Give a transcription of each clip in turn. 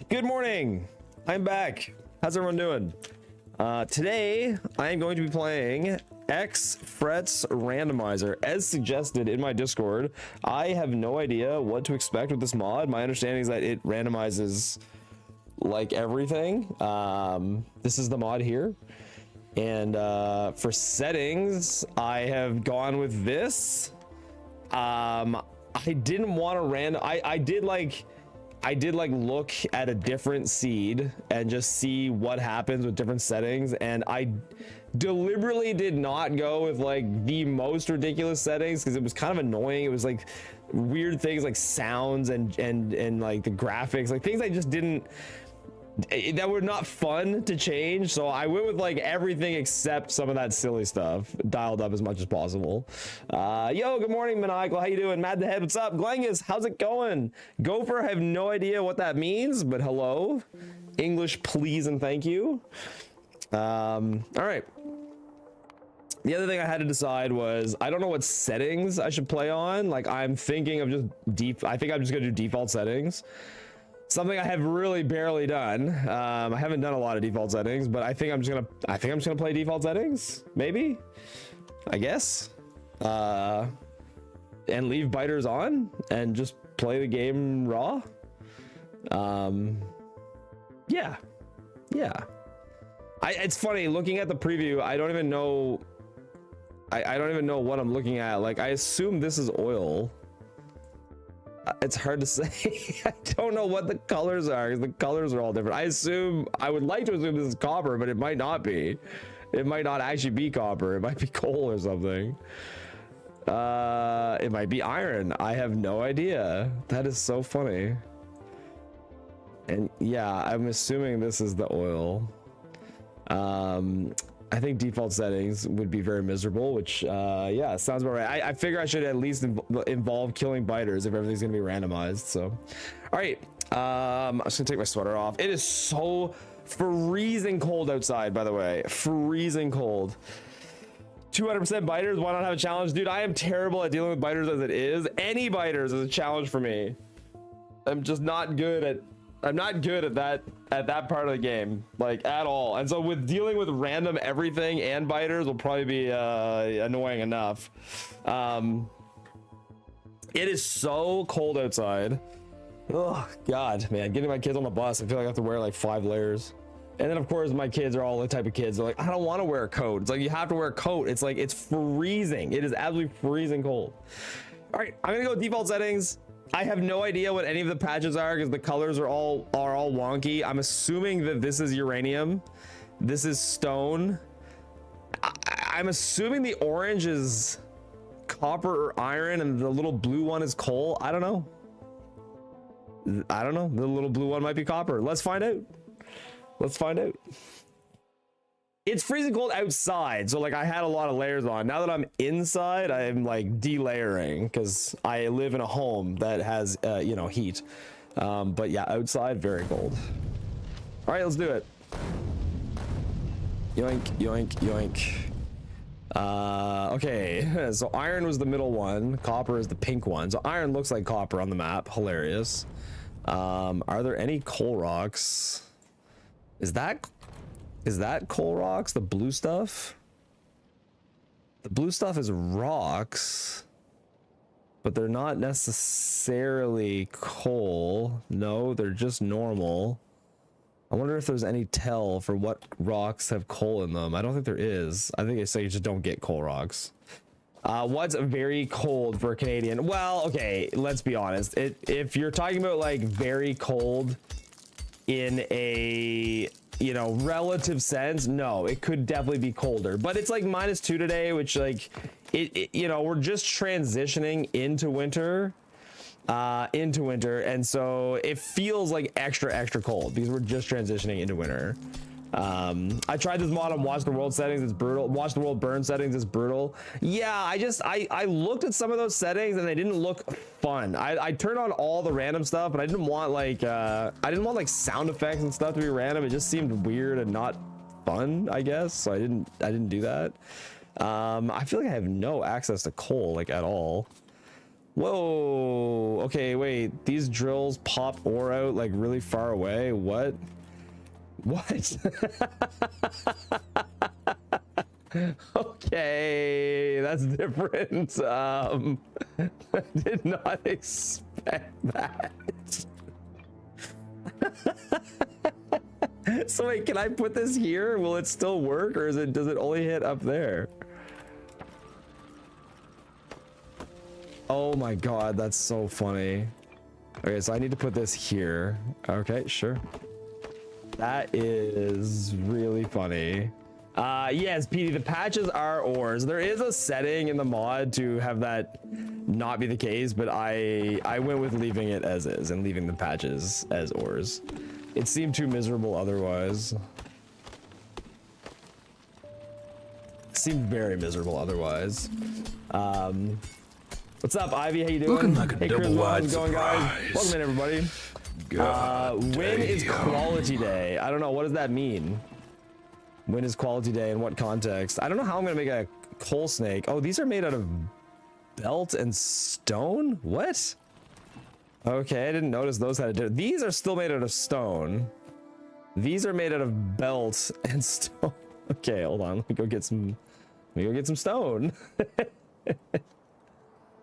Good morning. I'm back. How's everyone doing? Today I am going to be playing Exfrets Randomizer as suggested in my Discord. I have no idea what to expect with this mod. My understanding is that it randomizes like everything. This is the mod here, and for settings I have gone with this. I didn't want to I did like look at a different seed and just see what happens with different settings, and I deliberately did not go with like the most ridiculous settings because it was kind of annoying. It was like weird things like sounds and like the graphics, like things I just didn't, that were not fun to change. So I went with like everything except some of that silly stuff dialed up as much as possible. Yo, good morning, Maniacal. How you doing? Mad the Head, what's up? Glengus, how's it going? Gopher, I have no idea what that means, but hello. English, please and thank you. All right. The other thing I had to decide was I don't know what settings I should play on. Like I'm thinking of just I think I'm just gonna do default settings. Something I have really barely done. I haven't done a lot of default settings, but I think I'm just gonna play default settings, maybe, I guess, and leave biters on and just play the game raw. Yeah. It's funny looking at the preview. I don't even know. I don't even know what I'm looking at. Like I assume this is oil. It's hard to say. I don't know what the colors are because the colors are all different. I would like to assume this is copper, but it might not be. It might not actually be copper. It might be coal or something. It might be iron. I have no idea. That is so funny. And yeah, I'm assuming this is the oil. I think default settings would be very miserable, which yeah, sounds about right. I figure I should at least involve killing biters if everything's gonna be randomized. So all right, I'm just gonna take my sweater off. It is so freezing cold outside, by the way. Freezing cold. 200% biters. Why not have a challenge? Dude, I am terrible at dealing with biters as it is. Any biters is a challenge for me. I'm just not good at that part of the game, like at all. And so with dealing with random everything and biters will probably be annoying enough. It is so cold outside. Oh god, man, getting my kids on the bus, I feel like I have to wear like 5 layers. And then of course my kids are all the type of kids, they're like, I don't want to wear a coat. It's like, you have to wear a coat. It's like, it's freezing. It is absolutely freezing cold. All right, I'm gonna go default settings. I have no idea what any of the patches are because the colors are all wonky. I'm assuming that this is uranium, this is stone. I'm assuming the orange is copper or iron and the little blue one is coal. I don't know. The little blue one might be copper. Let's find out. It's freezing cold outside, so like I had a lot of layers on. Now that I'm inside, I'm like delayering because I live in a home that has you know, heat. But yeah, outside very cold. All right, let's do it. Yoink, yoink, yoink. Okay, so iron was the middle one, copper is the pink one. So iron looks like copper on the map. Hilarious. Are there any coal rocks? Is that coal rocks? The blue stuff? The blue stuff is rocks, but they're not necessarily coal. No, they're just normal. I wonder if there's any tell for what rocks have coal in them. I don't think there is. I think they say you just don't get coal rocks. What's very cold for a Canadian? Well, okay, let's be honest. If you're talking about like very cold in a, you know, relative sense, no, it could definitely be colder, but it's like -2 today, which like it you know, we're just transitioning into winter, and so it feels like extra cold because we're just transitioning into winter. I tried this mod on watch the world settings, it's brutal. Watch the world burn settings, it's brutal. Yeah, I looked at some of those settings and they didn't look fun. I turned on all the random stuff, but I didn't want like sound effects and stuff to be random. It just seemed weird and not fun, I guess. So I didn't do that. I feel like I have no access to coal like at all. Whoa. Okay, wait. These drills pop ore out like really far away. What? What? Okay, that's different. I did not expect that. So wait, can I put this here? Will it still work, or does it only hit up there? Oh my god, that's so funny. Okay, so I need to put this here. Okay, sure. That is really funny. Yes, PD, the patches are ores. There is a setting in the mod to have that not be the case, but I went with leaving it as is and leaving the patches as ores. It seemed too miserable otherwise. It seemed very miserable otherwise. What's up, Ivy? How you doing? Looking like a hey, Chris, double-wide how's it going, guys? surprise. Welcome in, everybody. When is quality day? I don't know. What does that mean? When is quality day? In what context? I don't know how I'm gonna make a coal snake. Oh, these are made out of belt and stone? What? Okay, I didn't notice those had a difference. These are still made out of stone. These are made out of belt and stone. Okay, hold on. Let me go get some stone.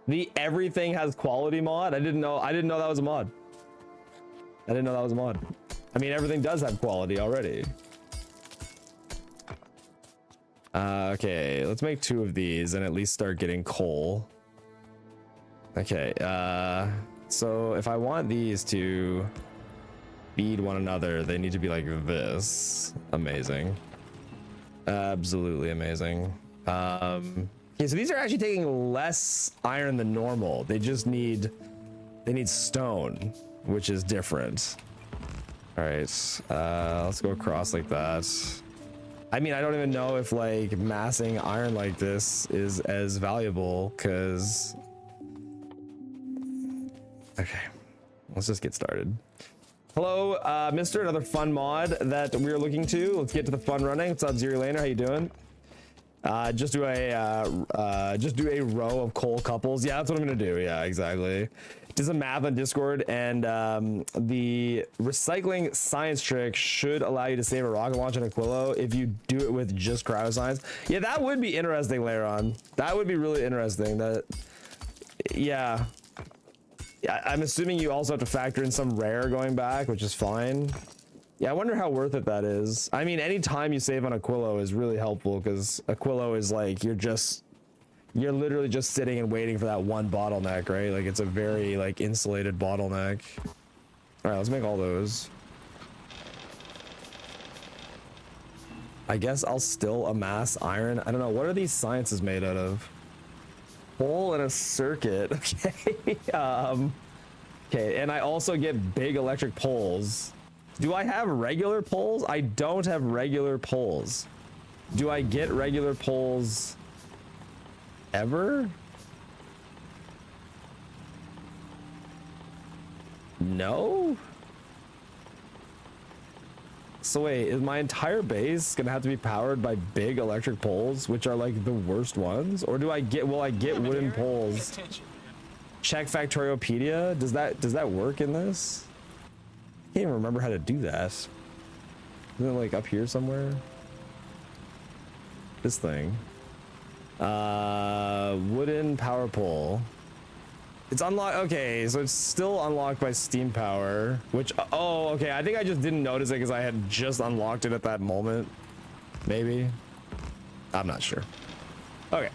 The everything has quality mod. I didn't know that was a mod. I mean, everything does have quality already. Okay, let's make 2 of these and at least start getting coal. Okay, so if I want these to feed one another, they need to be like this. Amazing. Absolutely amazing. Okay, so these are actually taking less iron than normal. They need stone, which is different. All right, let's go across like that. I mean, I don't even know if like massing iron like this is as valuable, because okay, let's just get started. Hello, Mr. Another fun mod that we're looking to. Let's get to the fun running. What's up, Zero Laner? How you doing? Just do a row of coal couples. Yeah, that's what I'm gonna do. Yeah, exactly. Did some math on Discord, and the recycling science trick should allow you to save a rocket launch on Aquilo if you do it with just cryo science. Yeah, that would be interesting, Laron. That would be really interesting. Yeah, I'm assuming you also have to factor in some rare going back, which is fine. Yeah, I wonder how worth it that is. I mean, any time you save on Aquilo is really helpful, because Aquilo is like you're literally just sitting and waiting for that one bottleneck, right? Like, it's a very like insulated bottleneck. All right, let's make all those. I guess I'll still amass iron. I don't know, what are these sciences made out of? Hole in a circuit. Okay. Okay, and I also get big electric poles. Do I have regular poles? I don't have regular poles. Do I get regular poles ever? No? So wait, is my entire base gonna have to be powered by big electric poles, which are like the worst ones? Or will I get wooden poles? Check Factoriopedia. Does that work in this? I can't even remember how to do that. Isn't it like up here somewhere? This thing. Wooden power pole. It's unlocked. Okay, so it's still unlocked by steam power, which, oh, okay. I think I just didn't notice it because I had just unlocked it at that moment. Maybe. I'm not sure. Okay.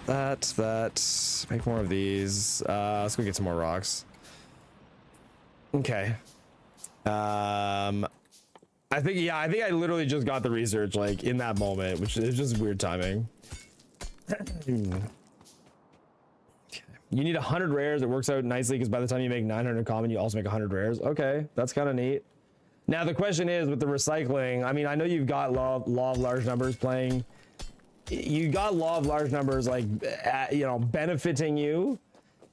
That. Make more of these. Let's go get some more rocks. Okay. I think I literally just got the research like in that moment, which is just weird timing. Okay. You need 100 rares. It works out nicely because by the time you make 900 common, you also make 100 rares. Okay, that's kind of neat. Now the question is with the recycling. I mean, I know you've got law of large numbers playing. You got law of large numbers like benefiting you,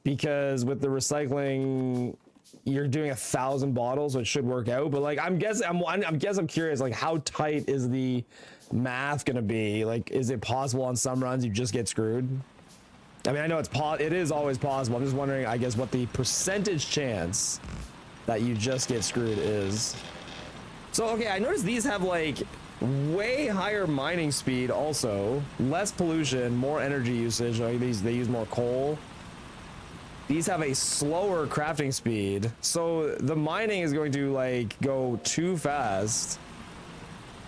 because with the recycling you're doing 1,000 bottles, which should work out. But like, I'm curious, like, how tight is the math gonna be? Like, is it possible on some runs you just get screwed? I mean, I know it is always possible. I'm just wondering, I guess, what the percentage chance that you just get screwed is. So, okay, I noticed these have like way higher mining speed also, less pollution, more energy usage. Like they use more coal. These have a slower crafting speed. So the mining is going to like go too fast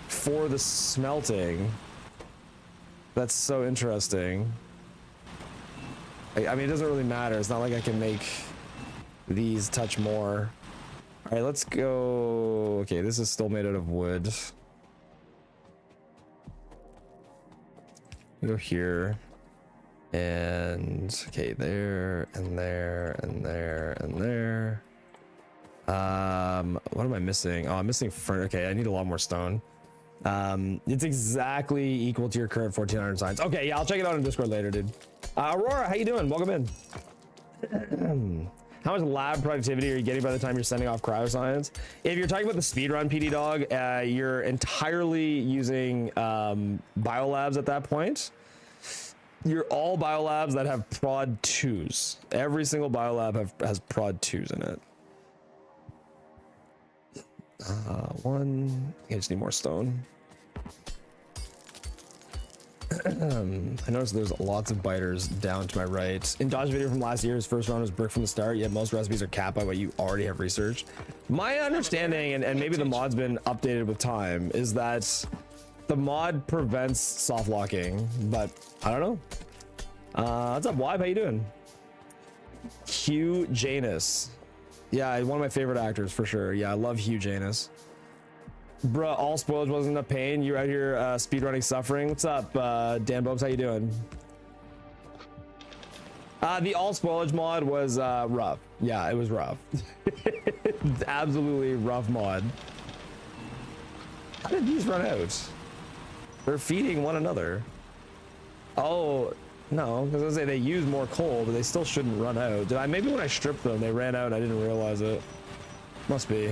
for the smelting. That's so interesting. I mean, it doesn't really matter. It's not like I can make these touch more. All right, let's go. Okay, this is still made out of wood. Go here. And okay, there and there and there and there. What am I missing? Oh, I'm missing furniture. Okay, I need a lot more stone. It's exactly equal to your current 1400 signs. Okay, yeah, I'll check it out in Discord later, dude. Aurora, how you doing? Welcome in. How much lab productivity are you getting by the time you're sending off cryoscience? If you're talking about the speedrun, PD Dog, you're entirely using biolabs at that point. You're all biolabs that have prod 2s. Every single biolab has prod 2s in it. One. I just need more stone. I noticed there's lots of biters down to my right. In Dodge's video from last year, his first round was brick from the start, yet most recipes are capped by what you already have researched. My understanding, and maybe the mod's been updated with time, is that the mod prevents soft locking, but I don't know. What's up, Wibe? How you doing? Hugh Janus. Yeah, one of my favorite actors for sure. Yeah, I love Hugh Janus. Bruh, all spoilage wasn't a pain. You're out here speedrunning suffering. What's up, Dan Bobes? How you doing? The all spoilage mod was rough. Yeah, it was rough. Absolutely rough mod. How did these run out? They're feeding one another. Oh, no, because I was gonna say they use more coal, but they still shouldn't run out. Did I? Maybe when I stripped them, they ran out and I didn't realize it. Must be.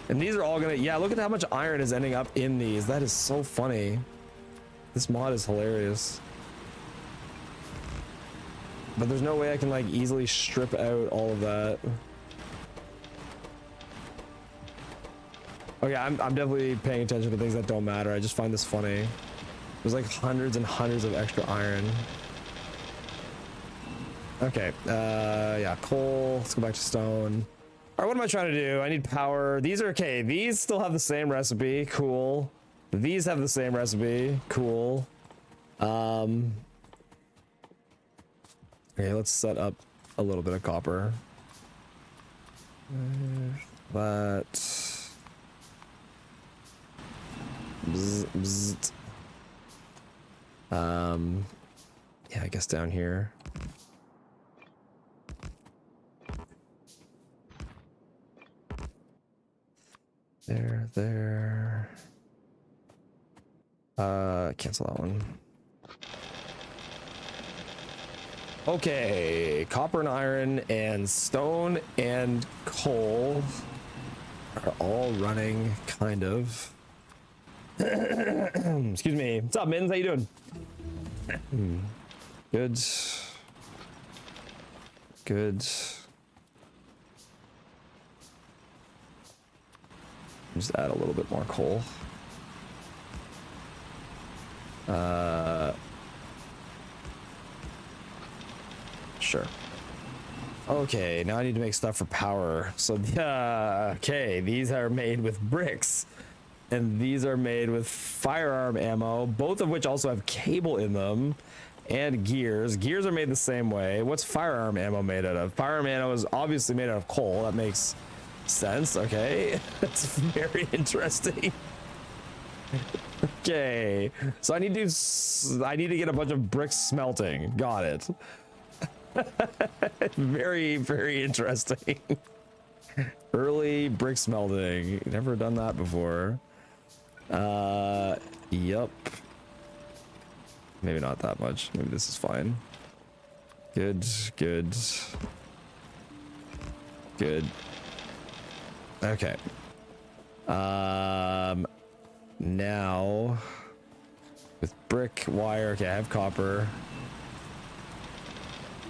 And these are all gonna, yeah, look at how much iron is ending up in these. That is so funny. This mod is hilarious. But there's no way I can like easily strip out all of that. Okay, I'm definitely paying attention to things that don't matter. I just find this funny. There's like hundreds and hundreds of extra iron. Okay, yeah, coal. Let's go back to stone. All right, what am I trying to do? I need power. These are okay. These still have the same recipe. Cool. These have the same recipe. Cool. Okay, let's set up a little bit of copper. That. Bzz, bzz. Yeah, I guess down here. There. Cancel that one. Okay, copper and iron and stone and coal are all running, kind of. Excuse me. What's up, Mins? How you doing? Good. Good. Just add a little bit more coal. Sure. Okay, now I need to make stuff for power. So, okay, these are made with bricks. And these are made with firearm ammo, both of which also have cable in them. And gears. Gears are made the same way. What's firearm ammo made out of? Firearm ammo is obviously made out of coal. That makes sense. Okay. That's very interesting. Okay. So I need to get a bunch of bricks smelting. Got it. Very, very interesting. Early brick smelting. Never done that before. Yup. Maybe not that much. Maybe this is fine. Good, good. Good. Okay. Now with brick, wire. Okay, I have copper.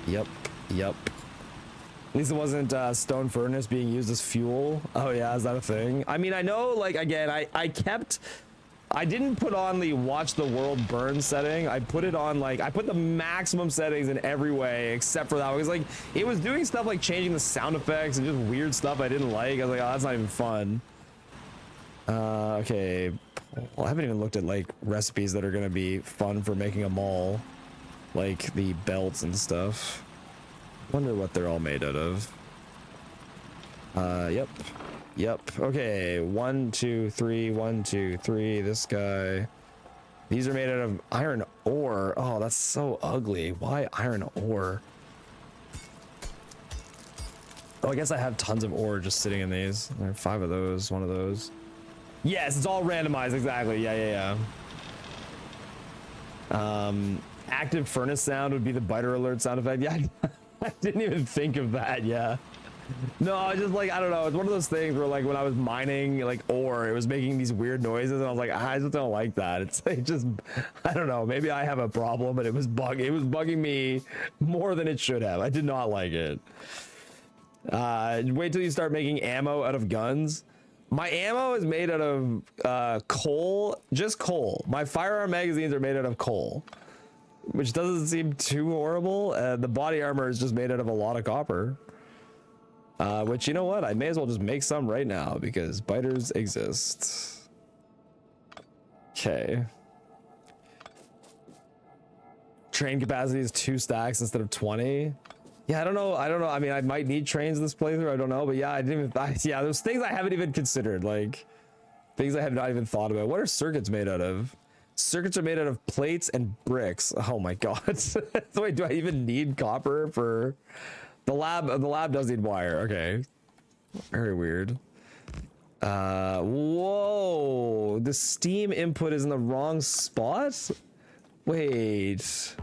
Yep. At least it wasn't stone furnace being used as fuel. Oh yeah, is that a thing? I mean, I know, like, again, I didn't put on the watch the world burn setting. I put it on, like, I put the maximum settings in every way except for that, because like it was doing stuff like changing the sound effects and just weird stuff I didn't like. I was like, oh, that's not even fun. Okay, well, I haven't even looked at like recipes that are gonna be fun for making a mall, like the belts and stuff. Wonder what they're all made out of. Yep. Okay, 1 2 3, 1 2 3. This guy. These are made out of iron ore. Oh, that's so ugly. Why iron ore? Oh, I guess I have tons of ore just sitting in these. There are 5 of those, 1 of those. Yes, it's all randomized, exactly. Yeah. Active furnace sound would be the biter alert sound effect. Yeah, I didn't even think of that. Yeah. No, I just, like, I don't know. It's one of those things where, like, when I was mining like ore, it was making these weird noises, and I was like, I just don't like that. It's like, just, I don't know. Maybe I have a problem, but it was bugging me more than it should have. I did not like it. Wait till you start making ammo out of guns. My ammo is made out of coal, just coal. My firearm magazines are made out of coal, which doesn't seem too horrible. The body armor is just made out of a lot of copper. Which, you know what? I may as well just make some right now because biters exist. Okay. Train capacity is 2 stacks instead of 20. Yeah, I don't know. I mean, I might need trains this playthrough. I don't know. But yeah, I didn't even... yeah, there's things I haven't even considered. Like, things I have not even thought about. What are circuits made out of? Circuits are made out of plates and bricks. Oh my god. Wait, do I even need copper for... The lab does need wire. Okay. Very weird. Whoa. The steam input is in the wrong spot? Wait,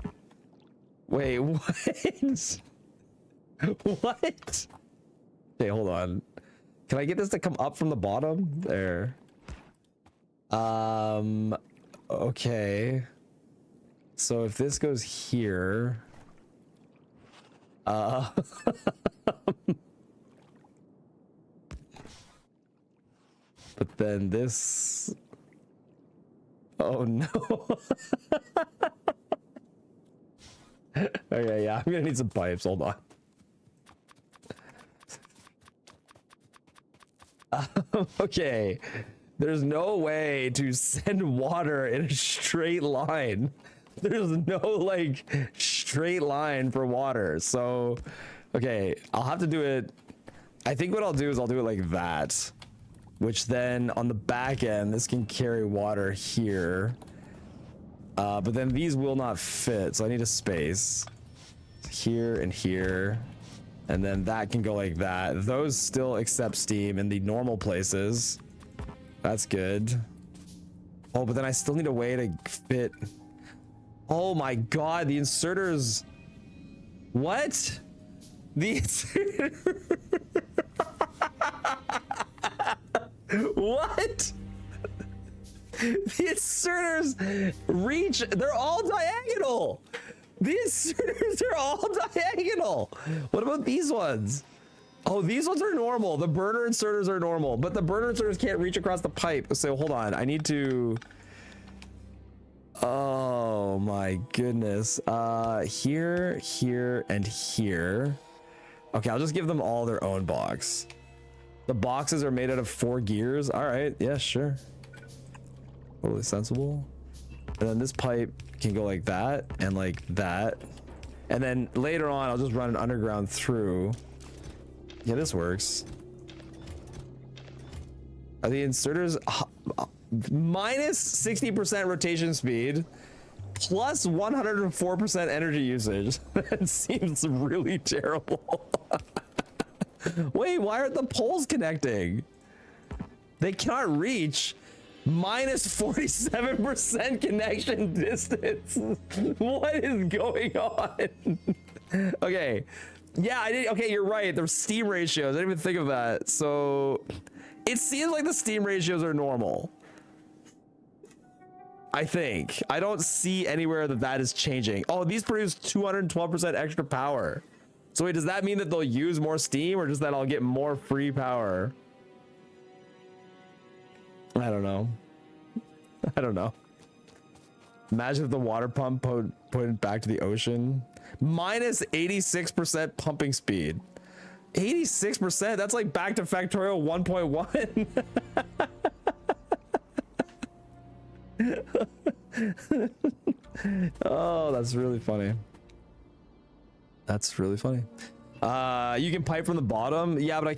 what? What? Okay, hold on. Can I get this to come up from the bottom? There. Okay. So if this goes here... but then this... Oh no. Okay, yeah, I'm gonna need some pipes. Hold on. Okay, there's no way to send water in a straight line. There's no, like, straight line for water. So, okay, I'll have to do it. I think what I'll do is I'll do it like that, which then on the back end, this can carry water here. But then these will not fit, so I need a space here and here. And then that can go like that. Those still accept steam in the normal places. That's good. Oh, but then I still need a way to fit. Oh my god, the inserters. What? The What? The inserters reach, they're all diagonal. The inserters are all diagonal. What about these ones? Oh, these ones are normal. The burner inserters are normal, but the burner inserters can't reach across the pipe. So hold on, I need to... Oh my goodness. Here, here, and here. Okay, I'll just give them all their own box. The boxes are made out of 4 gears. All right, yeah, sure. Totally sensible. And then this pipe can go like that and like that. And then later on, I'll just run an underground through. Yeah, this works. Are the inserters minus 60% rotation speed, plus 104% energy usage? That seems really terrible. Wait, why aren't the poles connecting? They cannot reach. Minus 47% connection distance. What is going on? Okay. Yeah, I did. Okay, you're right. There's steam ratios. I didn't even think of that. So it seems like the steam ratios are normal. I think. I don't see anywhere that that is changing. Oh, these produce 212% extra power. So wait, does that mean that they'll use more steam, or just that I'll get more free power? I don't know. I don't know. Imagine if the water pump put it back to the ocean. Minus 86% pumping speed. 86%? That's like back to Factorio 1.1. Oh, that's really funny. That's really funny. You can pipe from the bottom. Yeah, but I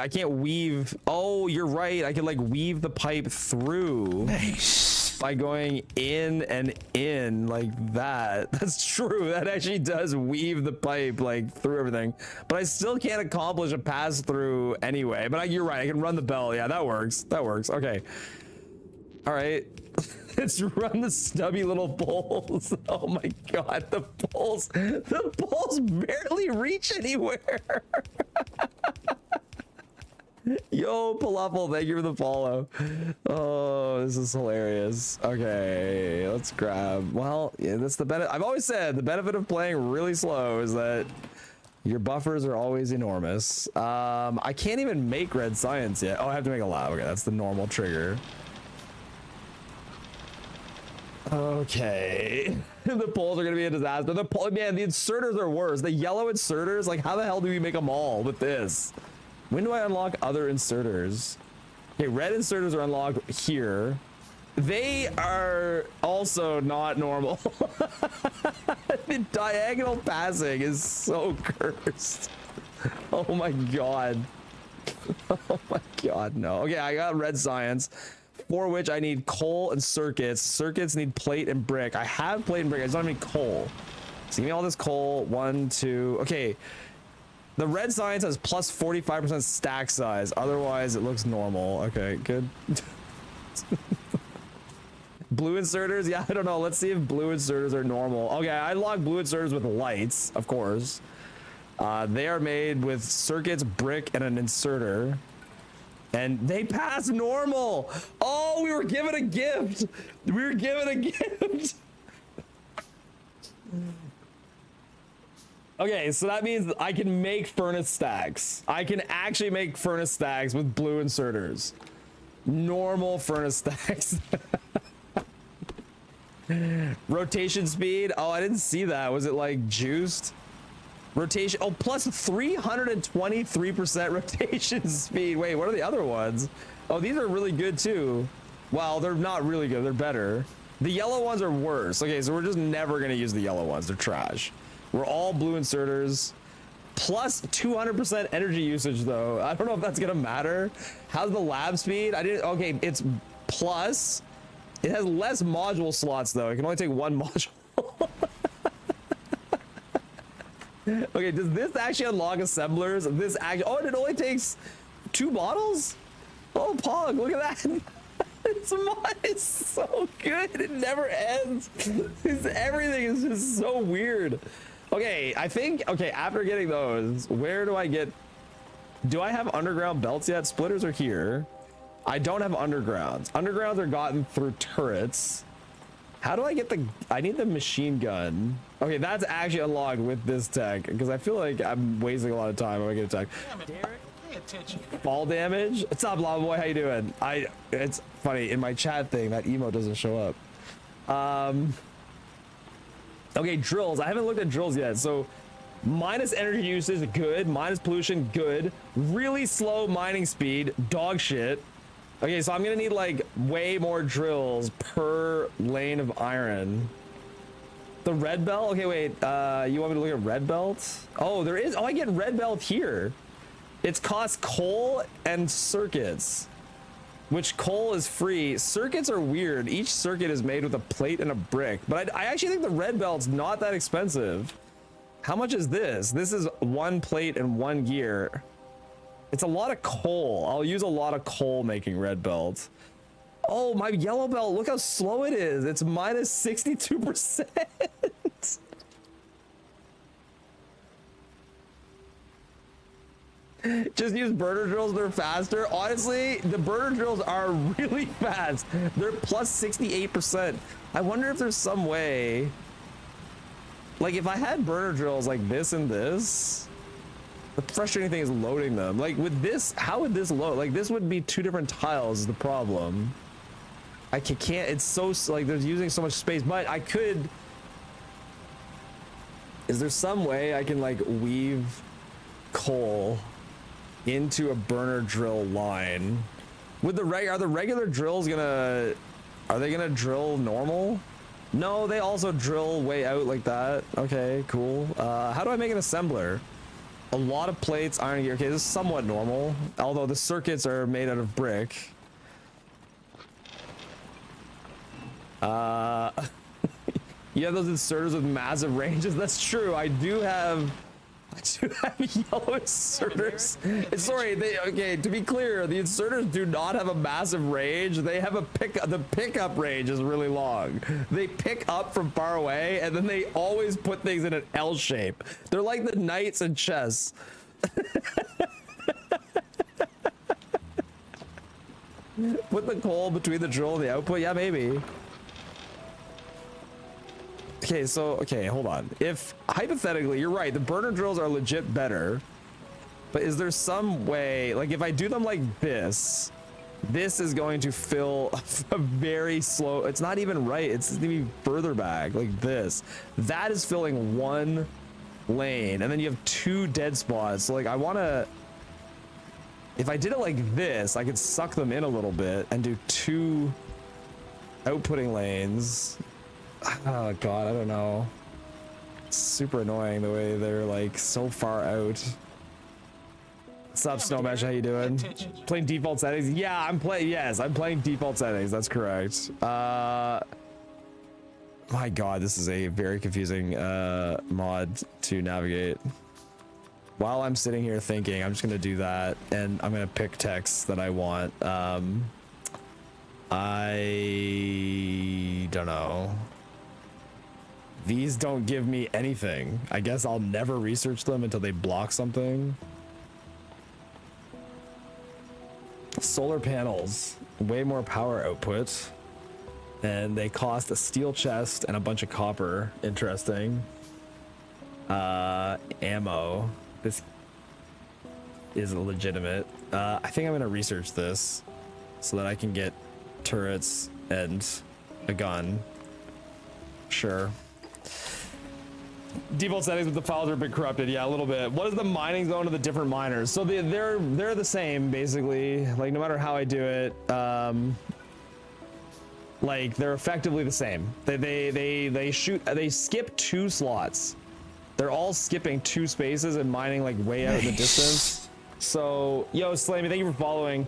can't weave. Oh, you're right. I can like weave the pipe through. Nice. By going in and in like that. That's true. That actually does weave the pipe like through everything. But I still can't accomplish a pass through anyway. But you're right. I can run the bell. Yeah, that works. That works. Okay. All right. Let's run the stubby little poles. Oh my god, the poles barely reach anywhere. Yo, Palafel, thank you for the follow. Oh, this is hilarious. Okay, let's grab. Well, yeah, that's the benefit. I've always said the benefit of playing really slow is that your buffers are always enormous. I can't even make red science yet. Oh, I have to make a lab. Okay, that's the normal trigger. Okay. The poles are gonna be a disaster. Man, the inserters are worse. The yellow inserters, like how the hell do we make them all with this? When do I unlock other inserters? Okay, red inserters are unlocked here. They are also not normal. The diagonal passing is so cursed. Oh my god. Oh my god, no. Okay, I got red science, for which I need coal and circuits. Circuits need plate and brick. I have plate and brick. I just don't have any coal. So give me all this coal. 1, 2. Okay. The red science has plus 45% stack size. Otherwise, it looks normal. Okay, good. Blue inserters? Yeah, I don't know. Let's see if blue inserters are normal. Okay, I logged blue inserters with lights, of course. They are made with circuits, brick, and an inserter. And they pass normal. Oh, we were given a gift. We were given a gift. Okay, so that means I can make furnace stacks. I can actually make furnace stacks with blue inserters. Normal furnace stacks. Rotation speed. Oh, I didn't see that. Was it like juiced? Rotation, oh, plus 323% rotation speed. Wait, what are the other ones? Oh, these are really good too. Well, they're not really good, they're better. The yellow ones are worse. Okay, so we're just never gonna use the yellow ones, they're trash. We're all blue inserters. Plus 200% energy usage though. I don't know if that's gonna matter. How's the lab speed? Okay, it's plus. It has less module slots though. It can only take one module. Okay, does this actually unlock assemblers? This actually, oh, and it only takes 2 bottles? Oh, Pog, look at that. It's so good. It never ends. Everything is just so weird. Okay, I think, okay, after getting those, where do I have underground belts yet? Splitters are here. I don't have undergrounds. Undergrounds are gotten through turrets. How do I get I need the machine gun. Okay, that's actually unlocked with this tech, because I feel like I'm wasting a lot of time when I get attacked. Damn it, Derek. Pay attention. Fall damage? What's up, Lava Boy? How you doing? It's funny, in my chat thing, that emote doesn't show up. Okay, drills. I haven't looked at drills yet, so minus energy usage, good. Minus pollution, good. Really slow mining speed, dog shit. Okay, so I'm gonna need like way more drills per lane of iron. The red belt? Okay, wait, you want me to look at red belt? Oh, there is, oh, I get red belt here. It's cost coal and circuits, which coal is free. Circuits are weird. Each circuit is made with a plate and a brick, but I actually think the red belt's not that expensive. How much is this? This is 1 plate and 1 gear. It's a lot of coal. I'll use a lot of coal making red belt. Oh, my yellow belt, look how slow it is. It's minus 62%. Just use burner drills, they're faster. Honestly, the burner drills are really fast. They're plus 68%. I wonder if there's some way, like if I had burner drills like this and this, the frustrating thing is loading them. Like with this, how would this load? Like this would be two different tiles is the problem. I can't, it's so, like they're using so much space, but I could, is there some way I can like weave coal into a burner drill line? With the are the regular drills gonna, are they gonna drill normal? No, they also drill way out like that. Okay, cool. How do I make an assembler? A lot of plates, iron gear. Okay, this is somewhat normal, although the circuits are made out of brick. You have those inserters with massive ranges. That's true. I do have yellow inserters. Sorry, okay, to be clear, the inserters do not have a massive range. They have a the pickup range is really long. They pick up from far away and then they always put things in an L shape. They're like the knights in chess. Put the coal between the drill and the output. Yeah, maybe. Okay, so, okay, hold on. If, hypothetically, you're right, the burner drills are legit better, but is there some way, like if I do them like this is going to fill a very slow, it's not even right, it's gonna be further back, like this. That is filling one lane, and then you have two dead spots. So like I wanna, if I did it like this, I could suck them in a little bit and do two outputting lanes. Oh god, I don't know. It's super annoying the way they're like so far out. What's up, Snowmesh? How you doing? Playing default settings? Yeah, I'm playing. Yes, I'm playing default settings. That's correct. My god, this is a very confusing mod to navigate. While I'm sitting here thinking, I'm just gonna do that, and I'm gonna pick texts that I want. I don't know. These don't give me anything. I guess I'll never research them until they block something. Solar panels, way more power output, and they cost a steel chest and a bunch of copper. Interesting. Ammo. This is legitimate. I think I'm gonna research this so that I can get turrets and a gun. Sure. Default settings with the files are a bit corrupted. Yeah, a little bit. What is the mining zone of the different miners? So they're the same basically. Like no matter how I do it, like they're effectively the same. They skip two slots. They're all skipping two spaces and mining like way out in the distance. So yo, Slammy, thank you for following.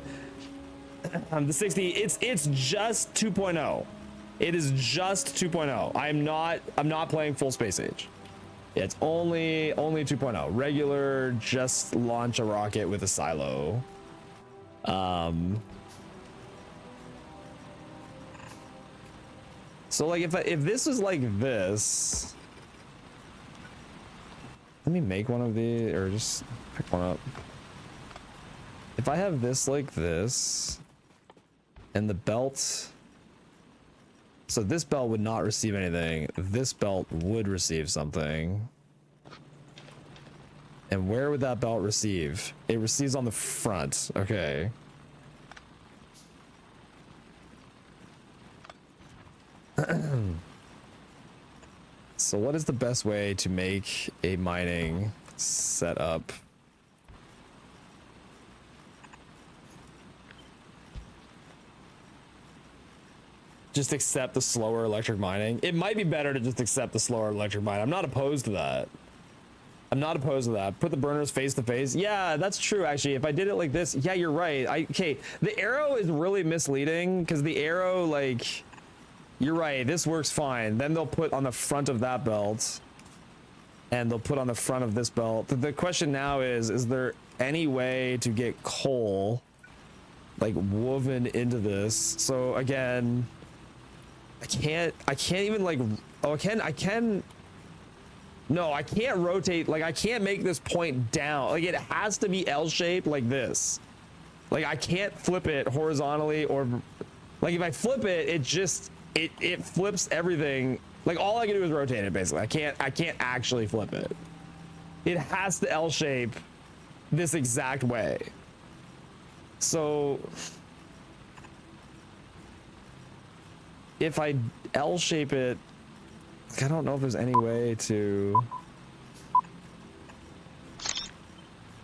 The 60. It's just 2.0. It is just 2.0. I'm not playing full space age. It's only 2.0. Regular, just launch a rocket with a silo. So like if this was like this, let me make one of these or just pick one up. If I have this like this and the belt, so this belt would not receive anything. This belt would receive something. And where would that belt receive? It receives on the front. Okay. So what is the best way to make a mining setup? Just accept the slower electric mining. It might be better to just accept the slower electric mining. I'm not opposed to that. I'm not opposed to that. Put the burners face to face. Yeah, that's true actually. If I did it like this, yeah, you're right. Okay, the arrow is really misleading because the arrow, like, you're right, this works fine. Then they'll put on the front of that belt and they'll put on the front of this belt. The question now is there any way to get coal like woven into this? So again, I can't even like, oh, I can No, I can't rotate. Like, I can't make this point down. Like, it has to be L-shaped like this. Like, I can't flip it horizontally, or like if I flip it, it just it flips everything. Like, all I can do is rotate it, basically. I can't actually flip it. It has to L-shape this exact way. So if I L-shape it, I don't know if there's any way to,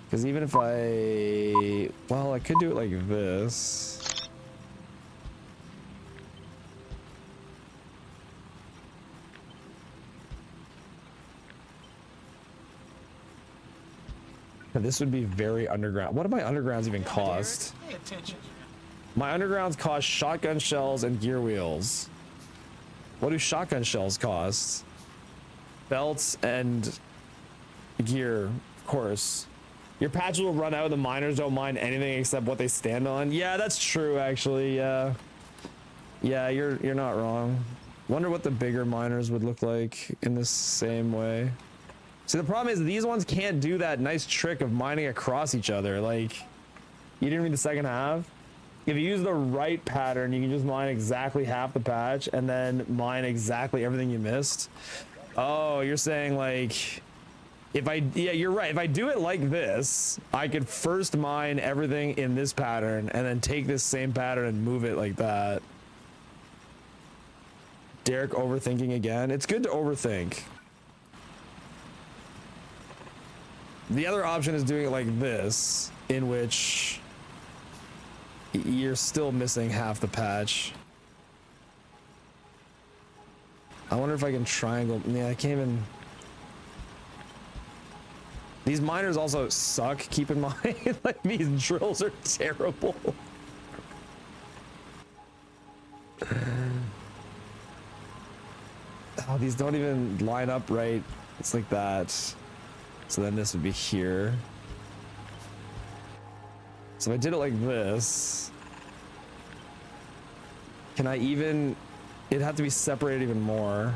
because even if well, I could do it like this. This would be very underground. What do my undergrounds even cost? Pay attention. My undergrounds cost shotgun shells and gear wheels. What do shotgun shells cost? Belts and gear, of course. Your patches will run out. The miners don't mind anything except what they stand on. Yeah, that's true, actually. Yeah, you're not wrong. Wonder what the bigger miners would look like in this same way. See, the problem is these ones can't do that nice trick of mining across each other. Like, you didn't read the second half? If you use the right pattern, you can just mine exactly half the patch and then mine exactly everything you missed. Oh, you're saying like, yeah, you're right. If I do it like this, I could first mine everything in this pattern and then take this same pattern and move it like that. Derek overthinking again. It's good to overthink. The other option is doing it like this, in which you're still missing half the patch. I wonder if I can triangle. Yeah, I can't even. These miners also suck, keep in mind. Like, these drills are terrible. Oh, these don't even line up right. It's like that. So then this would be here. So if I did it like this, can I even, it'd have to be separated even more.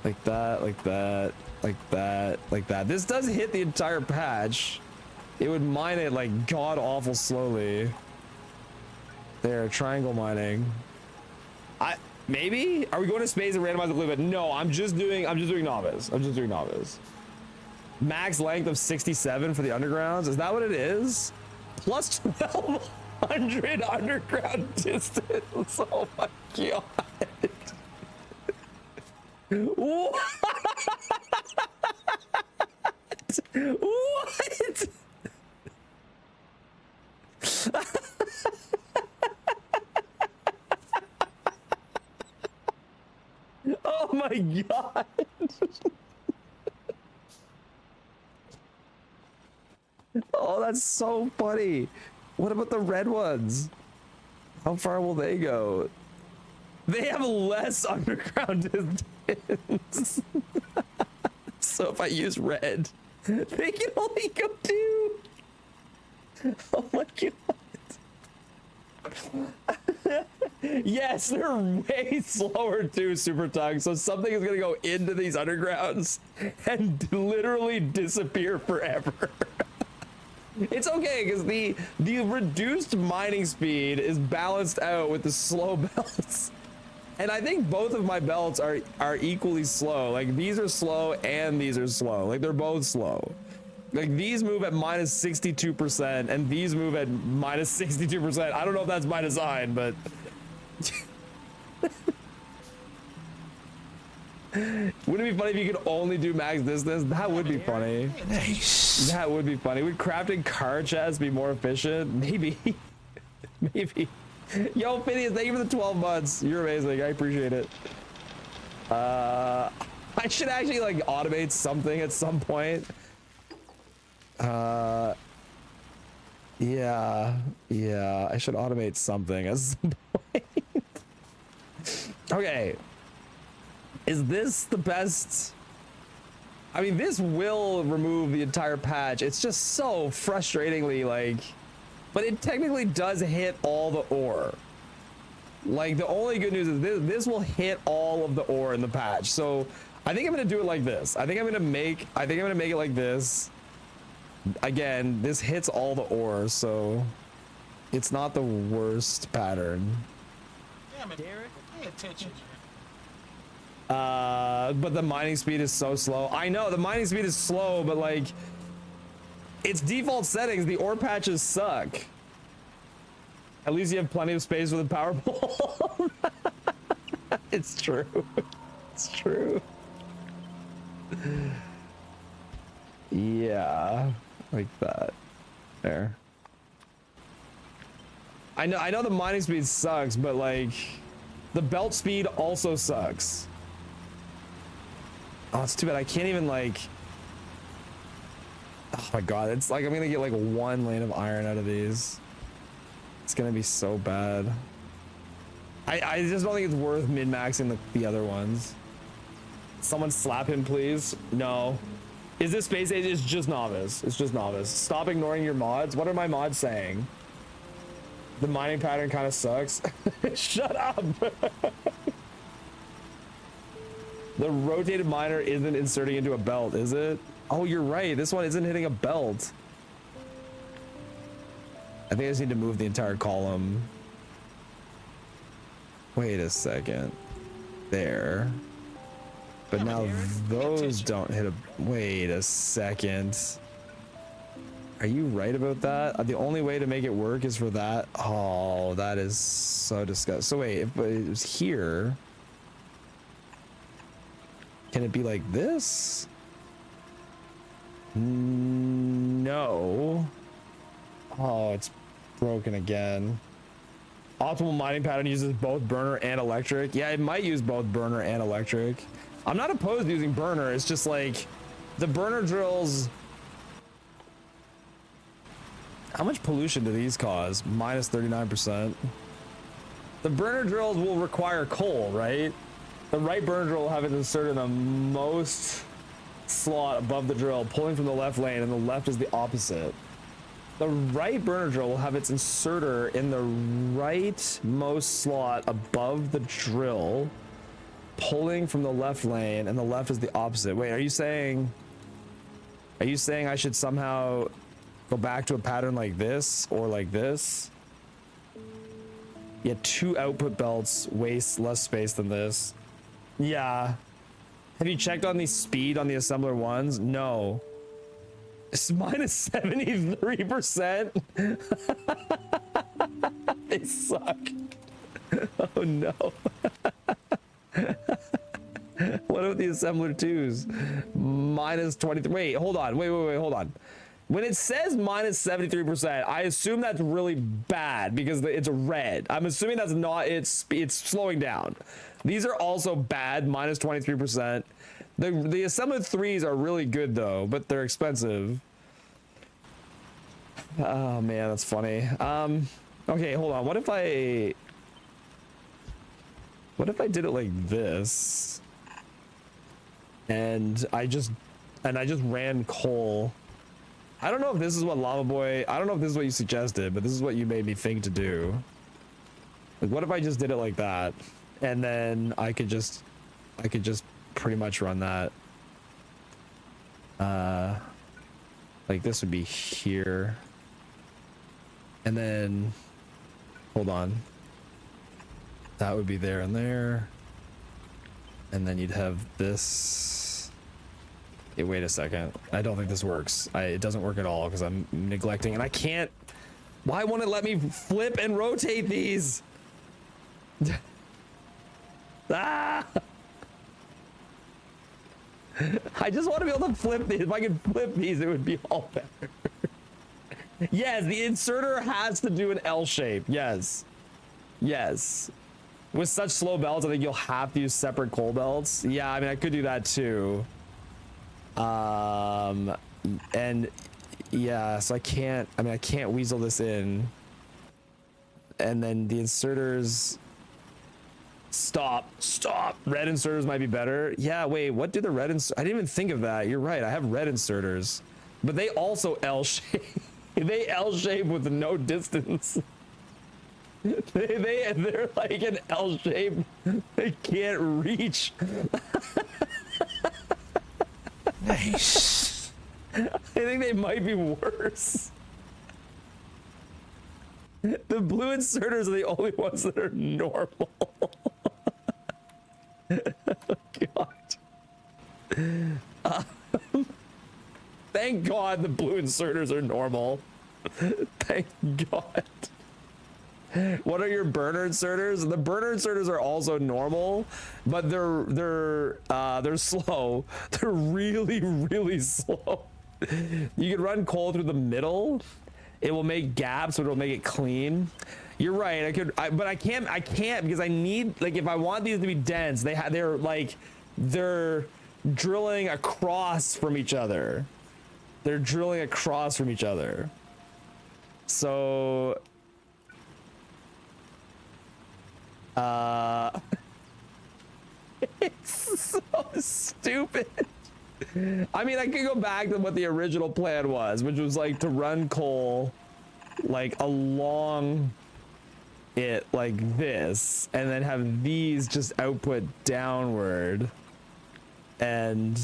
Like that, like that, like that, like that. This does hit the entire patch. It would mine it like god awful slowly. There, triangle mining. Maybe? Are we going to space and randomize a little bit? No, I'm just doing novice. I'm just doing novice. Max length of 67 for the undergrounds. Is that what it is? Plus 1200 underground distance. Oh my god. What? What? Oh my god. Oh, that's so funny. What about the red ones? How far will they go? They have less underground distance. So if I use red, they can only go 2. Oh my god. Yes, they're way slower too, Super Tug. So something is gonna go into these undergrounds and literally disappear forever. It's okay because the reduced mining speed is balanced out with the slow belts. And I think both of my belts are equally slow. Like, these are slow and these are slow. Like, they're both slow. Like, these move at minus 62% and these move at minus 62%. I don't know if that's by design, but wouldn't it be funny if you could only do max distance? That would be funny. Nice. That would be funny. Would crafting car chests be more efficient? Maybe. Maybe. Yo, Phineas, thank you for the 12 months. You're amazing. I appreciate it. I should actually like automate something at some point. Yeah, I should automate something at some point. Okay. Is this the best? I mean, this will remove the entire patch. It's just so frustratingly like, but it technically does hit all the ore. Like, the only good news is this will hit all of the ore in the patch. So I think I'm gonna do it like this. I think I'm gonna make it like this. Again, this hits all the ores, so it's not the worst pattern. Damn it, Derek. Pay attention. But the mining speed is so slow. I know the mining speed is slow, but like its default settings, the ore patches suck. At least you have plenty of space with a power pole. It's true. It's true. Yeah, like that. There. I know the mining speed sucks, but like the belt speed also sucks. Oh, it's too bad I can't even like. Oh my god, it's like I'm gonna get like 1 lane of iron out of these. It's gonna be so bad. I just don't think it's worth min-maxing the other ones. Someone slap him, please. No. Is this space age? It's just novice. It's just novice. Stop ignoring your mods. What are my mods saying? The mining pattern kind of sucks. Shut up. The rotated miner isn't inserting into a belt, is it? Oh, you're right. This one isn't hitting a belt. I think I just need to move the entire column. Wait a second. There. But now those don't hit a... Wait a second. Are you right about that? The only way to make it work is for that. Oh, that is so disgusting. So wait, if it was here... Can it be like this? No. Oh, it's broken again. Optimal mining pattern uses both burner and electric. Yeah, it might use both burner and electric. I'm not opposed to using burner. It's just like the burner drills. How much pollution do these cause? Minus 39%. The burner drills will require coal, right? The right burner drill will have it inserted in the most slot above the drill, pulling from the left lane, and the left is the opposite. The right burner drill will have its inserter in the rightmost slot above the drill, pulling from the left lane, and the left is the opposite. Wait, are you saying I should somehow go back to a pattern like this or like this? Yeah, 2 output belts waste less space than this. Yeah. Have you checked on the speed on the assembler ones? No. It's minus 73%. They suck. Oh no. What about the assembler 2s? Minus 23. Wait, hold on. Wait, hold on. When it says minus 73%, I assume that's really bad because it's red. I'm assuming that's not, it's slowing down. These are also bad, minus 23%. The assembler 3s are really good though, but they're expensive. Oh man, that's funny. Okay, hold on. What if I did it like this? And I just ran coal. I don't know if this is what Lava Boy, I don't know if this is what you suggested, but this is what you made me think to do. Like, what if I just did it like that? And then I could just pretty much run that. Like this would be here. And then, hold on. That would be there and there. And then you'd have this. Hey, wait a second. I don't think this works. It doesn't work at all because I'm neglecting and I can't. Why won't it let me flip and rotate these? Ah! I just want to be able to flip these. If I could flip these, it would be all better. Yes, the inserter has to do an L shape. Yes. Yes. With such slow belts, I think you'll have to use separate coal belts. Yeah, I mean, I could do that too. And yeah, so I can't weasel this in. And then the inserters. Stop. Red inserters might be better. Yeah, wait, what do the red inserters? I didn't even think of that. You're right. I have red inserters, but they also L shape. They L shape with no distance. They're like an L shape. They can't reach. Nice. I think they might be worse. The blue inserters are the only ones that are normal. God. Thank God the blue inserters are normal. Thank God. What are your burner inserters? The burner inserters are also normal, but they're slow. They're really slow. You can run coal through the middle. It will make gaps, but it'll make it clean. You're right. But I can't because I need, like, if I want these to be dense, they're drilling across from each other. They're drilling across from each other. So it's so stupid. I mean, I could go back to what the original plan was, which was like to run coal like along it like this, and then have these just output downward. And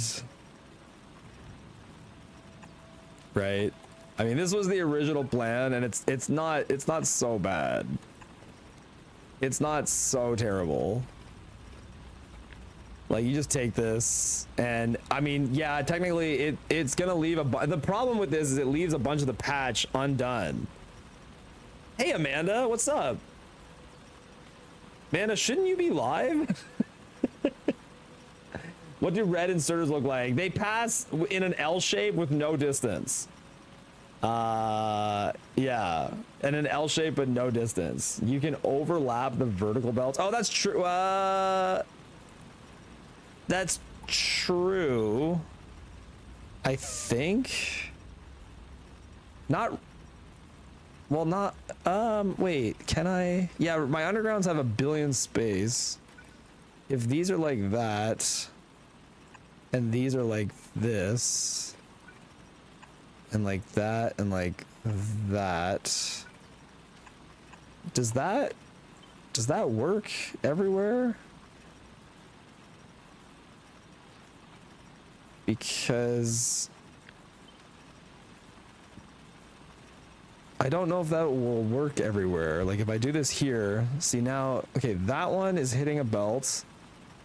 right, I mean, this was the original plan, and it's not so bad. It's not so terrible. Like, you just take this, and I mean, yeah, technically it's gonna leave the problem with this is it leaves a bunch of the patch undone. Hey Amanda, what's up? Amanda, shouldn't you be live? What do red inserters look like? They pass in an L shape with no distance. Yeah, and an L shape but no distance. You can overlap the vertical belts. Oh, that's true. That's true. I think. Not. Well, not. Wait. Can I? Yeah, my undergrounds have 1 billion space. If these are like that, and these are like this, and like that, and like that, does that work everywhere? Because I don't know if that will work everywhere. Like, if I do this here, see now, okay, that one is hitting a belt.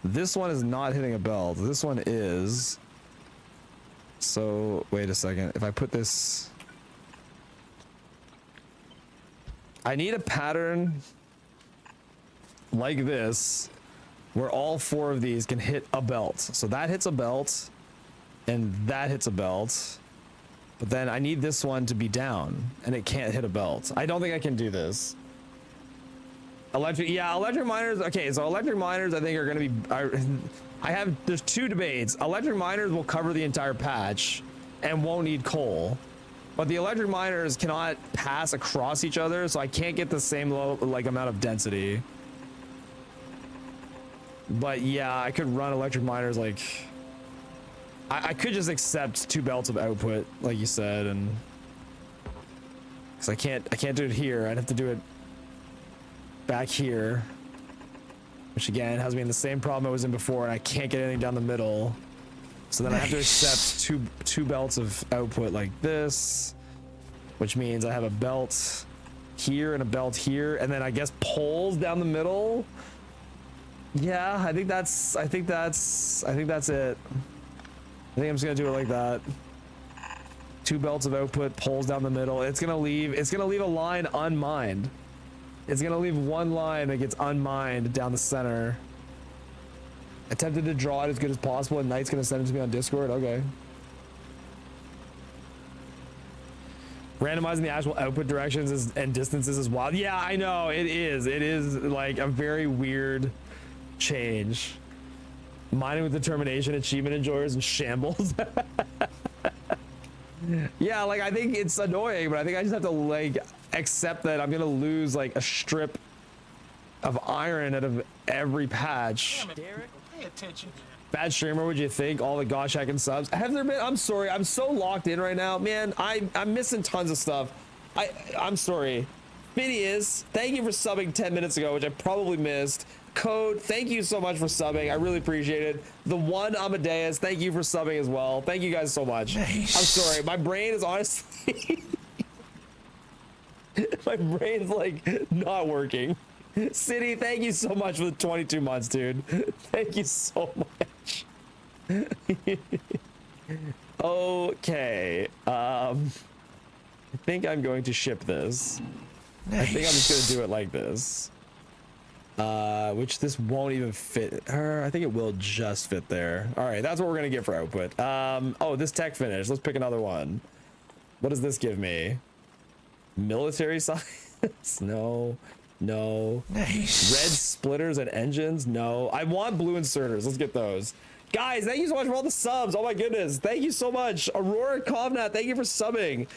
This one is not hitting a belt. This one is. So, wait a second. If I put this, I need a pattern like this where all 4 of these can hit a belt. So that hits a belt. And that hits a belt, but then I need this one to be down, and it can't hit a belt. I don't think I can do this. Electric miners. Okay, so electric miners, I think are going to be. There's 2 debates. Electric miners will cover the entire patch, and won't need coal, but the electric miners cannot pass across each other, so I can't get the same amount of density. But yeah, I could run electric miners like. I could just accept 2 belts of output, like you said, and because I can't do it here. I'd have to do it back here, which again has me in the same problem I was in before, and I can't get anything down the middle. So then I have to accept two belts of output like this, which means I have a belt here and a belt here, and then I guess poles down the middle. Yeah, I think that's it. I think I'm just gonna do it like that. 2 belts of output, poles down the middle. It's gonna leave a line unmined. It's gonna leave 1 line that gets unmined down the center. Attempted to draw it as good as possible, and Knight's gonna send it to me on Discord. Okay. Randomizing the actual output directions and distances is wild. Yeah, I know it is. It is like a very weird change. Mining with determination, achievement enjoyers, and shambles. Yeah, like, I think it's annoying, but I think I just have to like accept that I'm gonna lose like a strip of iron out of every patch. Damn it, Derek, pay attention. Bad streamer, would you think? All the gosh hacking subs. Have there been? I'm sorry, I'm so locked in right now, man. I'm missing tons of stuff. I'm sorry. Phineas, thank you for subbing 10 minutes ago, which I probably missed. Code, thank you so much for subbing. I really appreciate it. The one Amadeus, thank you for subbing as well. Thank you guys so much. Nice. I'm sorry, my brain is honestly my brain's like not working. City, thank you so much for the 22 months, dude. Thank you so much. Okay. I think I'm going to ship this. Nice. I think I'm just gonna do it like this. Which this won't even fit her. I think it will just fit there. All right, that's what we're gonna get for output. Oh, this tech finish. Let's pick another one. What does this give me? Military science? No. No. Nice. Red splitters and engines? No. I want blue inserters. Let's get those. Guys, thank you so much for all the subs. Oh my goodness. Thank you so much. Aurora Kovnat, thank you for subbing.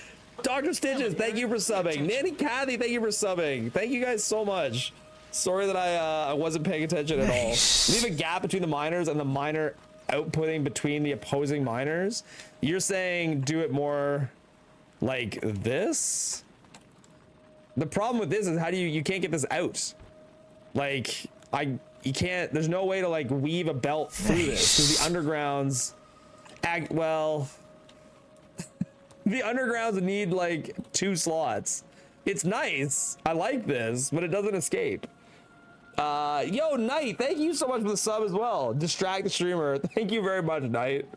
Dr. Stitches, thank you for subbing. Nanny Kathy, thank you for subbing. Thank you guys so much. Sorry that I wasn't paying attention at all. Leave a gap between the miners and the miner outputting between the opposing miners. You're saying do it more like this? The problem with this is how do you can't get this out. Like you can't, there's no way to like weave a belt through this because the undergrounds well the undergrounds need like 2 slots. It's nice. I like this, but it doesn't escape. Yo, Knight, thank you so much for the sub as well. Distract the streamer. Thank you very much, Knight.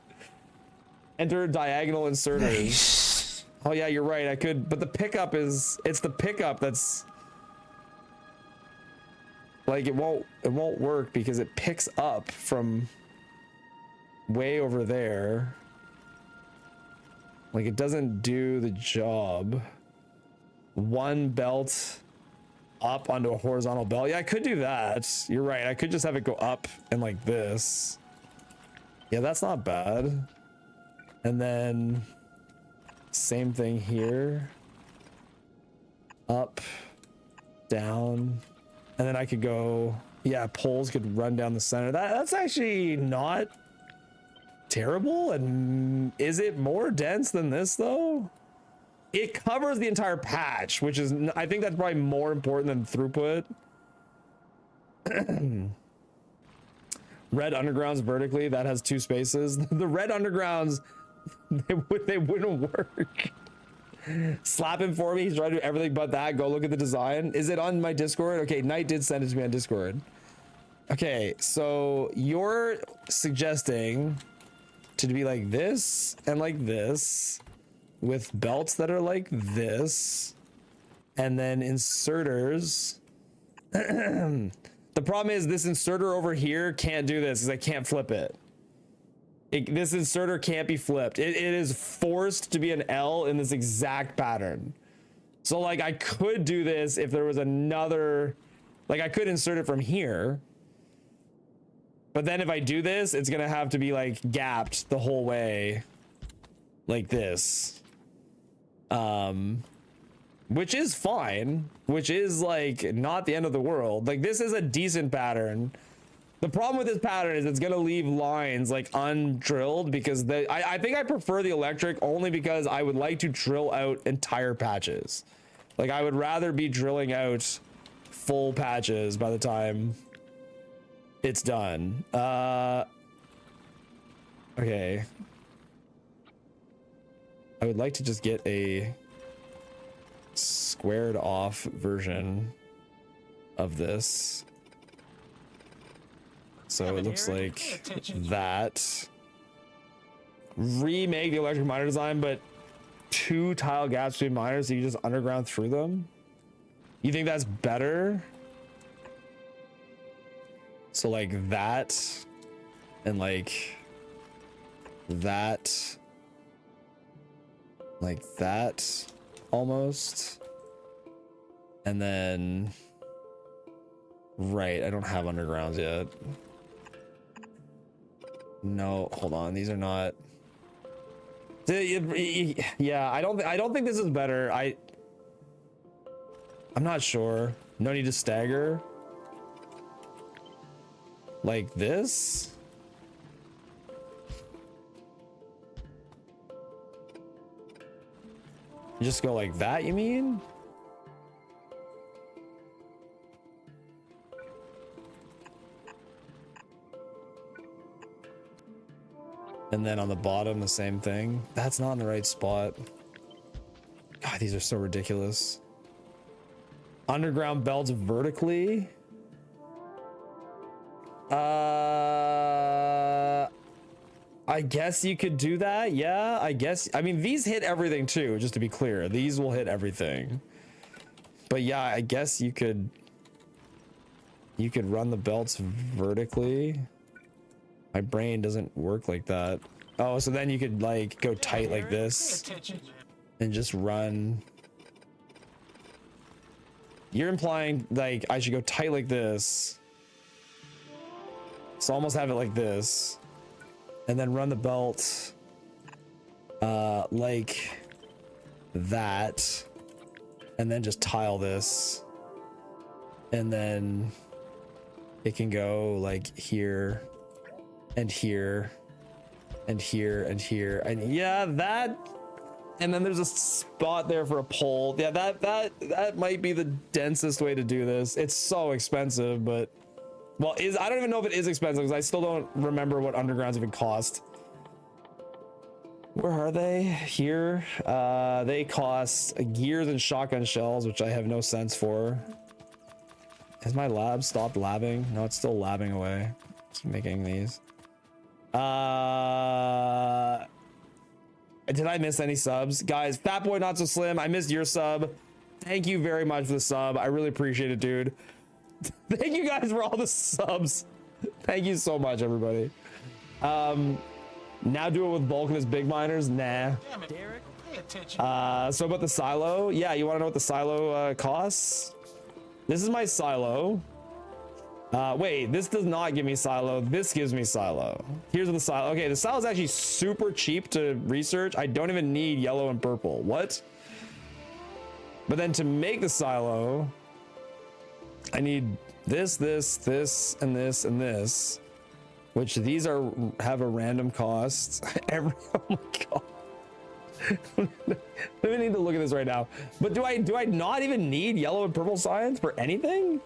Enter diagonal inserters. Nice. Oh yeah, you're right. I could, but the pickup is, it's the pickup that's like, it won't work because it picks up from way over there. Like it doesn't do the job. One belt up onto a horizontal belt. Yeah, I could do that. You're right. I could just have it go up and like this. Yeah, that's not bad. And then same thing here. Up, down, and then I could go, yeah, poles could run down the center. That's actually not terrible. And is it more dense than this though? It covers the entire patch, which is, I think that's probably more important than throughput. Red undergrounds vertically, that has 2 spaces. The red undergrounds, they wouldn't work. Slap him for me. He's trying to do everything but that. Go look at the design. Is it on my Discord? Okay, Knight did send it to me on Discord. Okay, so you're suggesting to be like this and like this with belts that are like this and then inserters. The problem is this inserter over here can't do this because I can't flip it. This inserter can't be flipped. It is forced to be an L in this exact pattern. So like I could do this if there was another, like I could insert it from here. But then if I do this, it's gonna have to be like gapped the whole way like this. Which is fine, which is like not the end of the world. Like this is a decent pattern. The problem with this pattern is it's gonna leave lines like undrilled because I think I prefer the electric only because I would like to drill out entire patches. Like I would rather be drilling out full patches by the time it's done. Okay. I would like to just get a squared off version of this. So it looks like that. Remake the electric miner design, but 2 tile gaps between miners so you just underground through them. You think that's better? So like that and like that, like that almost. And then, right, I don't have undergrounds yet. No, hold on, these are not. Yeah, I don't think this is better. I'm not sure. No need to stagger. Like this? You just go like that, you mean? And then on the bottom, the same thing. That's not in the right spot. God, these are so ridiculous. Underground belts vertically. I guess you could do that. Yeah, I guess. I mean, these hit everything too, just to be clear. These will hit everything. But yeah, I guess you could run the belts vertically. My brain doesn't work like that. Oh, so then you could like go tight like this and just run. You're implying like I should go tight like this. So almost have it like this. And then run the belt like that. And then just tile this. And then it can go like here and here and here and here. And yeah, that. And then there's a spot there for a pole. Yeah, that might be the densest way to do this. It's so expensive, but well, I don't even know if it is expensive because I still don't remember what undergrounds even cost. Where are they? Here. They cost gears and shotgun shells, which I have no sense for. Has my lab stopped labbing? No, it's still labbing away. Keep making these. Did I miss any subs? Guys, Fatboy Not So Slim, I missed your sub. Thank you very much for the sub. I really appreciate it, dude. Thank you guys for all the subs. Thank you so much, everybody. Now do it with Vulcanus Big Miners? Nah. Damn it, Derek. Pay attention. So about the silo? Yeah, you want to know what the silo costs? This is my silo. Wait, this does not give me silo. This gives me silo. Here's the silo. Okay, the silo is actually super cheap to research. I don't even need yellow and purple. What? But then to make the silo, I need this, and this, and this, which these have a random cost. Oh my god. I need to look at this right now. But do I not even need yellow and purple science for anything?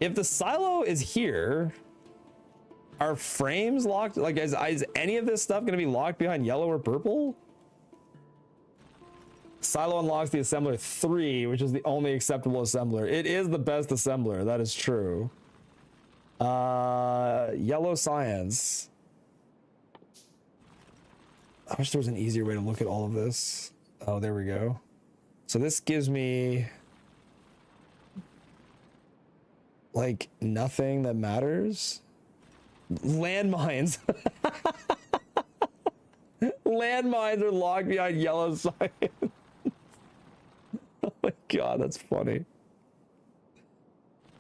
If the silo is here, are frames locked? Like, is any of this stuff going to be locked behind yellow or purple? Silo unlocks the assembler 3, which is the only acceptable assembler. It is the best assembler. That is true. Yellow science. I wish there was an easier way to look at all of this. Oh, there we go. So this gives me like nothing that matters. Landmines. Landmines are locked behind yellow science. Oh my god, that's funny.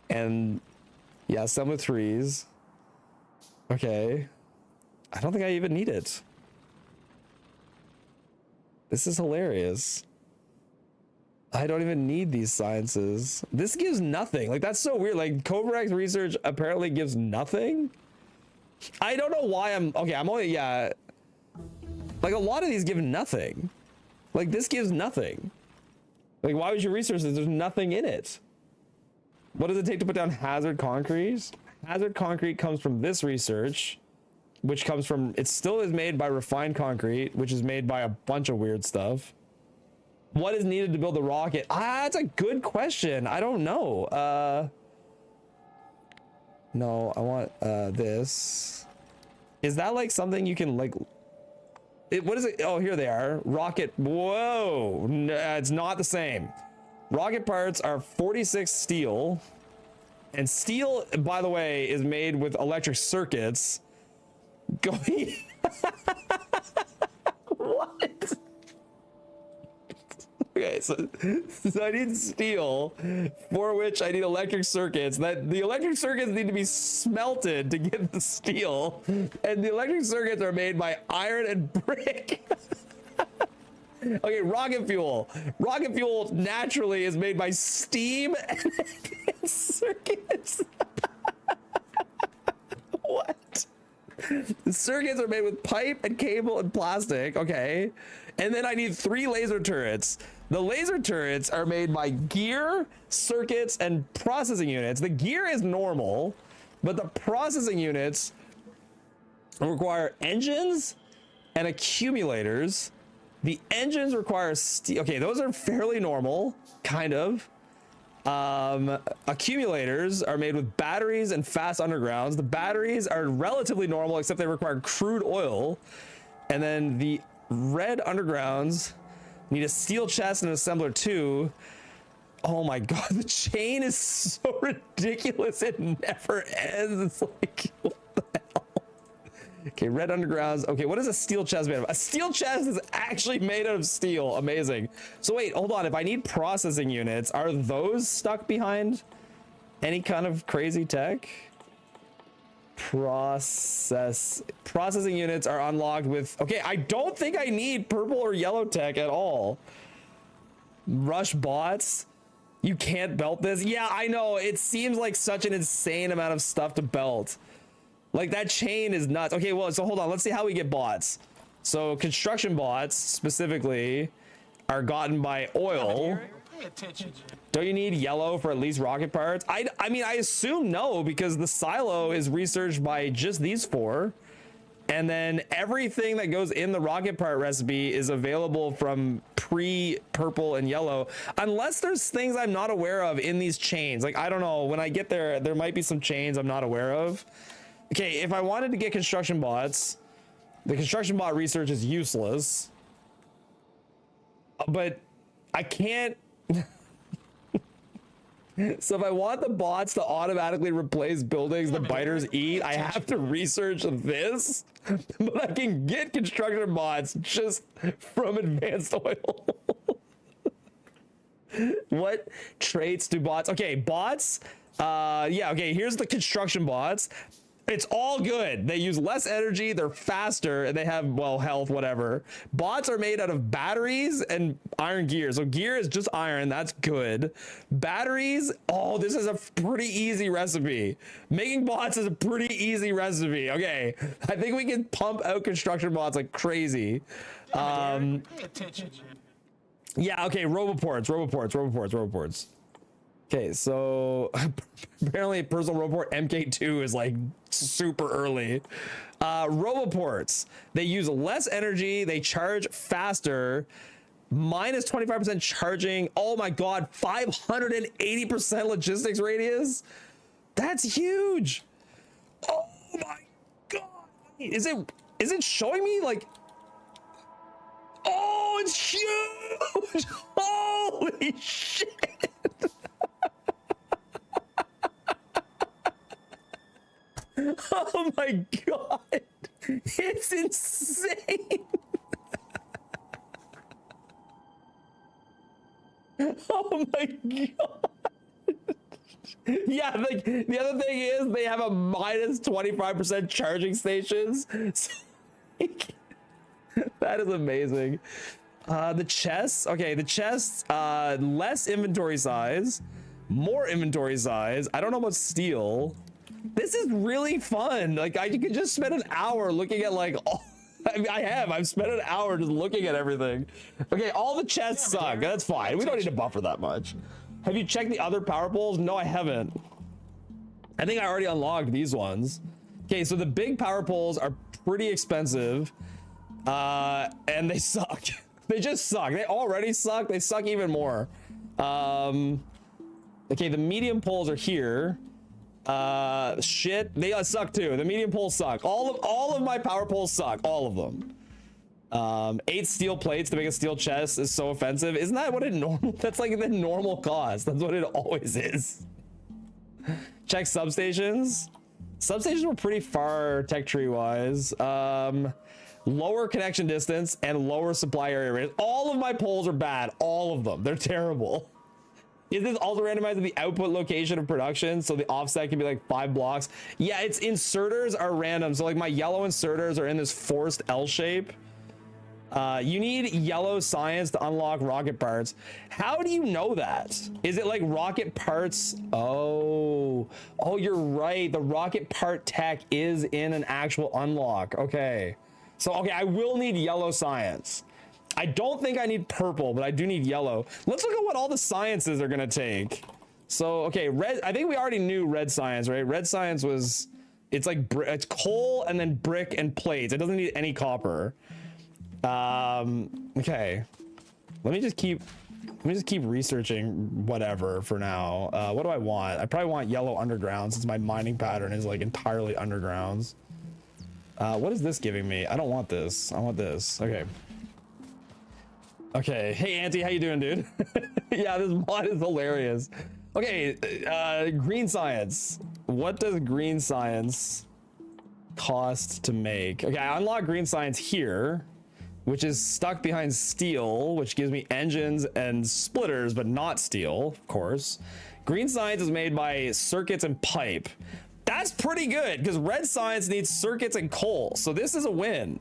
And yeah, assembler 3s. Okay. I don't think I even need it. This is hilarious. I don't even need these sciences. This gives nothing. Like, that's so weird. Like, Cobrax research apparently gives nothing. I don't know why I'm only, yeah. Like, a lot of these give nothing. Like, this gives nothing. Like, why would you research this? There's nothing in it. What does it take to put down hazard concrete? Hazard concrete comes from this research, which comes from, it still is made by refined concrete, which is made by a bunch of weird stuff. What is needed to build a rocket? That's a good question. I don't know. No, I want this. Is that like something you can like, what is it? Oh, here they are. Rocket. Whoa. No, it's not the same. Rocket parts are 46 steel. And steel, by the way, is made with electric circuits. Going. What? Okay, so I need steel, for which I need electric circuits. That the electric circuits need to be smelted to get the steel, and the electric circuits are made by iron and brick. Okay, rocket fuel. Rocket fuel naturally is made by steam and circuits. What? The circuits are made with pipe and cable and plastic. Okay. And then I need 3 laser turrets. The laser turrets are made by gear, circuits, and processing units. The gear is normal, but the processing units require engines and accumulators. The engines require steel. Okay, those are fairly normal, kind of. Accumulators are made with batteries and fast undergrounds. The batteries are relatively normal, except they require crude oil. And then the red undergrounds need a steel chest and an assembler too. Oh my god, the chain is so ridiculous. It never ends. It's like, what the hell? Okay, red undergrounds. Okay, what is a steel chest made of? A steel chest is actually made out of steel. Amazing. So wait, hold on. If I need processing units, are those stuck behind any kind of crazy tech? Processing units are unlocked with... Okay, I don't think I need purple or yellow tech at all. Rush bots. You can't belt this. Yeah, I know. It seems like such an insane amount of stuff to belt. Like, that chain is nuts. Okay, well, so hold on. Let's see how we get bots. So construction bots specifically are gotten by oil. Pay attention. Don't you need yellow for at least rocket parts? I mean, I assume no, because the silo is researched by just these four. And then everything that goes in the rocket part recipe is available from pre-purple and yellow, unless there's things I'm not aware of in these chains. Like, I don't know, when I get there, there might be some chains I'm not aware of. Okay, if I wanted to get construction bots, the construction bot research is useless. But I can't... So if I want the bots to automatically replace buildings the biters eat, I have to research this. But I can get construction bots just from advanced oil. What traits do bots... Okay, bots... yeah, okay, here's the construction bots. It's all good. They use less energy, they're faster, and they have, well, health, whatever. Bots are made out of batteries and iron gear. So gear is just iron, that's good. Batteries, oh, this is a pretty easy recipe. Making bots is a pretty easy recipe. Okay, I think we can pump out construction bots like crazy. Pay attention. Yeah, okay, roboports. Okay, so apparently personal roboport MK2 is like super early. Roboports, they use less energy, they charge faster, minus 25% charging. Oh my god, 580% logistics radius. That's huge. Oh my god. Is it showing me like... Oh, it's huge. Holy shit. Oh my god, it's insane. Oh my god. Yeah, like the other thing is they have a minus 25% charging stations. So, like, that is amazing. The chests, okay, the chests, less inventory size, more inventory size. I don't know about steel. This is really fun. Like, I could just spend an hour looking at like all... I mean, I've spent an hour just looking at everything. Okay, all the chests suck. That's fine. We don't need to buffer that much. Have you checked the other power poles? No, I haven't. I think I already unlocked these ones. Okay, so the big power poles are pretty expensive. And they suck. They just suck. They already suck. They suck even more. Okay, the medium poles are here. Shit, they suck too. The medium poles suck. All of my power poles suck. All of them. 8 steel plates to make a steel chest is so offensive. Isn't that what it normal? That's like the normal cost. That's what it always is. Check substations. Substations were pretty far tech tree wise. Lower connection distance and lower supply area rate. All of my poles are bad. All of them. They're terrible. Is this also randomized at the output location of production? So the offset can be like 5 blocks. Yeah, its inserters are random. So like my yellow inserters are in this forced L shape. You need yellow science to unlock rocket parts. How do you know that? Is it like rocket parts? Oh, you're right. The rocket part tech is in an actual unlock. Okay. So, okay, I will need yellow science. I don't think I need purple, but I do need yellow. Let's look at what all the sciences are gonna take. So, okay, red, I think we already knew red science, right? Red science was it's like it's coal and then brick and plates. It doesn't need any copper. Okay, let me just keep researching whatever for now. What do I want? I probably want yellow underground since my mining pattern is like entirely undergrounds. What is this giving me? I don't want this. I want this. Okay. Okay. Hey, Auntie, how you doing, dude? Yeah, this mod is hilarious. Okay, green science. What does green science cost to make? Okay, I unlock green science here, which is stuck behind steel, which gives me engines and splitters, but not steel, of course. Green science is made by circuits and pipe. That's pretty good because red science needs circuits and coal. So this is a win.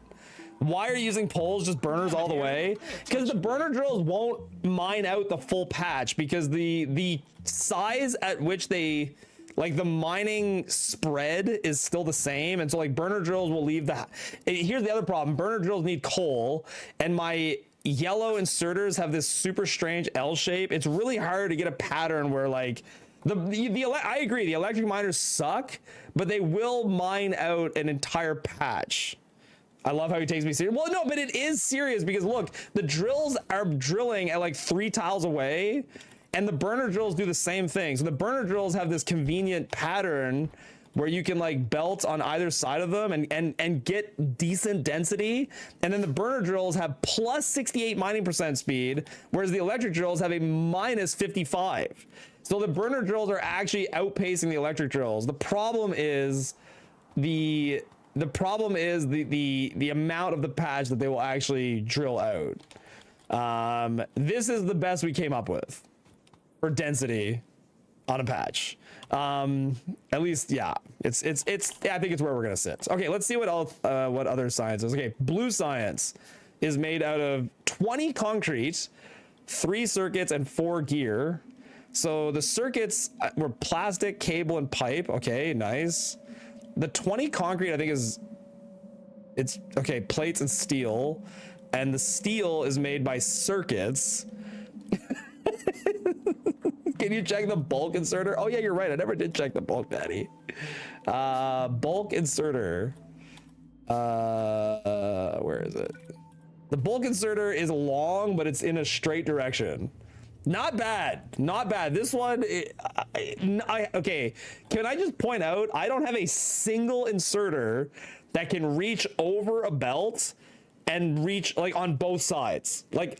Why are you using poles, just burners all the way? Because the burner drills won't mine out the full patch because the size at which they, like the mining spread is still the same. And so like burner drills will leave the, here's the other problem. Burner drills need coal and my yellow inserters have this super strange L shape. It's really hard to get a pattern where like, I agree, the electric miners suck, but they will mine out an entire patch. I love how he takes me serious. Well, no, but it is serious because look, the drills are drilling at like 3 tiles away and the burner drills do the same thing. So the burner drills have this convenient pattern where you can like belt on either side of them and get decent density. And then the burner drills have plus 68 mining percent speed, whereas the electric drills have a minus 55. So the burner drills are actually outpacing the electric drills. The problem is the amount of the patch that they will actually drill out. This is the best we came up with for density on a patch. At least, yeah, it's I think it's where we're gonna sit. Okay, let's see what other science is. Okay, blue science is made out of 20 concrete, 3 circuits, and 4 gear. So the circuits were plastic, cable, and pipe. Okay, nice. The 20 concrete, I think it's okay, plates and steel, and the steel is made by circuits. Can you check the bulk inserter? Oh yeah, you're right. I never did check the bulk, Daddy. Bulk inserter. Where is it? The bulk inserter is long, but it's in a straight direction. Not bad, not bad. This one, okay, can I just point out, I don't have a single inserter that can reach over a belt and reach like on both sides. Like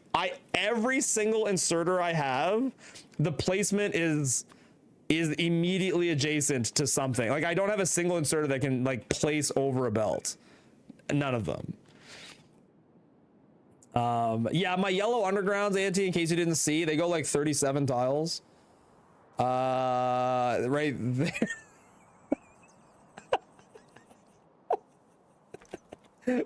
every single inserter I have, the placement is immediately adjacent to something. Like I don't have a single inserter that can like place over a belt. None of them. Yeah, my yellow undergrounds, Auntie, in case you didn't see, they go like 37 tiles. Right there.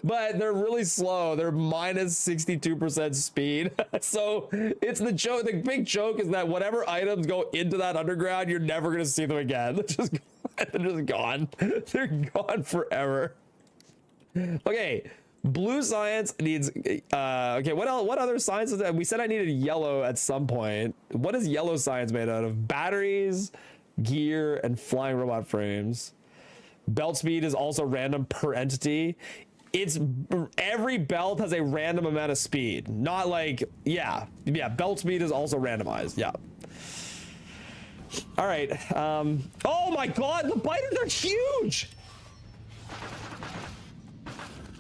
But they're really slow. They're minus 62% speed. So it's the joke. The big joke is that whatever items go into that underground, you're never going to see them again. They're just gone. They're gone forever. Okay. Blue science needs, okay, what else, what other sciences? We said I needed yellow at some point. What is yellow science made out of? Batteries, gear, and flying robot frames. Belt speed is also random per entity. It's every belt has a random amount of speed. Not like, yeah, belt speed is also randomized. Yeah. All right. Oh my God, the biters are huge.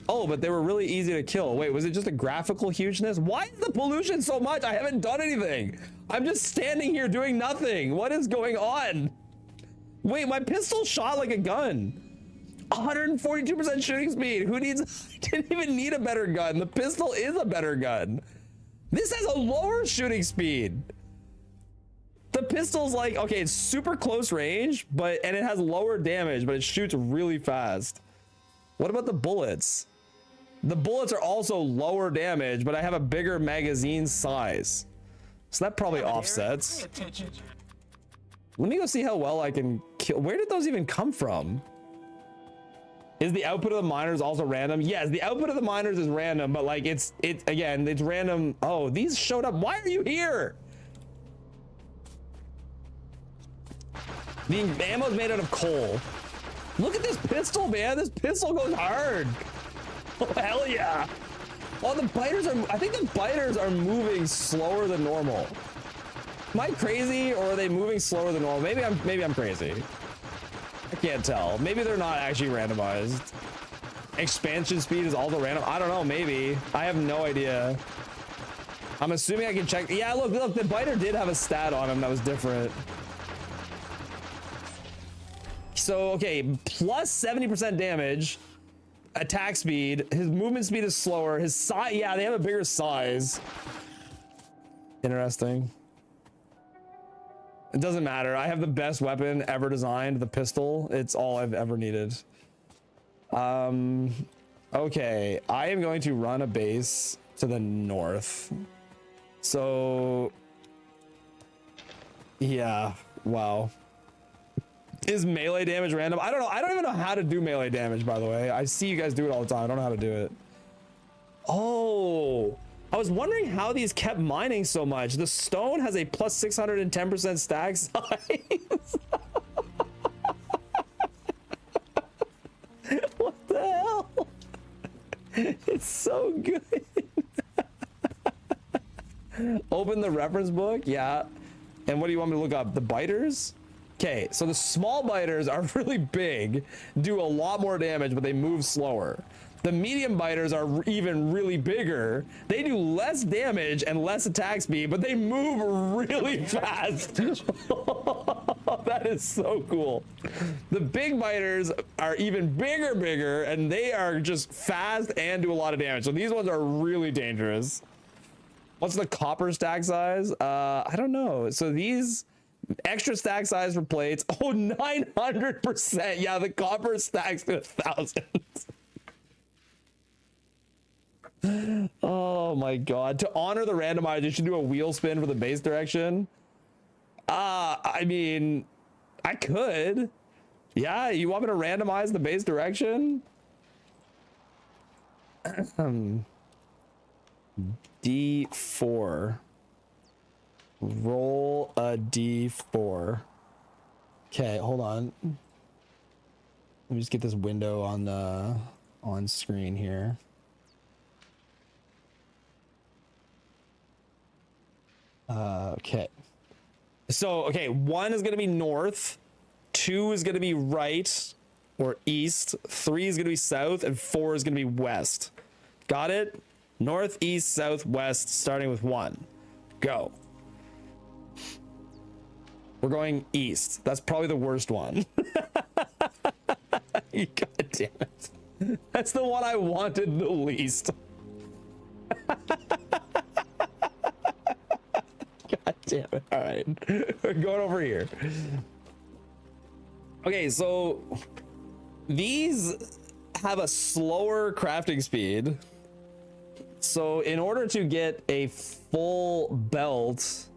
Oh, but they were really easy to kill. Wait, was it just a graphical hugeness? Why is the pollution so much? I haven't done anything. I'm just standing here doing nothing. What is going on? Wait, my pistol shot like a gun. 142% shooting speed. Who needs, I didn't even need a better gun. The pistol is a better gun. This has a lower shooting speed. The pistol's like, okay, it's super close range, and it has lower damage, but it shoots really fast. What about the bullets? The bullets are also lower damage, but I have a bigger magazine size. So that probably offsets. Let me go see how well I can kill. Where did those even come from? Is the output of the miners also random? Yes, the output of the miners is random, but like it's random. Oh, these showed up. Why are you here? The ammo is made out of coal. Look at this pistol, man. This pistol goes hard. Oh, hell yeah. Oh, the biters are, I think the biters are moving slower than normal. Am I crazy, or are they moving slower than normal? Maybe I'm crazy. I can't tell. Maybe they're not actually randomized. Expansion speed is also random. I don't know, maybe. I have no idea. I'm assuming I can check. Yeah, look, the biter did have a stat on him that was different. So, okay, plus 70% damage, attack speed. His movement speed is slower. His size, yeah, they have a bigger size. Interesting. It doesn't matter. I have the best weapon ever designed, the pistol. It's all I've ever needed. Okay, I am going to run a base to the north. So, yeah, wow. Is melee damage random? I don't know. I don't even know how to do melee damage, by the way. I see you guys do it all the time. I don't know how to do it. Oh, I was wondering how these kept mining so much. The stone has a plus 610% stack size. What the hell? It's so good. Open the reference book. Yeah. And what do you want me to look up? The biters? Okay, so the small biters are really big, do a lot more damage, but they move slower. The medium biters are even really bigger. They do less damage and less attack speed, but they move really fast. That is so cool. The big biters are even bigger, and they are just fast and do a lot of damage. So these ones are really dangerous. What's the copper stack size? I don't know. So these extra stack size for plates. Oh, 900%. Yeah, the copper stacks to 1,000. Oh my god. To honor the randomizer, you should do a wheel spin for the base direction. I mean, I could. Yeah, you want me to randomize the base direction? D4. Roll a D4. Okay, hold on. Let me just get this window on screen here. Okay. So, okay, 1 is going to be north, 2 is going to be right or east, 3 is going to be south, and 4 is going to be west. Got it? North, east, south, west, starting with 1. Go. We're going east. That's probably the worst one. God damn it. That's the one I wanted the least. God damn it. All right. We're going over here. Okay, so these have a slower crafting speed. So in order to get a full belt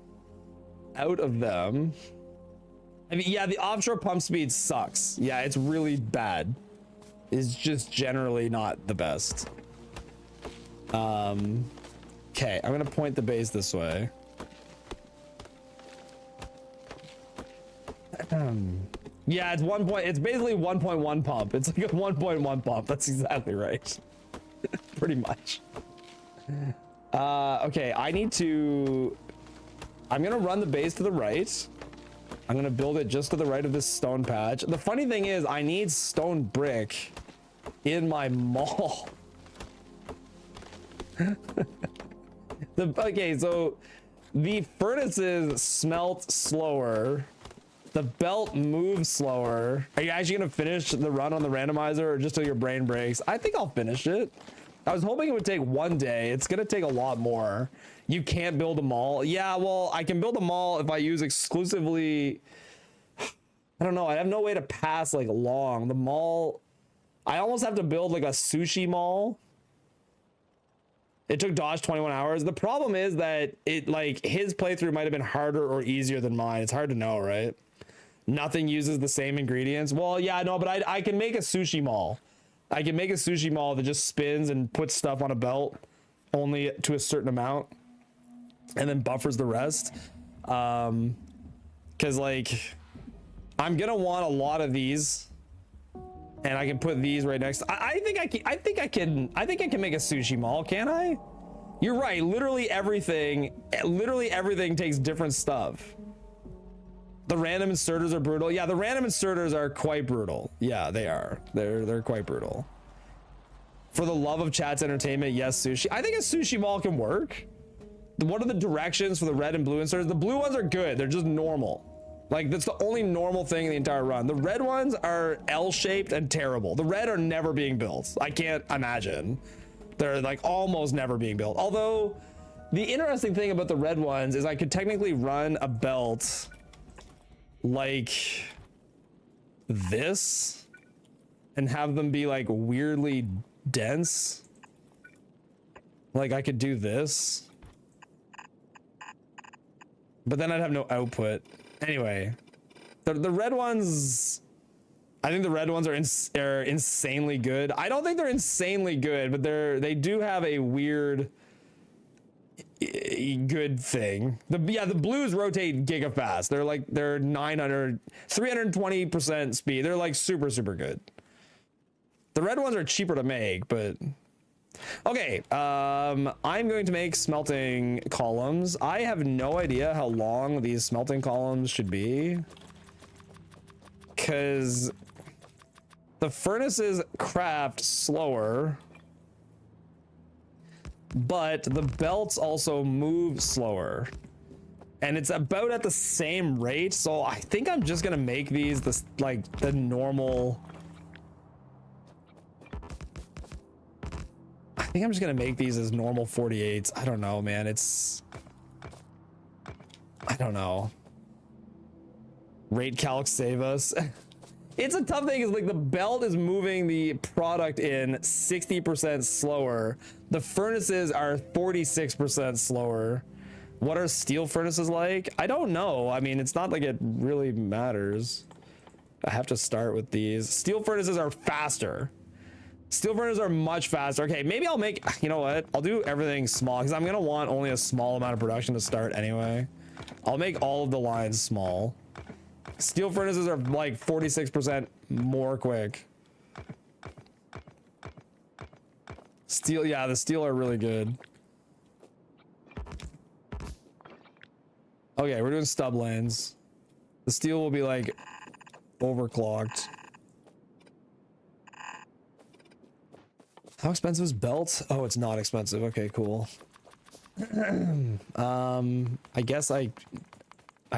out of them, I mean, yeah, the offshore pump speed sucks. Yeah, it's really bad. It's just generally not the best. Okay, I'm gonna point the base this way. Yeah, it's 1 point. It's basically 1.1 pump. It's like a 1.1 pump. That's exactly right. Pretty much. Okay, I'm gonna run the base to the right. I'm gonna build it just to the right of this stone patch. The funny thing is, I need stone brick in my mall. Okay, so the furnaces smelt slower. The belt moves slower. Are you actually gonna finish the run on the randomizer, or just till your brain breaks? I think I'll finish it. I was hoping it would take 1 day. It's gonna take a lot more. You can't build a mall. Yeah, well, I can build a mall if I use exclusively, I don't know. I have no way to pass like long. The mall, I almost have to build like a sushi mall. It took Dodge 21 hours. The problem is that it, like, his playthrough might have been harder or easier than mine. It's hard to know, right? Nothing uses the same ingredients. Well, yeah, no, but I can make a sushi mall. I can make a sushi mall that just spins and puts stuff on a belt only to a certain amount and then buffers the rest. Because, like, I'm going to want a lot of these and I can put these right next. I think I can make a sushi mall, can I? You're right. Literally everything takes different stuff. The random inserters are brutal. Yeah, the random inserters are quite brutal. Yeah, they are. They're quite brutal. For the love of chat's entertainment, yes, sushi. I think a sushi mall can work. What are the directions for the red and blue inserters? The blue ones are good. They're just normal. Like, that's the only normal thing in the entire run. The red ones are L-shaped and terrible. The red are never being built. I can't imagine. They're like almost never being built. Although the interesting thing about the red ones is I could technically run a belt like this and have them be like weirdly dense. Like I could do this, but then I'd have no output. Anyway, the red ones, I think the red ones are insanely good. I don't think they're insanely good, but they do have a weird good thing. The blues rotate giga fast. They're 320% speed. They're like super good. The red ones are cheaper to make, but okay. I'm going to make smelting columns. I have no idea how long these smelting columns should be, because the furnaces craft slower, but the belts also move slower, and it's about at the same rate. So I think I'm just gonna make these the normal. I think I'm just gonna make these as normal 48s. I don't know, man. I don't know. Rate calc save us. It's a tough thing. Is like the belt is moving the product in 60% slower. The furnaces are 46% slower. What are steel furnaces like? I don't know. I mean, it's not like it really matters. I have to start with these. Steel furnaces are faster. Steel furnaces are much faster. Okay, maybe I'll make, you know what? I'll do everything small because I'm gonna want only a small amount of production to start anyway. I'll make all of the lines small. Steel furnaces are like 46% more quick. Steel, yeah, the steel are really good. Okay, we're doing stub lanes. The steel will be like overclocked. How expensive is belt? Oh, it's not expensive. Okay, cool. I guess I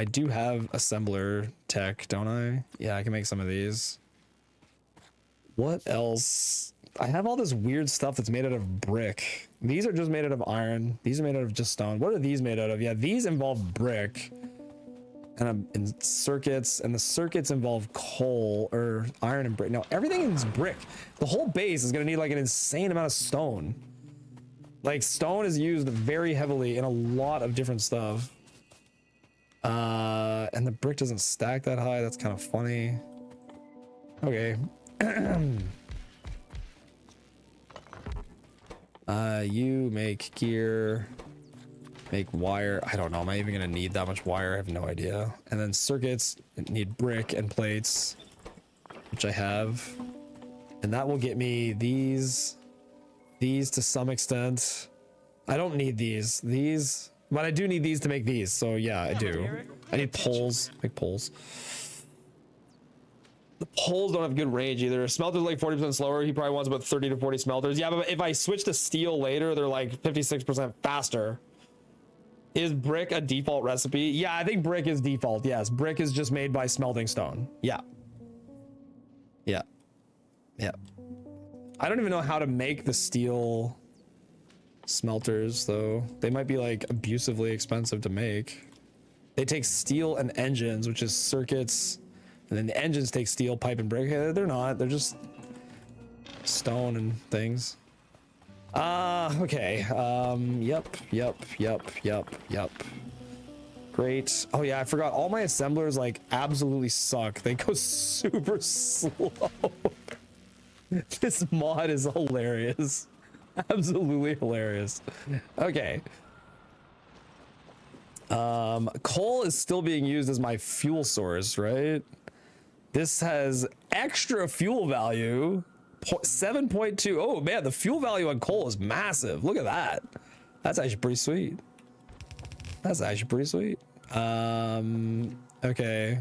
do have assembler tech, don't I? Yeah, I can make some of these. What else? I have all this weird stuff that's made out of brick. These are just made out of iron. These are made out of just stone. What are these made out of? Yeah, these involve brick and circuits, and the circuits involve coal or iron and brick. No, everything is brick. The whole base is gonna need like an insane amount of stone. Like stone is used very heavily in a lot of different stuff. And the brick doesn't stack that high. That's kind of funny. Okay. You make gear, make wire. I don't know. Am I even gonna need that much wire? I have no idea. And then circuits need brick and plates, which I have. And that will get me these to some extent. I don't need these, but I do need these to make these. So yeah, I do. I need poles, make poles. The poles don't have good range either. Smelter's like 40% slower. He probably wants about 30 to 40 smelters. Yeah, but if I switch to steel later, they're like 56% faster. Is brick a default recipe? Yeah, I think brick is default. Yes, brick is just made by smelting stone. Yeah. Yeah. Yeah. I don't even know how to make the steel smelters though. They might be like abusively expensive to make. They take steel and engines, which is circuits, and then the engines take steel, pipe, and brick. They're not. They're just stone and things. Okay. Yep. Great. Oh yeah, I forgot. All my assemblers like absolutely suck. They go super slow. This mod is hilarious. Absolutely hilarious. Okay. Coal is still being used as my fuel source, right? This has extra fuel value, 7.2. Oh man, the fuel value on coal is massive. Look at that. That's actually pretty sweet. That's actually pretty sweet. Okay.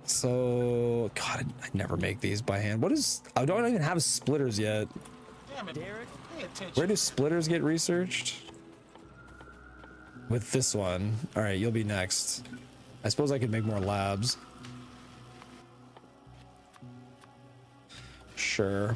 So, God, I never make these by hand. What is, I don't even have splitters yet. Damn it, Derek. Pay attention. Where do splitters get researched? With this one. All right, you'll be next. I suppose I could make more labs. Sure.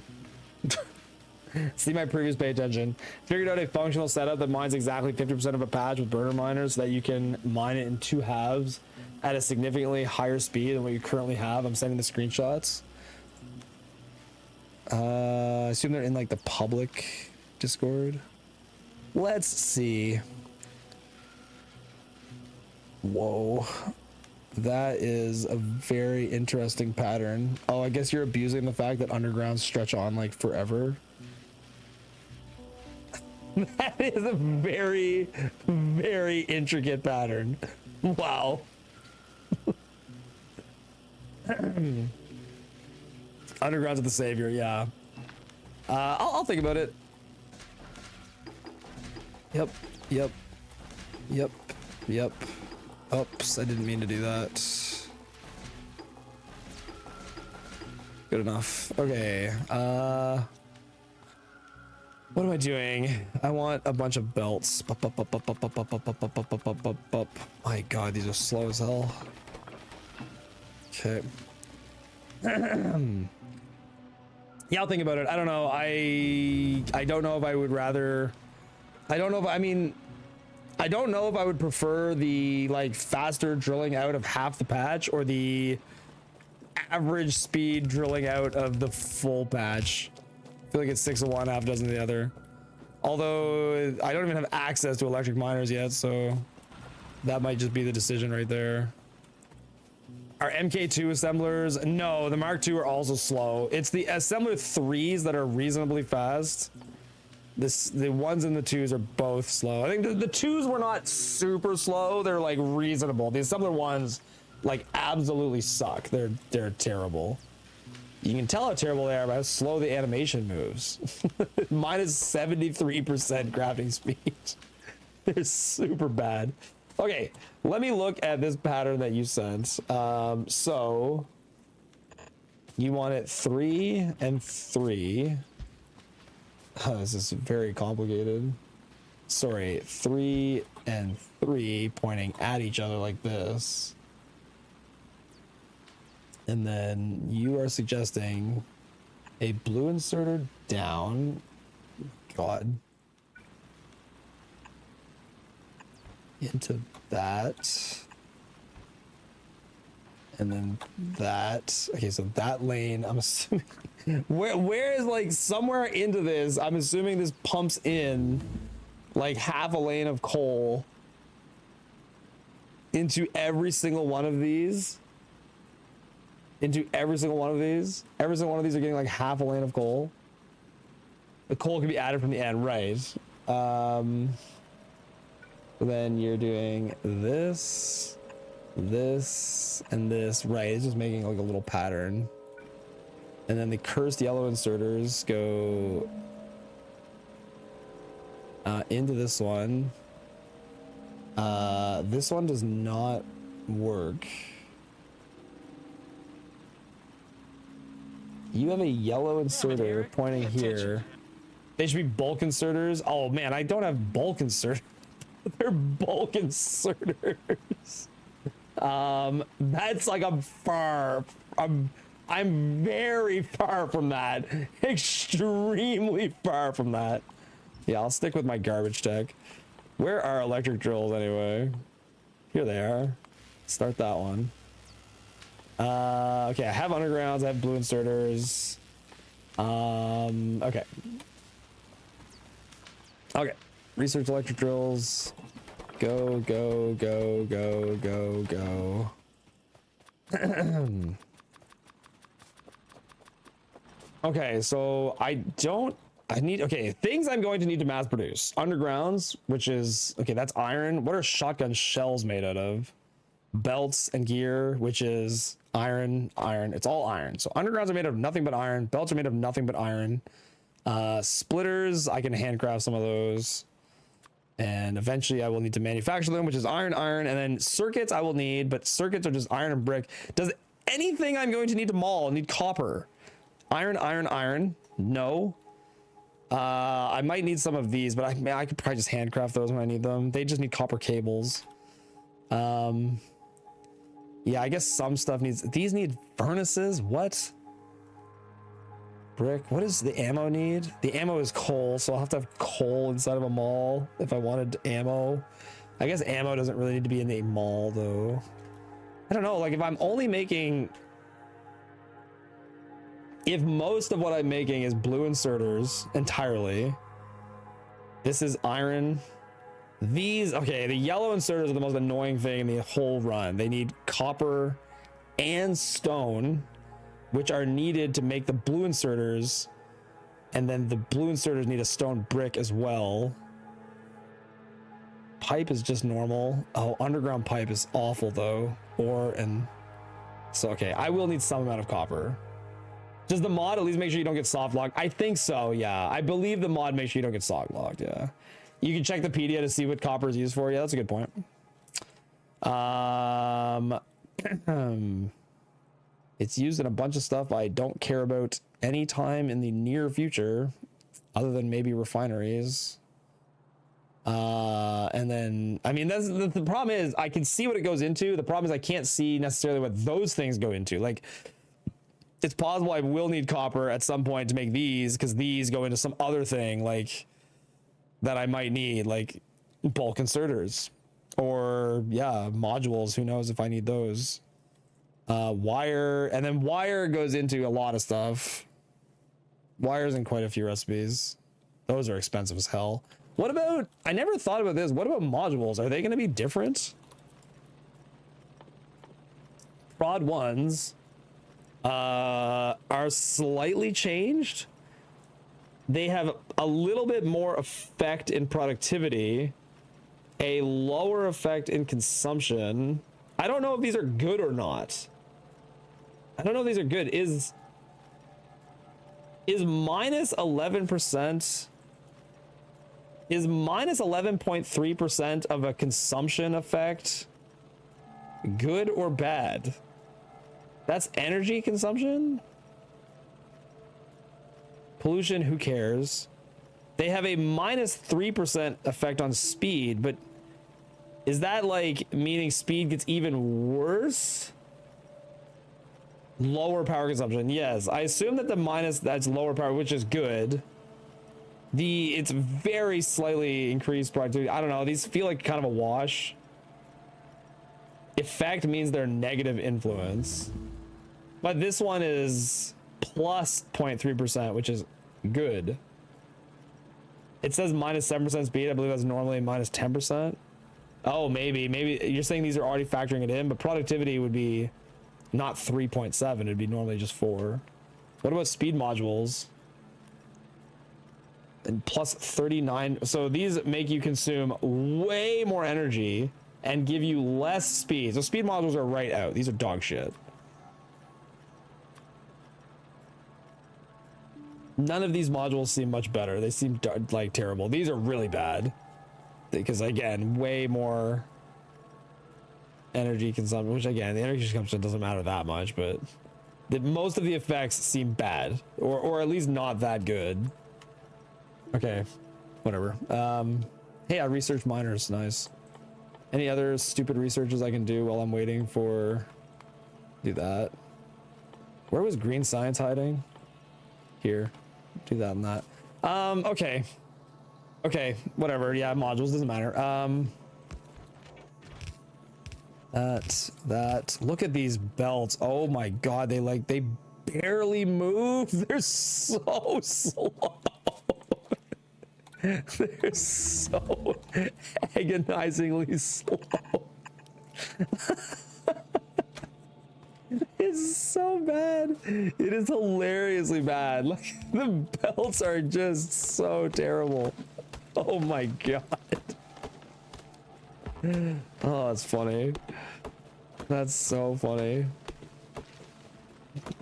See my previous pay attention. Figured out a functional setup that mines exactly 50% of a patch with burner miners so that you can mine it in 2 halves at a significantly higher speed than what you currently have. I'm sending the screenshots. I assume they're in like the public Discord. Let's see. Whoa. That is a very interesting pattern. Oh, I guess you're abusing the fact that undergrounds stretch on like forever. That is a very, very intricate pattern. Wow. Undergrounds are the savior, yeah. I'll think about it. Yep. Oops, I didn't mean to do that. Good enough. Okay. What am I doing? I want a bunch of belts. My God, these are slow as hell. Okay. Yeah, I'll think about it. I don't know. I don't know if I would rather. I don't know if I don't know if I would prefer the like faster drilling out of half the patch or the average speed drilling out of the full patch. I feel like it's 6 of one, half a dozen of the other. Although I don't even have access to electric miners yet, so that might just be the decision right there. Are MK2 assemblers? No, the Mark II are also slow. It's the assembler 3s that are reasonably fast. The ones and the 2s are both slow. I think the 2s were not super slow. They're like reasonable. The assembler ones like absolutely suck. They're terrible. You can tell how terrible they are by how slow the animation moves. Minus 73% crafting speed. They're super bad. Okay, let me look at this pattern that you sent. So you want it 3 and 3. Oh, this is very complicated. Sorry, 3 and 3 pointing at each other like this. And then you are suggesting a blue inserter down. God. Into that. And then that. Okay, so that lane, I'm assuming. Where is like somewhere into this, I'm assuming this pumps in like half a lane of coal into every single one of these. Every single one of these are getting like half a lane of coal. The coal can be added from the end, right? Then you're doing this, and this, right? It's just making like a little pattern. And then the cursed yellow inserters go into this one. This one does not work. You have a yellow inserter pointing here. They should be bulk inserters. Oh man, I don't have bulk inserters. They're bulk inserters. That's like I'm very far from that. Extremely far from that. Yeah, I'll stick with my garbage tech. Where are electric drills anyway? Here they are. Start that one. Okay, I have undergrounds, I have blue inserters. Okay. Okay. Research electric drills. Go. Okay, so okay, things I'm going to need to mass produce. Undergrounds, which is, okay, that's iron. What are shotgun shells made out of? belts and gear, which is iron. It's all iron. So undergrounds are made of nothing but iron. Belts are made of nothing but iron. Splitters, I can handcraft some of those. And eventually I will need to manufacture them, which is iron. And then circuits I will need, but circuits are just iron and brick. Does anything I'm going to need to maul need copper? Iron. No. I might need some of these, but I could probably just handcraft those when I need them. They just need copper cables. Yeah, I guess some stuff needs, these need furnaces. What? Brick. What does the ammo need? The ammo is coal, so I'll have to have coal inside of a mall if I wanted ammo. I guess ammo doesn't really need to be in a mall though. I don't know, like if I'm only making, if most of what I'm making is blue inserters entirely, this is iron. These, okay, the yellow inserters are the most annoying thing in the whole run. They need copper and stone, which are needed to make the blue inserters, and then the blue inserters need a stone brick as well. Pipe is just normal. Oh, underground pipe is awful though. Ore and so, okay, I will need some amount of copper. Does the mod at least make sure you don't get soft locked? I think so, yeah. I believe the mod makes sure you don't get soft locked, yeah. You can check the PDA to see what copper is used for. Yeah, that's a good point. It's used in a bunch of stuff I don't care about anytime in the near future, other than maybe refineries. And then, I mean, that's the problem is I can see what it goes into. The problem is I can't see necessarily what those things go into. Like, it's possible I will need copper at some point to make these, because these go into some other thing, like, that I might need, like bulk inserters or yeah, modules. Who knows if I need those. Wire, and then wire goes into a lot of stuff. Wire's in quite a few recipes. Those are expensive as hell. What about, I never thought about this. What about modules? Are they going to be different? Prod ones are slightly changed. They have a little bit more effect in productivity, a lower effect in consumption. I don't know if these are good or not. I don't know if these are good. Is minus 11%, is minus 11.3% of a consumption effect good or bad? That's energy consumption? Pollution, who cares? They have a minus 3% effect on speed, but is that like meaning speed gets even worse? Lower power consumption, yes. I assume that the minus, that's lower power, which is good. It's very slightly increased productivity. I don't know, these feel like kind of a wash. Effect means they're negative influence. But this one is plus 0.3%, which is good. It says minus 7% speed. I believe that's normally minus 10%. Oh, maybe you're saying these are already factoring it in, but productivity would be not 3.7. It'd be normally just 4. What about speed modules? And plus 39. So these make you consume way more energy and give you less speed. So speed modules are right out. These are dog shit. None of these modules seem much better. They seem like terrible. These are really bad because, again, way more energy consumption, which, again, the energy consumption doesn't matter that much, but most of the effects seem bad, or at least not that good. Okay, whatever. Hey, I researched miners. Nice. Any other stupid researches I can do while I'm waiting for... Do that. Where was green science hiding? Here. Do that and that. Okay. Okay, whatever. Yeah, modules doesn't matter. That. Look at these belts. Oh my god, they barely move. They're so slow. They're so agonizingly slow. It's so bad. It is hilariously bad. Look, the belts are just so terrible. Oh my god. Oh, it's funny. That's so funny.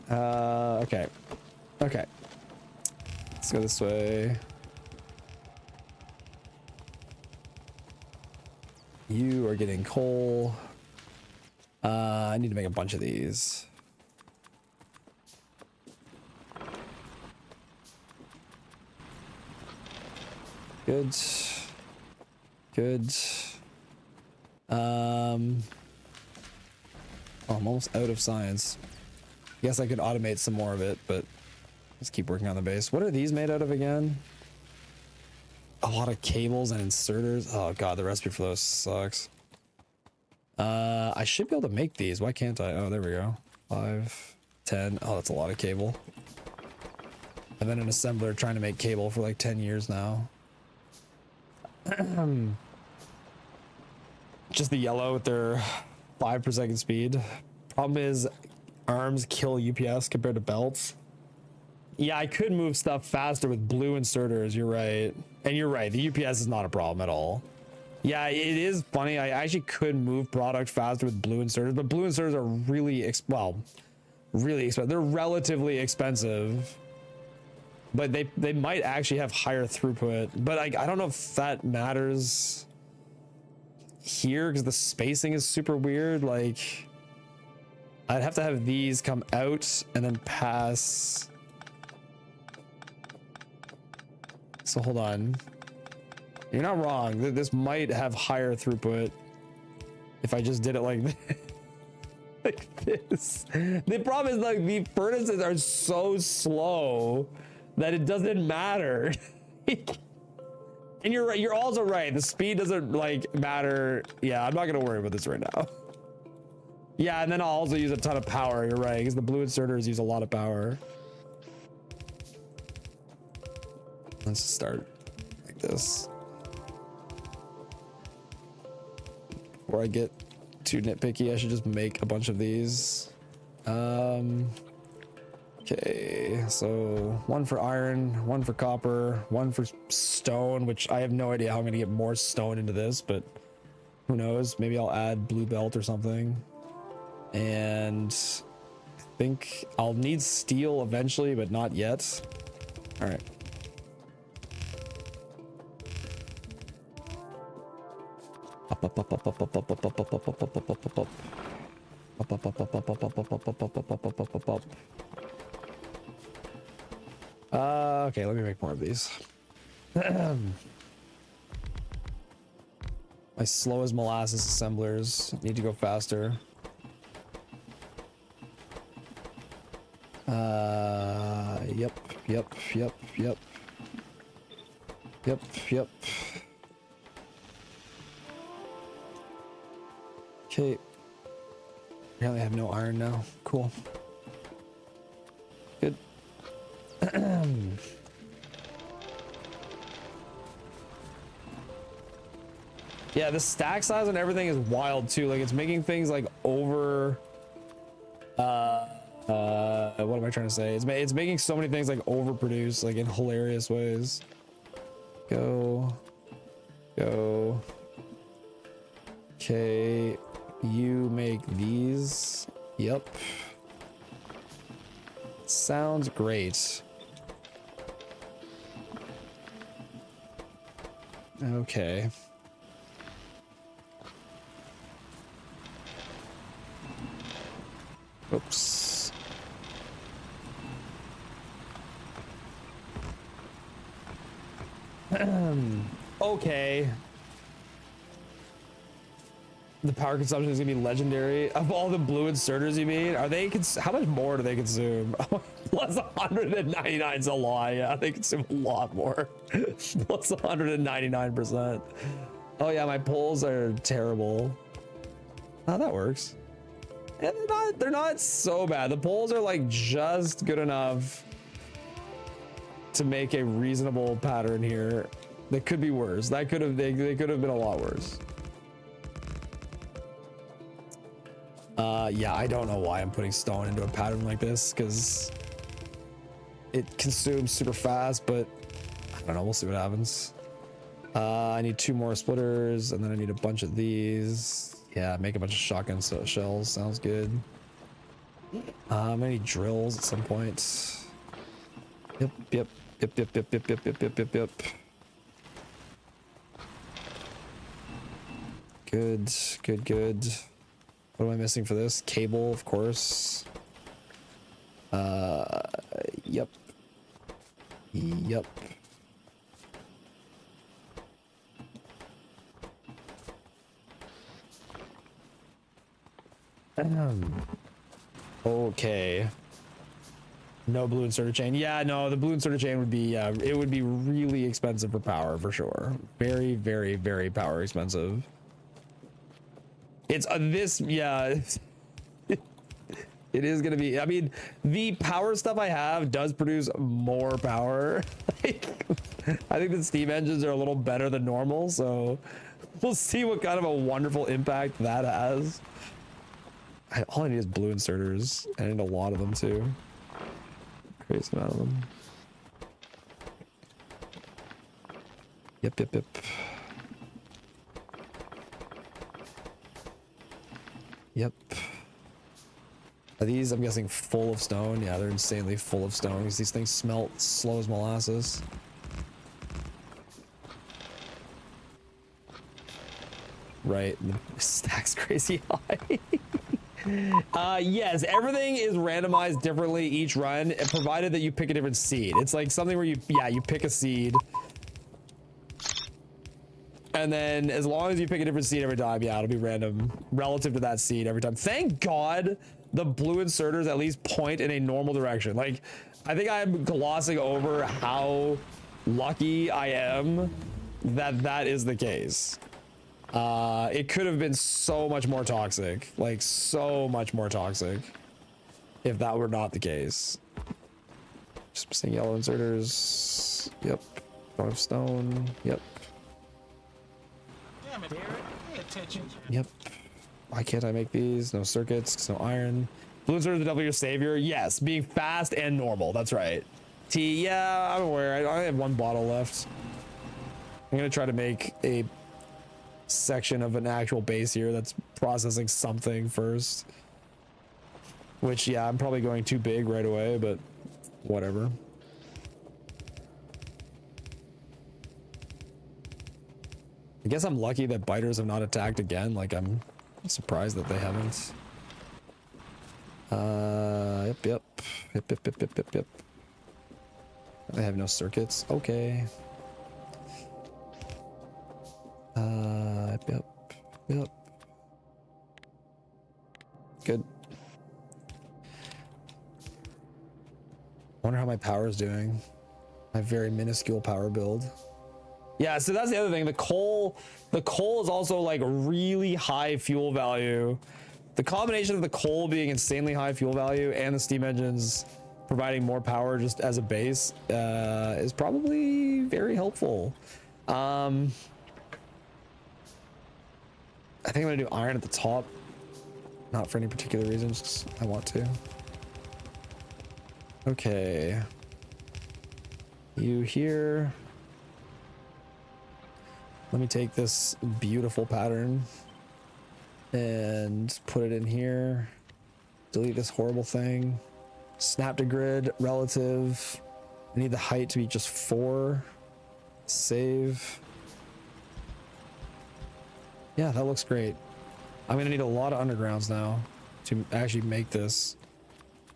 Okay. Okay. Let's go this way. You are getting coal. I need to make a bunch of these. Good. Good. Oh, I'm almost out of science. Guess I could automate some more of it, but let's keep working on the base. What are these made out of again? A lot of cables and inserters. Oh god, the recipe for those sucks. I should be able to make these. Why can't I? Oh, there we go. 5, 10. Oh, that's a lot of cable. I've been an assembler trying to make cable for like 10 years now. Just the yellow with their 5 per second speed. Problem is arms kill UPS compared to belts. Yeah, I could move stuff faster with blue inserters. You're right. And you're right. The UPS is not a problem at all. Yeah, it is funny. I actually could move product faster with blue inserters, but blue inserters are really really expensive. They're relatively expensive, but they might actually have higher throughput. But I don't know if that matters here because the spacing is super weird. Like, I'd have to have these come out and then pass. So hold on. You're not wrong. This might have higher throughput if I just did it like this. Like this. The problem is like the furnaces are so slow that it doesn't matter. And you're right. You're also right. The speed doesn't like matter. Yeah, I'm not gonna worry about this right now. Yeah, and then I'll also use a ton of power. You're right, because the blue inserters use a lot of power. Let's start like this. Before I get too nitpicky, I should just make a bunch of these. Okay, so 1 for iron, 1 for copper, 1 for stone, which I have no idea how I'm gonna get more stone into this, but who knows? Maybe I'll add blue belt or something. And I think I'll need steel eventually, but not yet. All right. Okay, let me make more of these. My slow as molasses assemblers need to go faster. Yep. Okay. Apparently I have no iron now. Cool. Good. Yeah, the stack size and everything is wild too. Like, it's making things like over what am I trying to say? It's making so many things like overproduce, like in hilarious ways. Go. Okay, you make these. Yep. Sounds great. Okay. Oops. Okay. The power consumption is gonna be legendary. Of all the blue inserters you mean, are they how much more do they consume? Plus 199 is a lot. Yeah, they consume a lot more. Plus 199%. Oh yeah, my pulls are terrible. Oh, that works. And they're not so bad. The pulls are like just good enough to make a reasonable pattern here. They could be worse. They could have been a lot worse. Yeah, I don't know why I'm putting stone into a pattern like this, because it consumes super fast, but I don't know, we'll see what happens. I need 2 more splitters, and then I need a bunch of these. Yeah, make a bunch of shotgun shells. Sounds good. Maybe drills at some point. Yep, yep, yep, yep, yep, yep, yep, yep, yep, yep, yep. Good, good, good. What am I missing for this? Cable, of course. Yep. Yep. Okay. No blue inserter chain. Yeah, no, the blue inserter chain would be, it would be really expensive for power for sure. Very, very, very power expensive. It's this, yeah. It is gonna be, I mean, the power stuff I have does produce more power. Like, I think the steam engines are a little better than normal, so we'll see what kind of a wonderful impact that has. All I need is blue inserters. I need a lot of them too. Crazy amount of them. Yep, yep, yep. Yep. Are these, I'm guessing, full of stone? Yeah, they're insanely full of stone because these things smelt slow as molasses. Right, the stack's crazy high. Yes, everything is randomized differently each run, provided that you pick a different seed. It's like something where you pick a seed. And then as long as you pick a different seed every time, yeah, it'll be random relative to that seed every time. Thank God the blue inserters at least point in a normal direction. Like, I think I'm glossing over how lucky I am that that is the case. It could have been so much more toxic, like so much more toxic if that were not the case. Just missing yellow inserters. Yep. Don't have stone. Yep. Damn it, Derek. Pay attention. Yep. Why can't I make these? No circuits, no iron. Blue inserters are definitely your savior. Yes, being fast and normal. That's right. T, yeah, I'm aware. I have one bottle left. I'm gonna try to make a section of an actual base here that's processing something first. Which, yeah, I'm probably going too big right away, but whatever. I guess I'm lucky that biters have not attacked again. Like, I'm surprised that they haven't. Yep, yep. Yep, yep, yep, yep, yep, yep. They have no circuits. Okay. Yep, yep, yep. Good. Wonder how my power is doing. My very minuscule power build. Yeah, so that's the other thing. The coal is also like really high fuel value. The combination of the coal being insanely high fuel value and the steam engines providing more power just as a base is probably very helpful. I think I'm gonna do iron at the top. Not for any particular reason, just 'cause I want to. Okay. You here. Let me take this beautiful pattern and put it in here. Delete this horrible thing. Snap to grid, relative. I need the height to be just 4. Save. Yeah, that looks great. I'm gonna need a lot of undergrounds now to actually make this.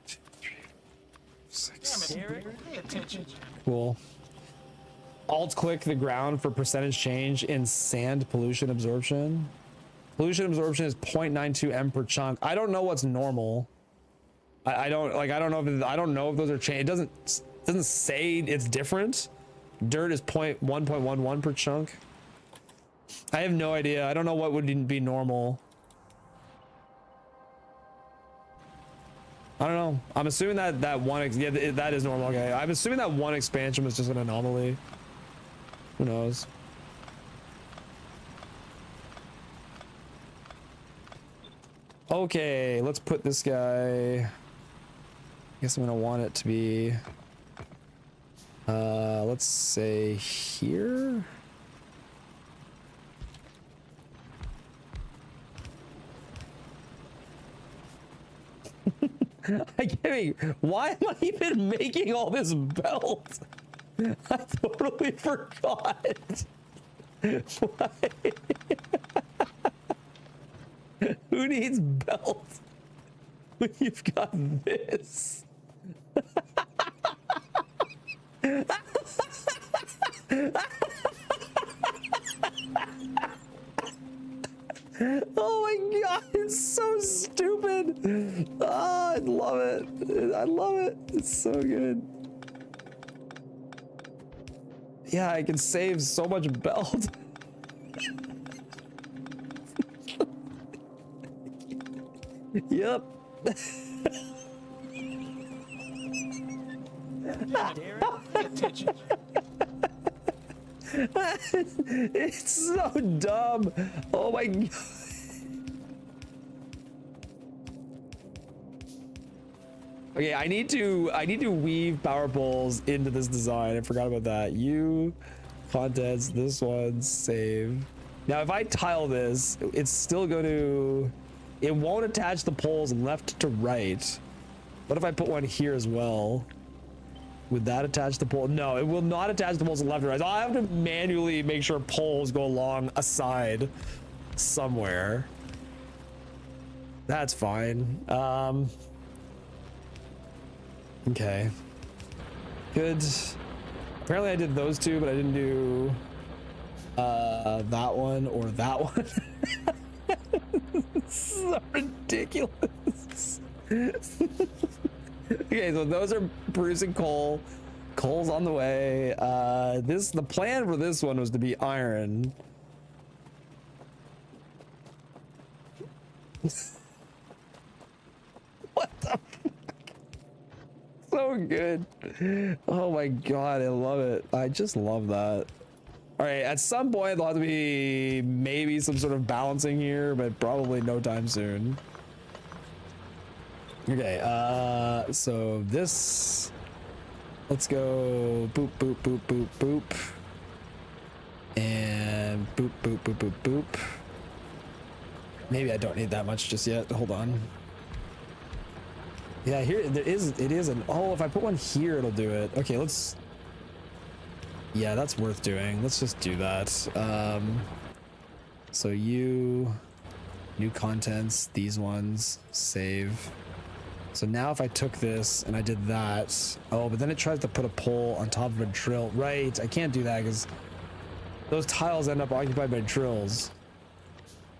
2, 3, 6. Damn it, Derek. Pay attention. Cool. Alt click the ground for percentage change in sand pollution absorption. Pollution absorption is 0.92 m per chunk. I don't know what's normal. I don't know if those are changed. It doesn't say it's different. Dirt is 1.11 per chunk. I have no idea. I don't know what would be normal. I don't know. I'm assuming that one, yeah, that is normal. Okay. I'm assuming that one expansion was just an anomaly. Who knows? Okay, let's put this guy. I guess I'm gonna want it to be. Let's say here. I can't. Why am I even making all this belt? I totally forgot. Why? Who needs belt when you've got this? Oh my god, it's so stupid. Oh, I love it. I love it. It's so good. Yeah, I can save so much belt. Yep. Pay attention. It's so dumb. Oh my god. Okay, I need to weave power poles into this design. I forgot about that. You contents, this one, save. Now if I tile this, it's still going to, it won't attach the poles left to right. What if I put one here as well? Would that attach the pole? No, it will not attach the poles left or right. So I'll have to manually make sure poles go along a side somewhere. That's fine. Okay. Good. Apparently I did those two, but I didn't do that one or that one. So ridiculous. Okay, so those are producing coal. Coal's on the way. The plan for this one was to be iron. What the fuck? So good. Oh my god, I love it. I just love that. All right, at some point there'll have to be maybe some sort of balancing here, but probably no time soon. Okay, so this, let's go boop, boop, boop, boop, boop. And boop, boop, boop, boop, boop. Maybe I don't need that much just yet. Hold on. Yeah, here, it is an, oh, if I put one here, it'll do it. Okay, let's, yeah, that's worth doing. Let's just do that. So you, new contents, these ones, save. So now if I took this and I did that, oh, but then it tries to put a pole on top of a drill. Right, I can't do that because those tiles end up occupied by drills.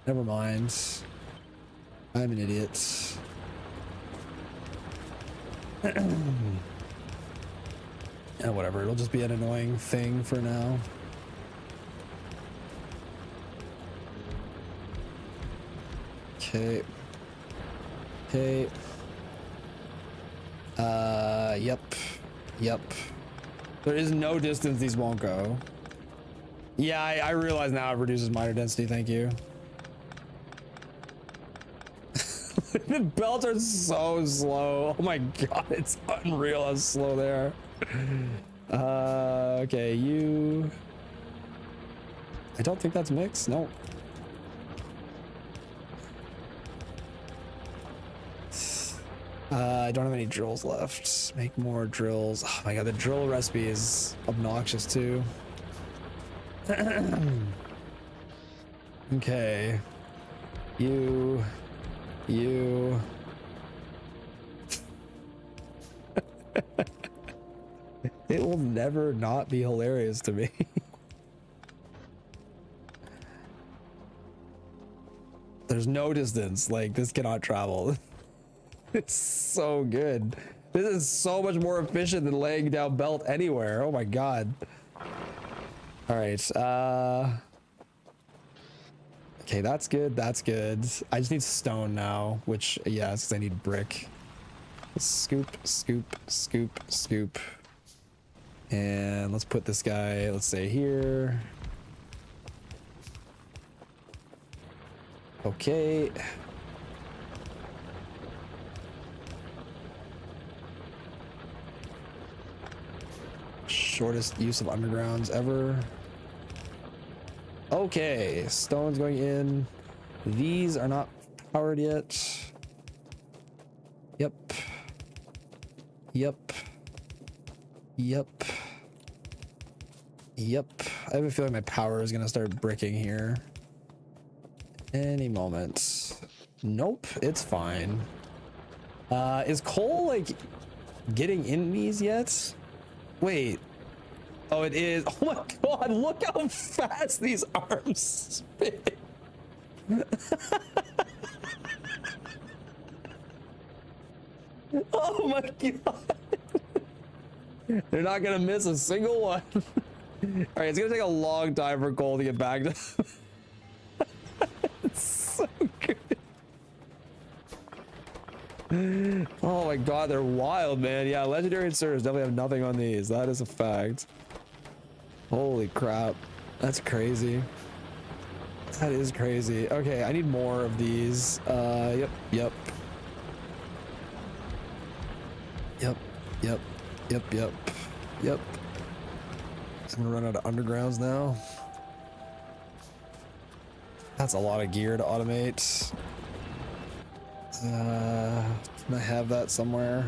Never mind. I'm an idiot. Yeah, whatever, it'll just be an annoying thing for now. Okay. Okay. Yep. There is no distance these won't go. Yeah, I realize now it reduces miner density, thank you. The belts are so slow. Oh my god, it's unreal how slow they are. Okay, you... I don't think that's mixed, no. I don't have any drills left. Make more drills. Oh my god, the drill recipe is obnoxious too. Okay. You. It will never not be hilarious to me. There's no distance, like this cannot travel. It's so good. This is so much more efficient than laying down belt anywhere. Oh my god. All right. Okay, that's good. That's good. I just need stone now, which, yeah, it's because I need brick. Scoop, scoop, scoop, scoop. And let's put this guy, let's say here. Okay. Shortest use of undergrounds ever. Okay, stone's going in. These are not powered yet. Yep. Yep. Yep. Yep. I have a feeling my power is gonna start bricking here any moment. Nope, it's fine. Is coal like getting in these yet? Wait. Oh, it is. Oh my god, look how fast these arms spin. Oh my god. They're not gonna miss a single one. All right, it's gonna take a long time for coal to get back to. It's so good. Oh my god, they're wild, man. Yeah, legendary inserters definitely have nothing on these. That is a fact. Holy crap. That's crazy. That is crazy. Okay, I need more of these. Yep. Yep. Yep. Yep. Yep. Yep. Yep. I'm gonna run out of undergrounds now. That's a lot of gear to automate. Can I have that somewhere?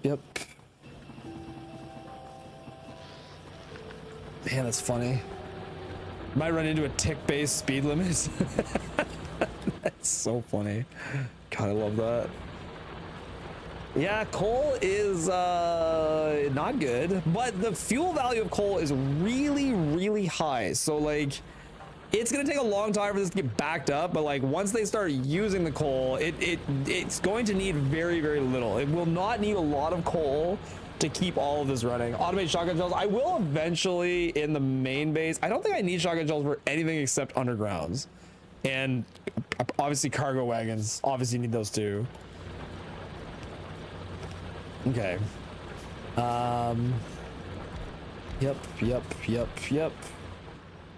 Yep. Man, that's funny. Might run into a tick-based speed limit. That's so funny. God, I love that. Yeah, coal is not good, but the fuel value of coal is really, really high. So like, it's gonna take a long time for this to get backed up, but like once they start using the coal, it's going to need very, very little. It will not need a lot of coal to keep all of this running. Automated shotgun shells. I will eventually in the main base. I don't think I need shotgun shells for anything except undergrounds, and obviously cargo wagons. Obviously need those too. Okay. Yep.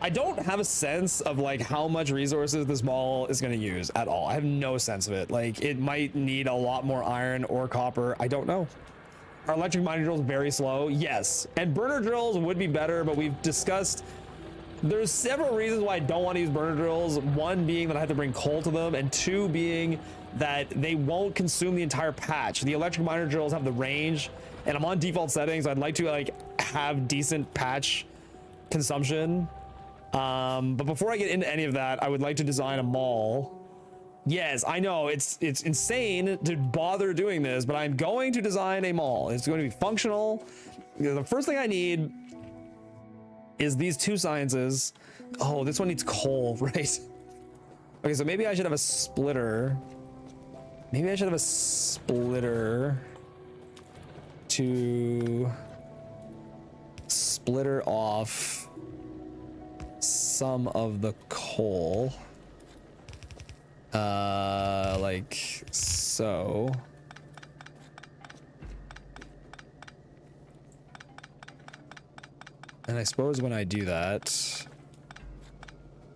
I don't have a sense of like how much resources this mall is going to use at all. I have no sense of it. Like it might need a lot more iron or copper. I don't know. Are electric mining drills very slow? Yes. And burner drills would be better, but we've discussed there's several reasons why I don't want to use burner drills. One being that I have to bring coal to them, and two being that they won't consume the entire patch. The electric miner drills have the range, and I'm on default settings. I'd like to like have decent patch consumption. But before I get into any of that, I would like to design a mall. Yes, I know it's insane to bother doing this, but I'm going to design a mall. It's going to be functional. The first thing I need is these two sciences. Oh, this one needs coal, right? Okay, so maybe I should have a splitter. Maybe I should have a splitter to splitter off some of the coal. Like so. And I suppose when I do that,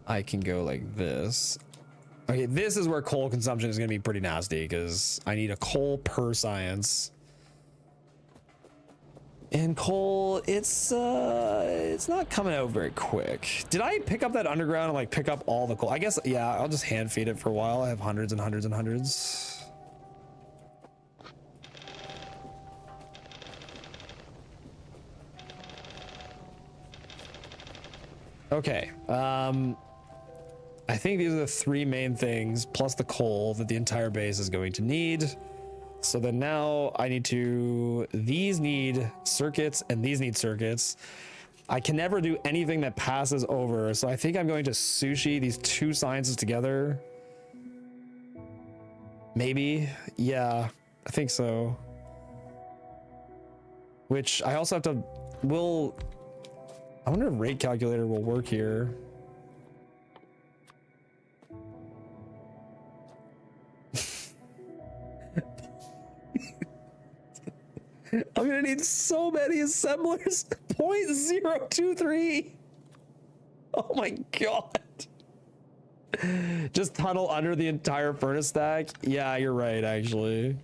I can go like this. Okay, this is where coal consumption is going to be pretty nasty because I need a coal per science. And coal, it's not coming out very quick. Did I pick up that underground and like pick up all the coal? I guess, yeah, I'll just hand feed it for a while. I have hundreds and hundreds and hundreds. Okay, I think these are the three main things plus the coal that the entire base is going to need. So then now I need to, these need circuits and these need circuits. I can never do anything that passes over. So I think I'm going to sushi these two sciences together. Maybe, yeah, I think so. Which I also have to, I wonder if rate calculator will work here. I'm gonna need so many assemblers. 0.023. Oh my god. Just tunnel under the entire furnace stack. Yeah, you're right, actually.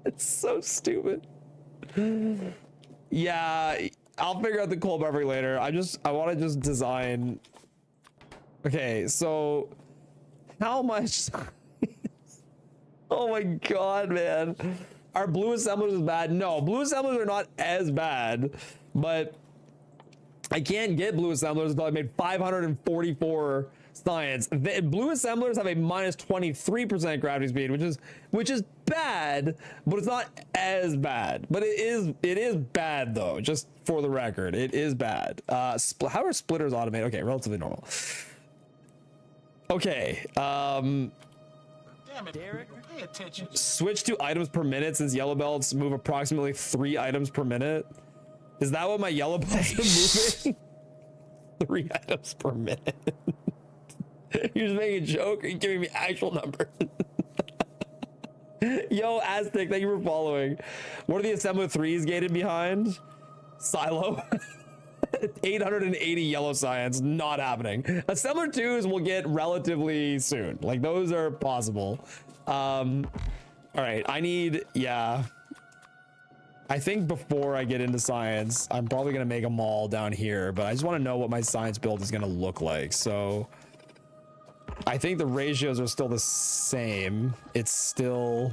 It's so stupid. Yeah, I'll figure out the coal buffering later. I want to just design Okay, so how much? Oh my god, man. Are blue assemblers as bad? No, blue assemblers are not as bad, but I can't get blue assemblers until I made 544 science. Blue assemblers have a minus 23% gravity speed, which is bad, but it's not as bad. But it is bad though, just for the record. It is bad. How are splitters automated? Okay, relatively normal. Okay, Damn it, Derek. Pay attention. switch to items per minute since yellow belts move approximately 3 items per minute. Is that what my yellow belts are moving? 3 items per minute. You're just making a joke, or are you giving me actual numbers? Yo, Aztec, thank you for following. What are the assembler 3s gated behind? Silo. 880 yellow science, not happening. Assembler 2s will get relatively soon. Like, those are possible. All right, I need, yeah. I think before I get into science, I'm probably gonna make a mall down here, but I just want to know what my science build is gonna look like. So I think the ratios are still the same. It's still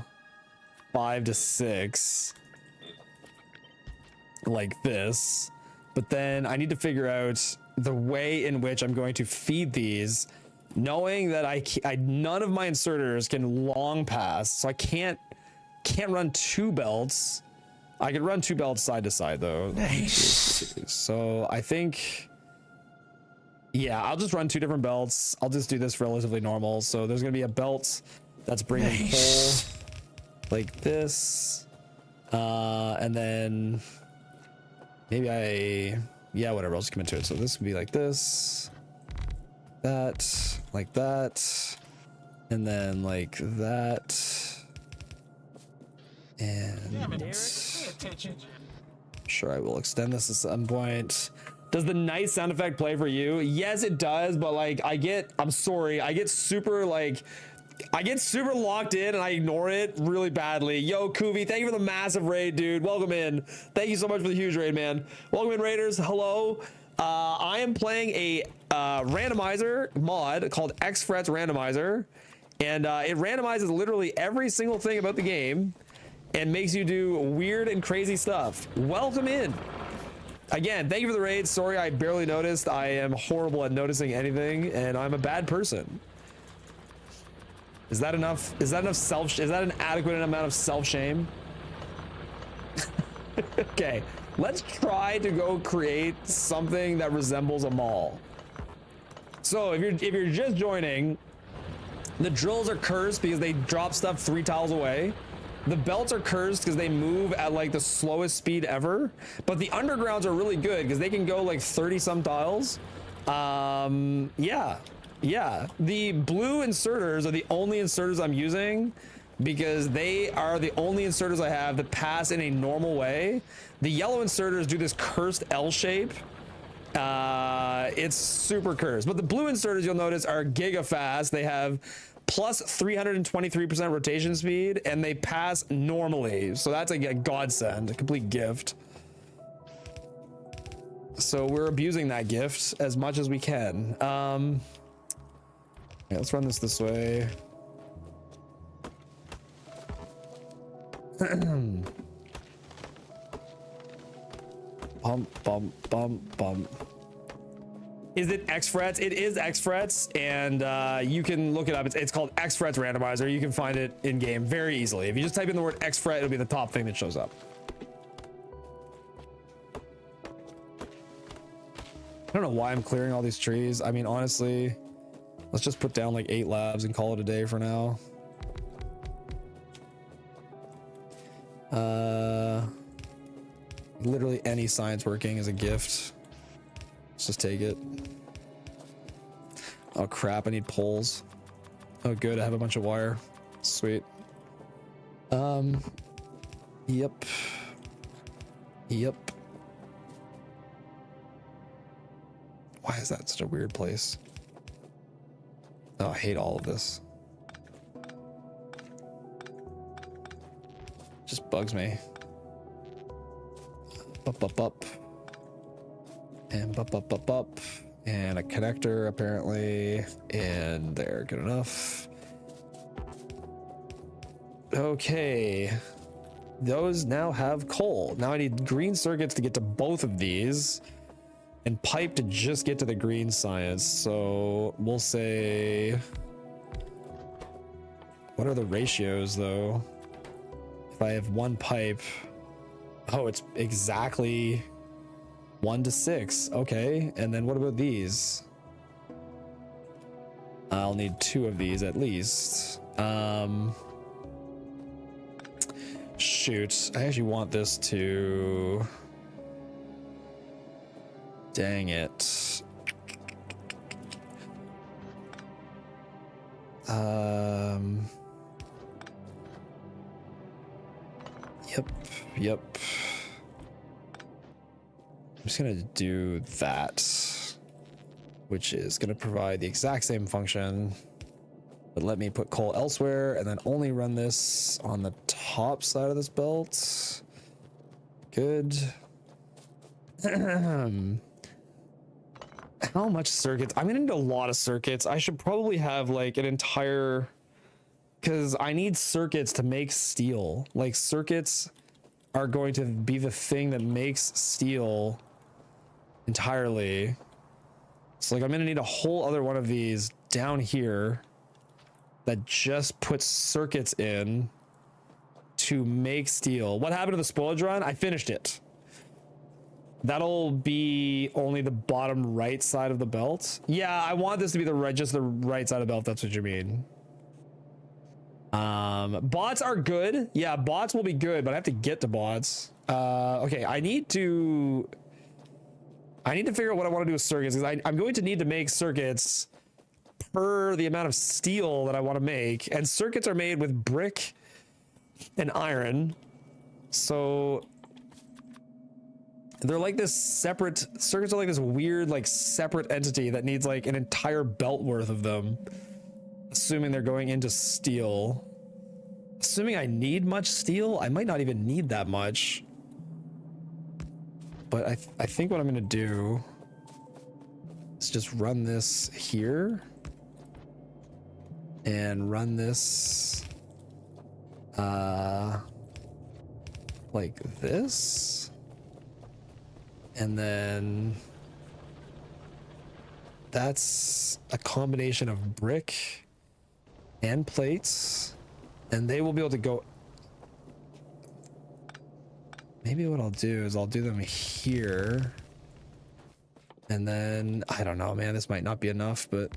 5 to 6, like this. But then I need to figure out the way in which I'm going to feed these, knowing that none of my inserters can long pass, so I can't run 2 belts. I could run 2 belts side to side though. Nice. So I think, yeah, I'll just run 2 different belts. I'll just do this relatively normal. So there's gonna be a belt that's bringing coal like this, and then maybe yeah, whatever. I'll just come into it. So this can be like this, that, like that, and then like that. And Damn it, Derek. Pay attention. sure, I will extend this at some point. Does the nice sound effect play for you? Yes, it does, but like I'm sorry, I get super locked in and I ignore it really badly. Yo, Kuvi, thank you for the massive raid, dude. Welcome in. Thank you so much for the huge raid, man. Welcome in, raiders. Hello. I am playing a randomizer mod called Exfrets Randomizer, and it randomizes literally every single thing about the game and makes you do weird and crazy stuff. Welcome in. Again, thank you for the raid. Sorry, I barely noticed. I am horrible at noticing anything, and I'm a bad person. Is that enough? Is that an adequate amount of self-shame? Okay, let's try to go create something that resembles a mall. So if you're just joining, the drills are cursed because they drop stuff 3 tiles away. The belts are cursed because they move at like the slowest speed ever, but the undergrounds are really good because they can go like 30 some tiles. Yeah, the blue inserters are the only inserters I'm using because they are the only inserters I have that pass in a normal way. The yellow inserters do this cursed L shape. It's super cursed, but the blue inserters, you'll notice, are giga fast. They have plus 323% rotation speed, and they pass normally. So that's a godsend, a complete gift. So we're abusing that gift as much as we can. Yeah, let's run this way. Bump. Is it Exfrets? It is Exfrets, and you can look it up. It's called Exfrets Randomizer. You can find it in game very easily. If you just type in the word Exfret, it'll be the top thing that shows up. I don't know why I'm clearing all these trees. I mean, honestly, let's just put down like 8 labs and call it a day for now. Literally any science working is a gift. Let's just take it. Oh crap, I need poles. Oh good, I have a bunch of wire. Sweet. Yep. Why is that such a weird place? Oh, I hate all of this. Just bugs me. Up. And up. and a connector apparently, and they're good enough. Okay, those now have coal. Now I need green circuits to get to both of these, and pipe to just get to the green science. So we'll say, what are the ratios though? If I have one pipe, oh, it's exactly 1 to 6. Okay, and then what about these? I'll need 2 of these at least. Shoot, I actually want this to, dang it. Yep. I'm just gonna do that, which is gonna provide the exact same function, but let me put coal elsewhere and then only run this on the top side of this belt. Good. How much circuits? I'm gonna need a lot of circuits. I should probably have like an entire, because I need circuits to make steel. Like circuits are going to be the thing that makes steel entirely. So like I'm gonna need a whole other one of these down here that just puts circuits in to make steel. What happened to the spoilage run? I finished it. That'll be only the bottom right side of the belt. Yeah, I want this to be the right, just the right side of the belt. That's what you mean. Bots are good. Yeah, bots will be good, but I have to get to bots. Okay, I need to figure out what I want to do with circuits, because I'm going to need to make circuits per the amount of steel that I want to make, and circuits are made with brick and iron, so they're like this separate, circuits are like this weird like separate entity that needs like an entire belt worth of them, assuming they're going into steel. Assuming I need much steel, I might not even need that much, but I think what I'm gonna do is just run this here and run this like this, and then that's a combination of brick and plates, and they will be able to go. Maybe what I'll do is I'll do them here, and then I don't know, man, this might not be enough, but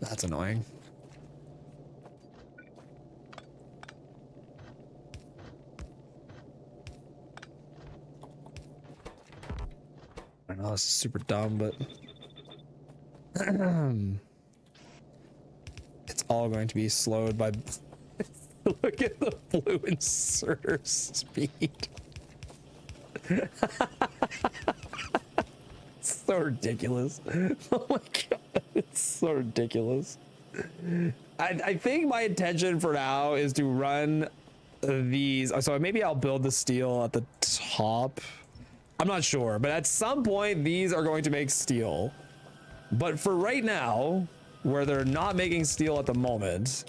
that's annoying. I know this is super dumb, but it's all going to be slowed by look at the blue inserter speed. So ridiculous. Oh my god, it's so ridiculous. I think my intention for now is to run these, so maybe I'll build the steel at the top. I'm not sure, but at some point these are going to make steel. But for right now, where they're not making steel at the moment,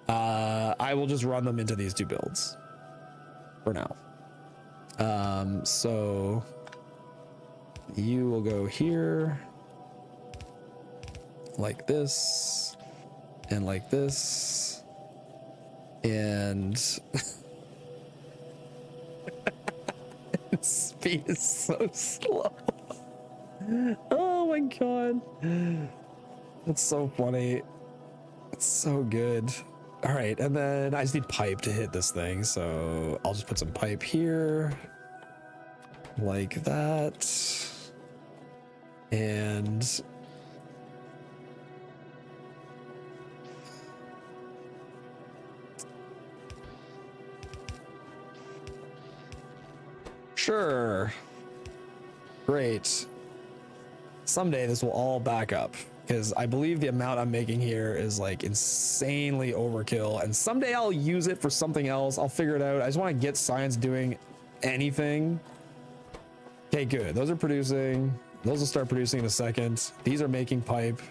I will just run them into these two builds for now. So you will go here like this and like this, and speed is so slow. Oh my god, that's so funny. It's so good. All right, and then I just need pipe to hit this thing, so I'll just put some pipe here like that, and sure, great. Someday this will all back up, because I believe the amount I'm making here is like insanely overkill, and someday I'll use it for something else. I'll figure it out. I just want to get science doing anything. Okay, good. Those are producing. Those will start producing in a second. These are making pipe.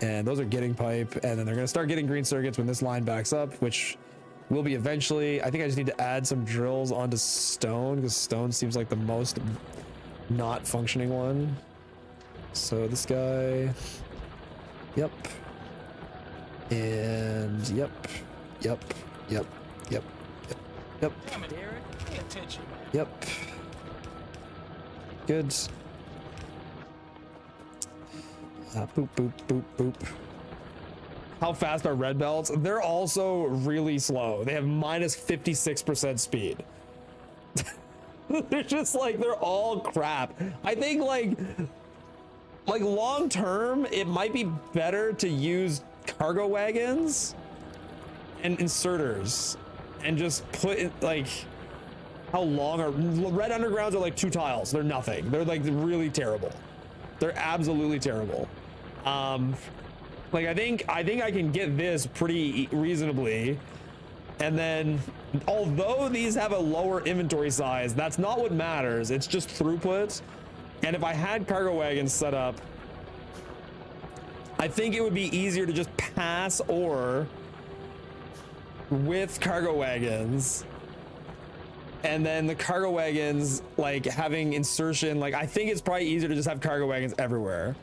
And those are getting pipe. And then they're going to start getting green circuits when this line backs up, which will be eventually. I think I just need to add some drills onto stone because stone seems like the most not functioning one. So this guy. Yep. And yep. Yep. Yep. Yep. Yep. Yep. Damn it, Derek. Pay attention. Yep. Good. Boop, boop, boop, boop. How fast are red belts? They're also really slow. They have minus 56% speed. They're just like, they're all crap. I think like long term, it might be better to use cargo wagons and inserters and just put it like, how long are red undergrounds are like 2 tiles. They're nothing. They're like really terrible. They're absolutely terrible. Like I think I can get this pretty reasonably. And then although these have a lower inventory size, that's not what matters. It's just throughput. And if I had cargo wagons set up, I think it would be easier to just pass ore with cargo wagons. And then the cargo wagons, like having insertion, like I think it's probably easier to just have cargo wagons everywhere.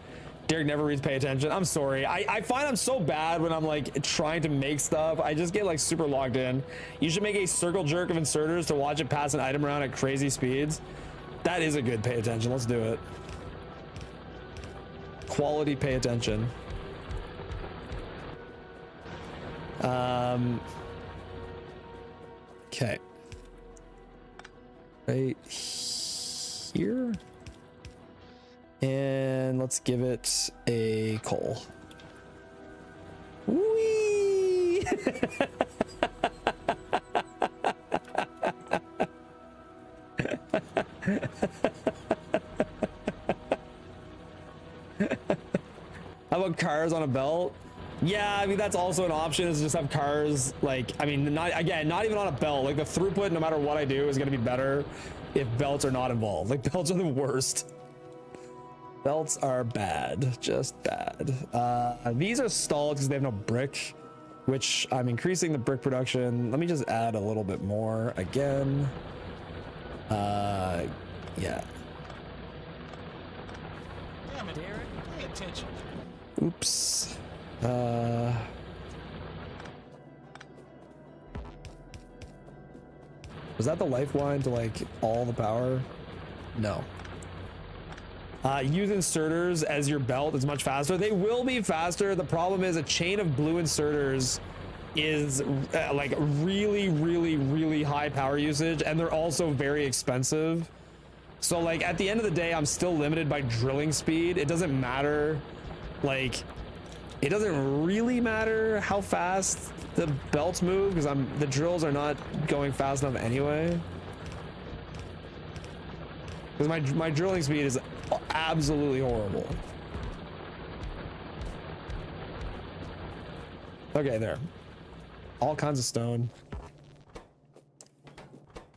Derek never reads pay attention. I'm sorry. I find I'm so bad when I'm like trying to make stuff. I just get like super logged in. You should make a circle jerk of inserters to watch it pass an item around at crazy speeds. That is a good pay attention. Let's do it. Quality pay attention. Okay. Right here. And let's give it a coal. Whee! How about cars on a belt? Yeah, I mean, that's also an option, is just have cars, like, I mean, not even on a belt. Like, the throughput, no matter what I do, is going to be better if belts are not involved. Like, belts are the worst. Belts are bad, just bad. These are stalled because they have no brick, which I'm increasing the brick production. Let me just add a little bit more again. Yeah. Damn it, Derek. Pay attention. Oops. Was that the lifeline to like all the power? No. Use inserters as your belt is much faster. They will be faster. The problem is a chain of blue inserters is like really high power usage, and they're also very expensive. So like at the end of the day, I'm still limited by drilling speed. It doesn't matter, like it doesn't really matter how fast the belts move because the drills are not going fast enough anyway. Because my drilling speed is absolutely horrible. Okay, there. All kinds of stone.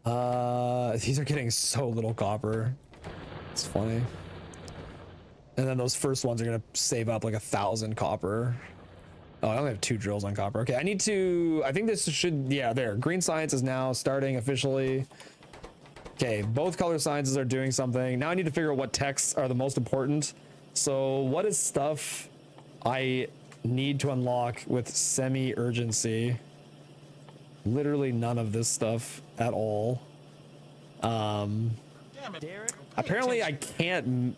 These are getting so little copper. It's funny. And then those first ones are gonna save up like 1,000 copper. Oh, I only have 2 drills on copper. Okay, I need to, I think this should, yeah, there. Green science is now starting officially. Okay, both color sciences are doing something. Now I need to figure out what texts are the most important. So what is stuff I need to unlock with semi-urgency? Literally none of this stuff at all. Damn it, Derek. Apparently I can't.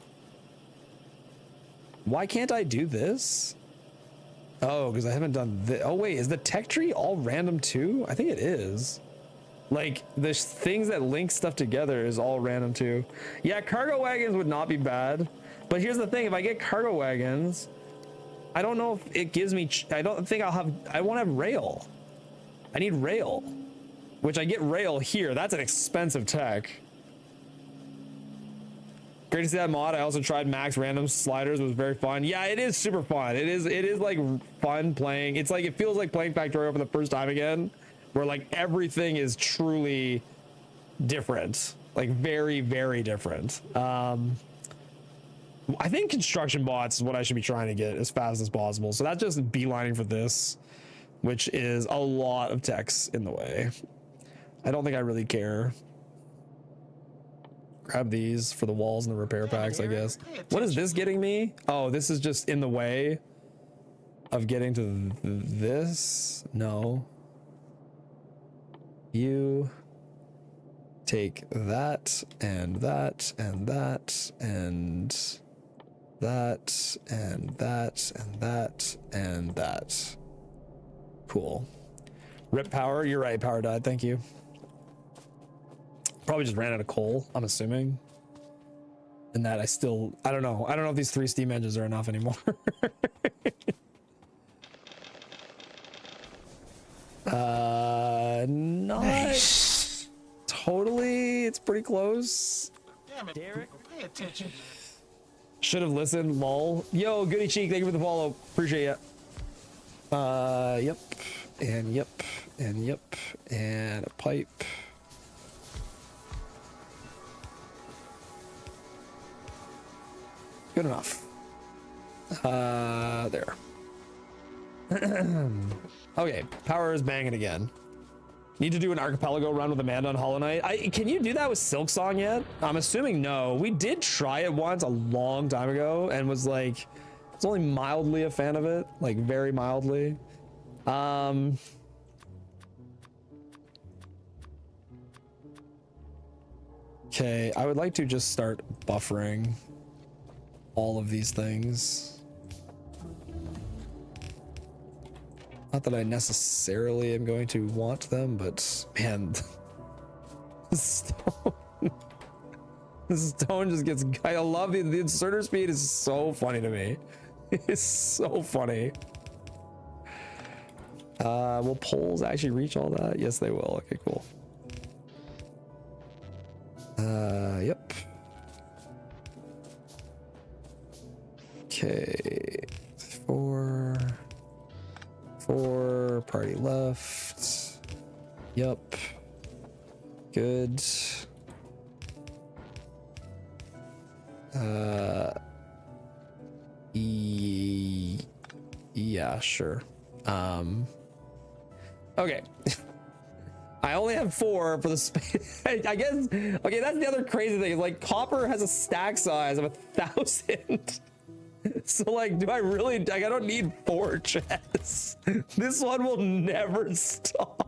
Why can't I do this? Oh, because I haven't done this. Oh wait, is the tech tree all random too? I think it is. Like the things that link stuff together is all random too. Yeah, cargo wagons would not be bad. But here's the thing, if I get cargo wagons, I don't know if it gives me, I don't think I won't have rail. I need rail, which I get rail here. That's an expensive tech. Great to see that mod. I also tried max random sliders. It was very fun. Yeah, it is super fun. It is like fun playing. It's like, it feels like playing Factorio for the first time again, where like everything is truly different. like very, very different. I think construction bots is what I should be trying to get as fast as possible. So that's just beelining for this, which is a lot of text in the way. I don't think I really care. Grab these for the walls and the repair packs, I guess. What is this getting me? Oh, this is just in the way of getting to this. No. You take that and that and that and that and that and that and that. Cool. Rip power. You're right. Power died. Thank you. Probably just ran out of coal, I'm assuming. And that I don't know. I don't know if these 3 steam engines are enough anymore. Not nice. Totally. It's pretty close. Damn it, Derek. Pay attention. Should have listened, lol. Yo, Goody Cheek, thank you for the follow. Appreciate it. Yep. And yep. And yep. And a pipe. Good enough. There. Okay, power is banging again. Need to do an archipelago run with Amanda on Hollow Knight. Can you do that with Silk Song yet? I'm assuming no. We did try it once a long time ago and was like, I was only mildly a fan of it, like very mildly. Okay, I would like to just start buffering all of these things. Not that I necessarily am going to want them, but man, the stone just gets. I love the inserter speed is so funny to me. It's so funny. Will poles actually reach all that? Yes, they will. Okay, cool. Yep. Okay, 4 party left. Yep. Good. Yeah, sure. Okay. I only have 4 for the space. I guess. Okay, that's the other crazy thing. Like, copper has a stack size of 1,000. So like, do I really, like, I don't need 4 chests. This one will never stop.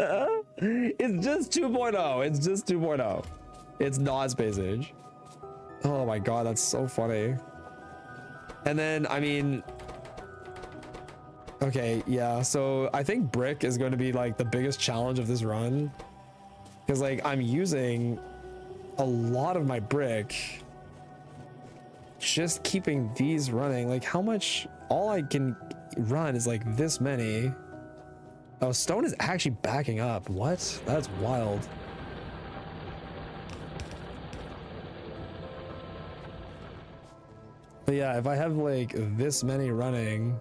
It's just 2.0. It's just 2.0. It's not space age. Oh my God, that's so funny. And then, I mean, okay, yeah. So I think brick is going to be like the biggest challenge of this run. Because like, I'm using a lot of my brick just keeping these running. Like, how much? All I can run is like this many. Oh, stone is actually backing up. What? That's wild. But yeah, if I have like this many running,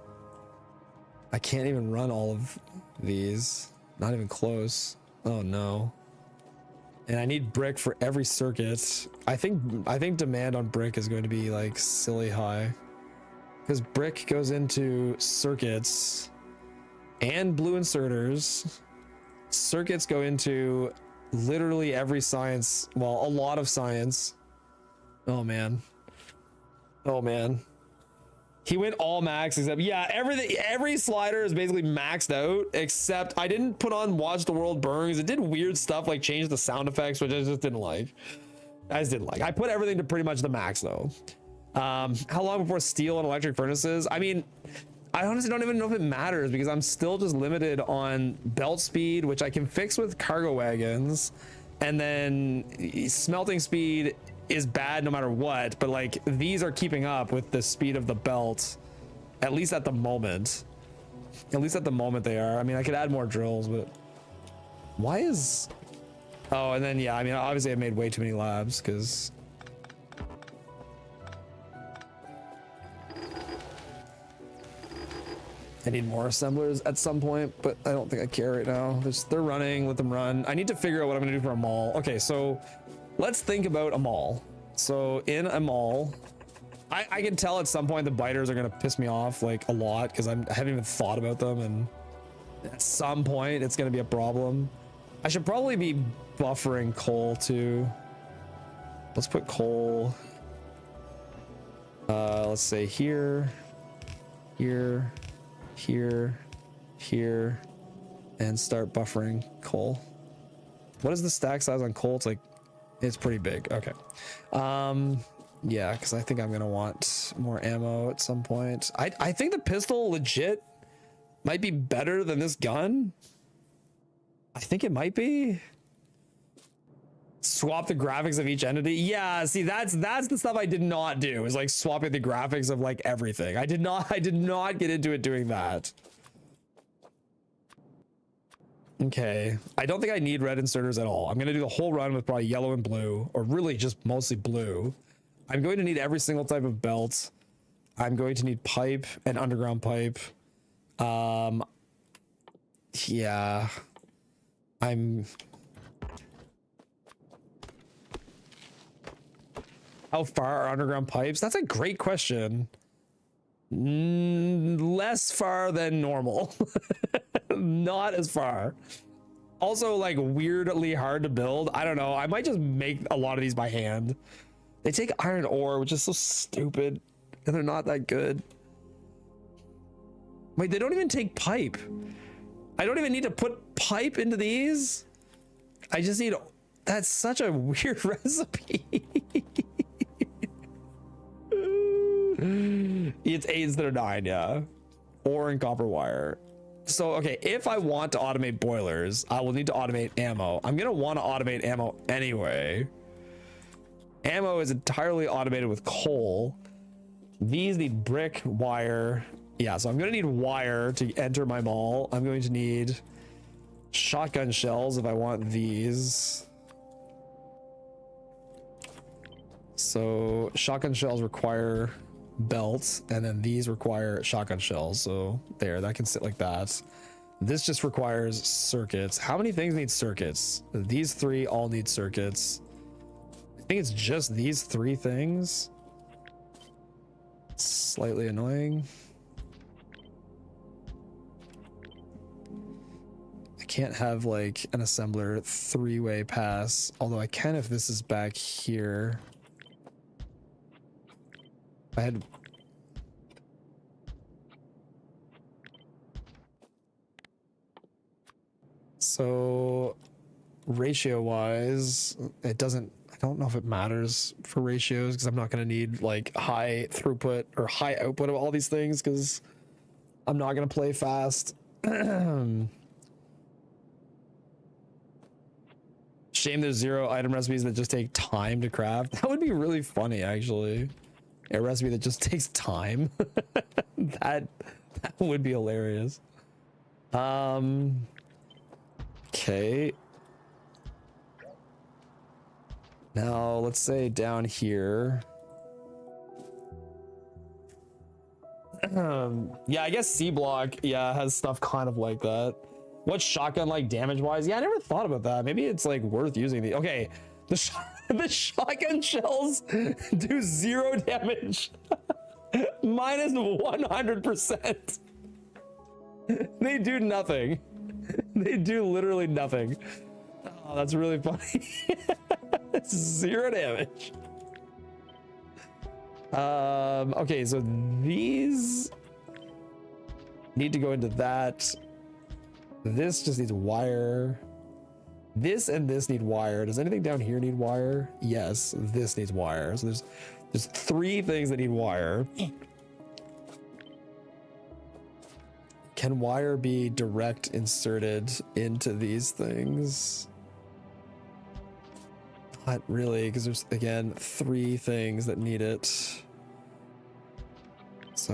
I can't even run all of these. Not even close. Oh no. And I need brick for every circuit. I think demand on brick is going to be like silly high, because brick goes into circuits and blue inserters. Circuits go into literally every science. Well, a lot of science. Oh man. Oh man. He went all max except, yeah, everything, every slider is basically maxed out, except I didn't put on Watch the World Burn because it did weird stuff like change the sound effects, which I just didn't like. I put everything to pretty much the max though. How long before steel and electric furnaces? I mean, I honestly don't even know if it matters because I'm still just limited on belt speed, which I can fix with cargo wagons, and then smelting speed is bad no matter what, but like these are keeping up with the speed of the belt, at least at the moment. At least at the moment they are. I mean, I could add more drills, but why is, oh, and then yeah, I mean, obviously I made way too many labs because I need more assemblers at some point, but I don't think I care right now. They're running, let them run. I need to figure out what I'm gonna do for a mall. Okay, so let's think about a mall. So in a mall, I can tell at some point the biters are gonna piss me off like a lot because I haven't even thought about them, and at some point it's gonna be a problem. I should probably be buffering coal too. Let's put coal, let's say here, here, here, here, and start buffering coal. What is the stack size on coal? It's pretty big. Okay. Yeah, because I think I'm gonna want more ammo at some point. I think the pistol legit might be better than this gun. I think it might be. Swap the graphics of each entity. Yeah, see, that's the stuff I did not do, is like swapping the graphics of like everything. I did not get into it doing that. Okay, I don't think I need red inserters at all. I'm gonna do the whole run with probably yellow and blue, or really just mostly blue. I'm going to need every single type of belt. I'm going to need pipe and underground pipe. Yeah, how far are underground pipes? That's a great question. Less far than normal. Not as far. Also, like, weirdly hard to build. I don't know. I might just make a lot of these by hand. They take iron ore, which is so stupid, and they're not that good. Wait, they don't even take pipe. I don't even need to put pipe into these. I just need... That's such a weird recipe. It's 8 instead of 9, yeah. Ore and copper wire. So, okay, if I want to automate boilers, I will need to automate ammo. I'm gonna want to automate ammo anyway. Ammo is entirely automated with coal. These need brick, wire. Yeah, so I'm gonna need wire to enter my mall. I'm going to need shotgun shells if I want these. So shotgun shells require belts, and then these require shotgun shells. So there, that can sit like that. This just requires circuits. How many things need circuits? These 3 all need circuits. I think it's just these 3 things. Slightly annoying. I can't have like an assembler 3-way pass, although I can if this is back here. I had... So ratio wise, it doesn't, I don't know if it matters for ratios because I'm not going to need like high throughput or high output of all these things because I'm not going to play fast. Shame there's 0 item recipes that just take time to craft. That would be really funny, actually. A recipe that just takes time. that would be hilarious. Okay. Now let's say down here. Yeah, I guess C block, yeah, has stuff kind of like that. What's shotgun like damage wise? Yeah, I never thought about that. Maybe it's like worth using the... Okay, the shotgun shells do 0 damage. Minus 100%. They do nothing. They do literally nothing. Oh, that's really funny. It's 0 damage. Okay, so these need to go into that. This just needs wire. This and this need wire. Does anything down here need wire? Yes, this needs wire. So there's 3 things that need wire. Can wire be direct inserted into these things? Not really, because there's, again, 3 things that need it. So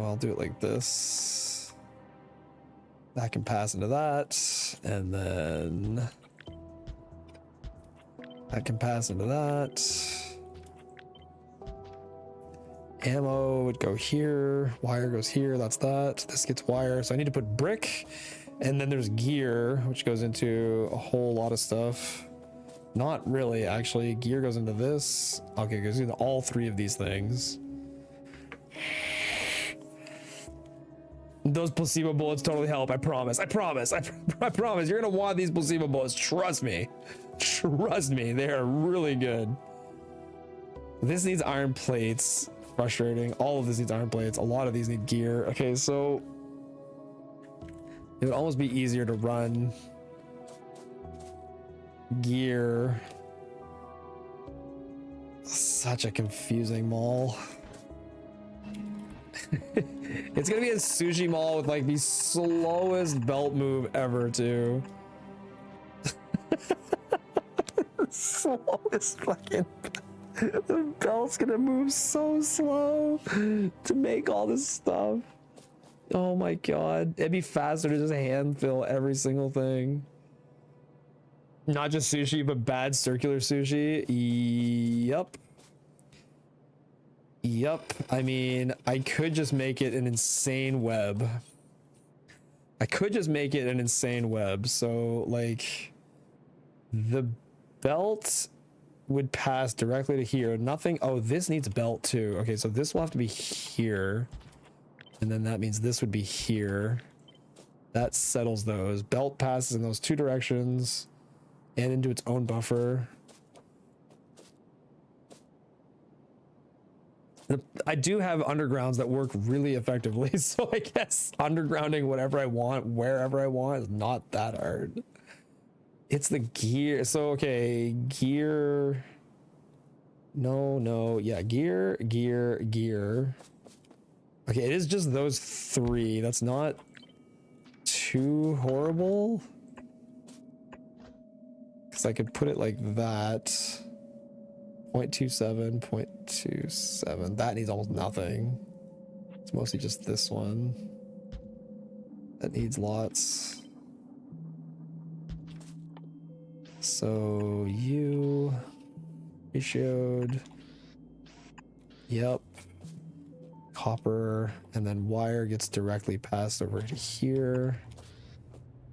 I'll do it like this. That can pass into that, and then that can pass into that. Ammo would go here, wire goes here, that's that. This gets wire, so I need to put brick, and then there's gear, which goes into a whole lot of stuff. Not really, actually. Gear goes into this. Okay, it goes into all three of these things. Those placebo bullets totally help. I promise. I promise. I promise. You're gonna want these placebo bullets. Trust me. Trust me. They are really good. This needs iron plates. Frustrating. All of this needs iron plates. A lot of these need gear. Okay, so it would almost be easier to run gear. Such a confusing mall. It's gonna be a sushi mall with like the slowest belt move ever too. Slowest fucking. The belt's gonna move so slow to make all this stuff. Oh my god. It'd be faster to just hand fill every single thing. Not just sushi, but bad circular sushi. Yup. Yup. I mean, I could just make it an insane web. So, like, the belt would pass directly to here. Nothing. Oh, this needs belt too. Okay, so this will have to be here. And then that means this would be here. That settles those. Belt passes in those two directions and into its own buffer. I do have undergrounds that work really effectively, so I guess undergrounding whatever I want, wherever I want, is not that hard. It's the gear. So, okay, gear. No. Yeah, gear. Okay, it is just those three. That's not too horrible. Because I could put it like that. 0.27, 0.27. That needs almost nothing. It's mostly just this one. That needs lots. So you showed. Yep. Copper, and then wire gets directly passed over to here.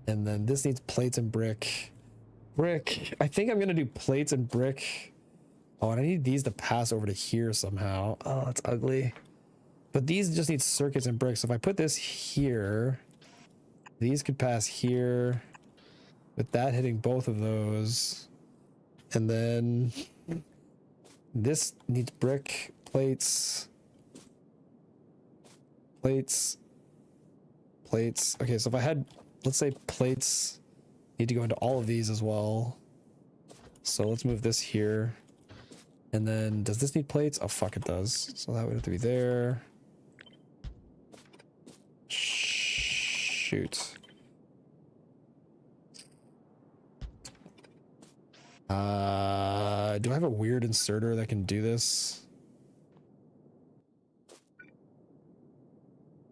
And then this needs plates and brick. I think I'm gonna do plates and brick. Oh, and I need these to pass over to here somehow. Oh, it's ugly. But these just need circuits and bricks. So if I put this here, these could pass here with that hitting both of those. And then this needs brick, plates. Okay, so if I had, let's say plates need to go into all of these as well. So let's move this here. And then, does this need plates? Oh, fuck, it does. So that would have to be there. Shoot. Do I have a weird inserter that can do this?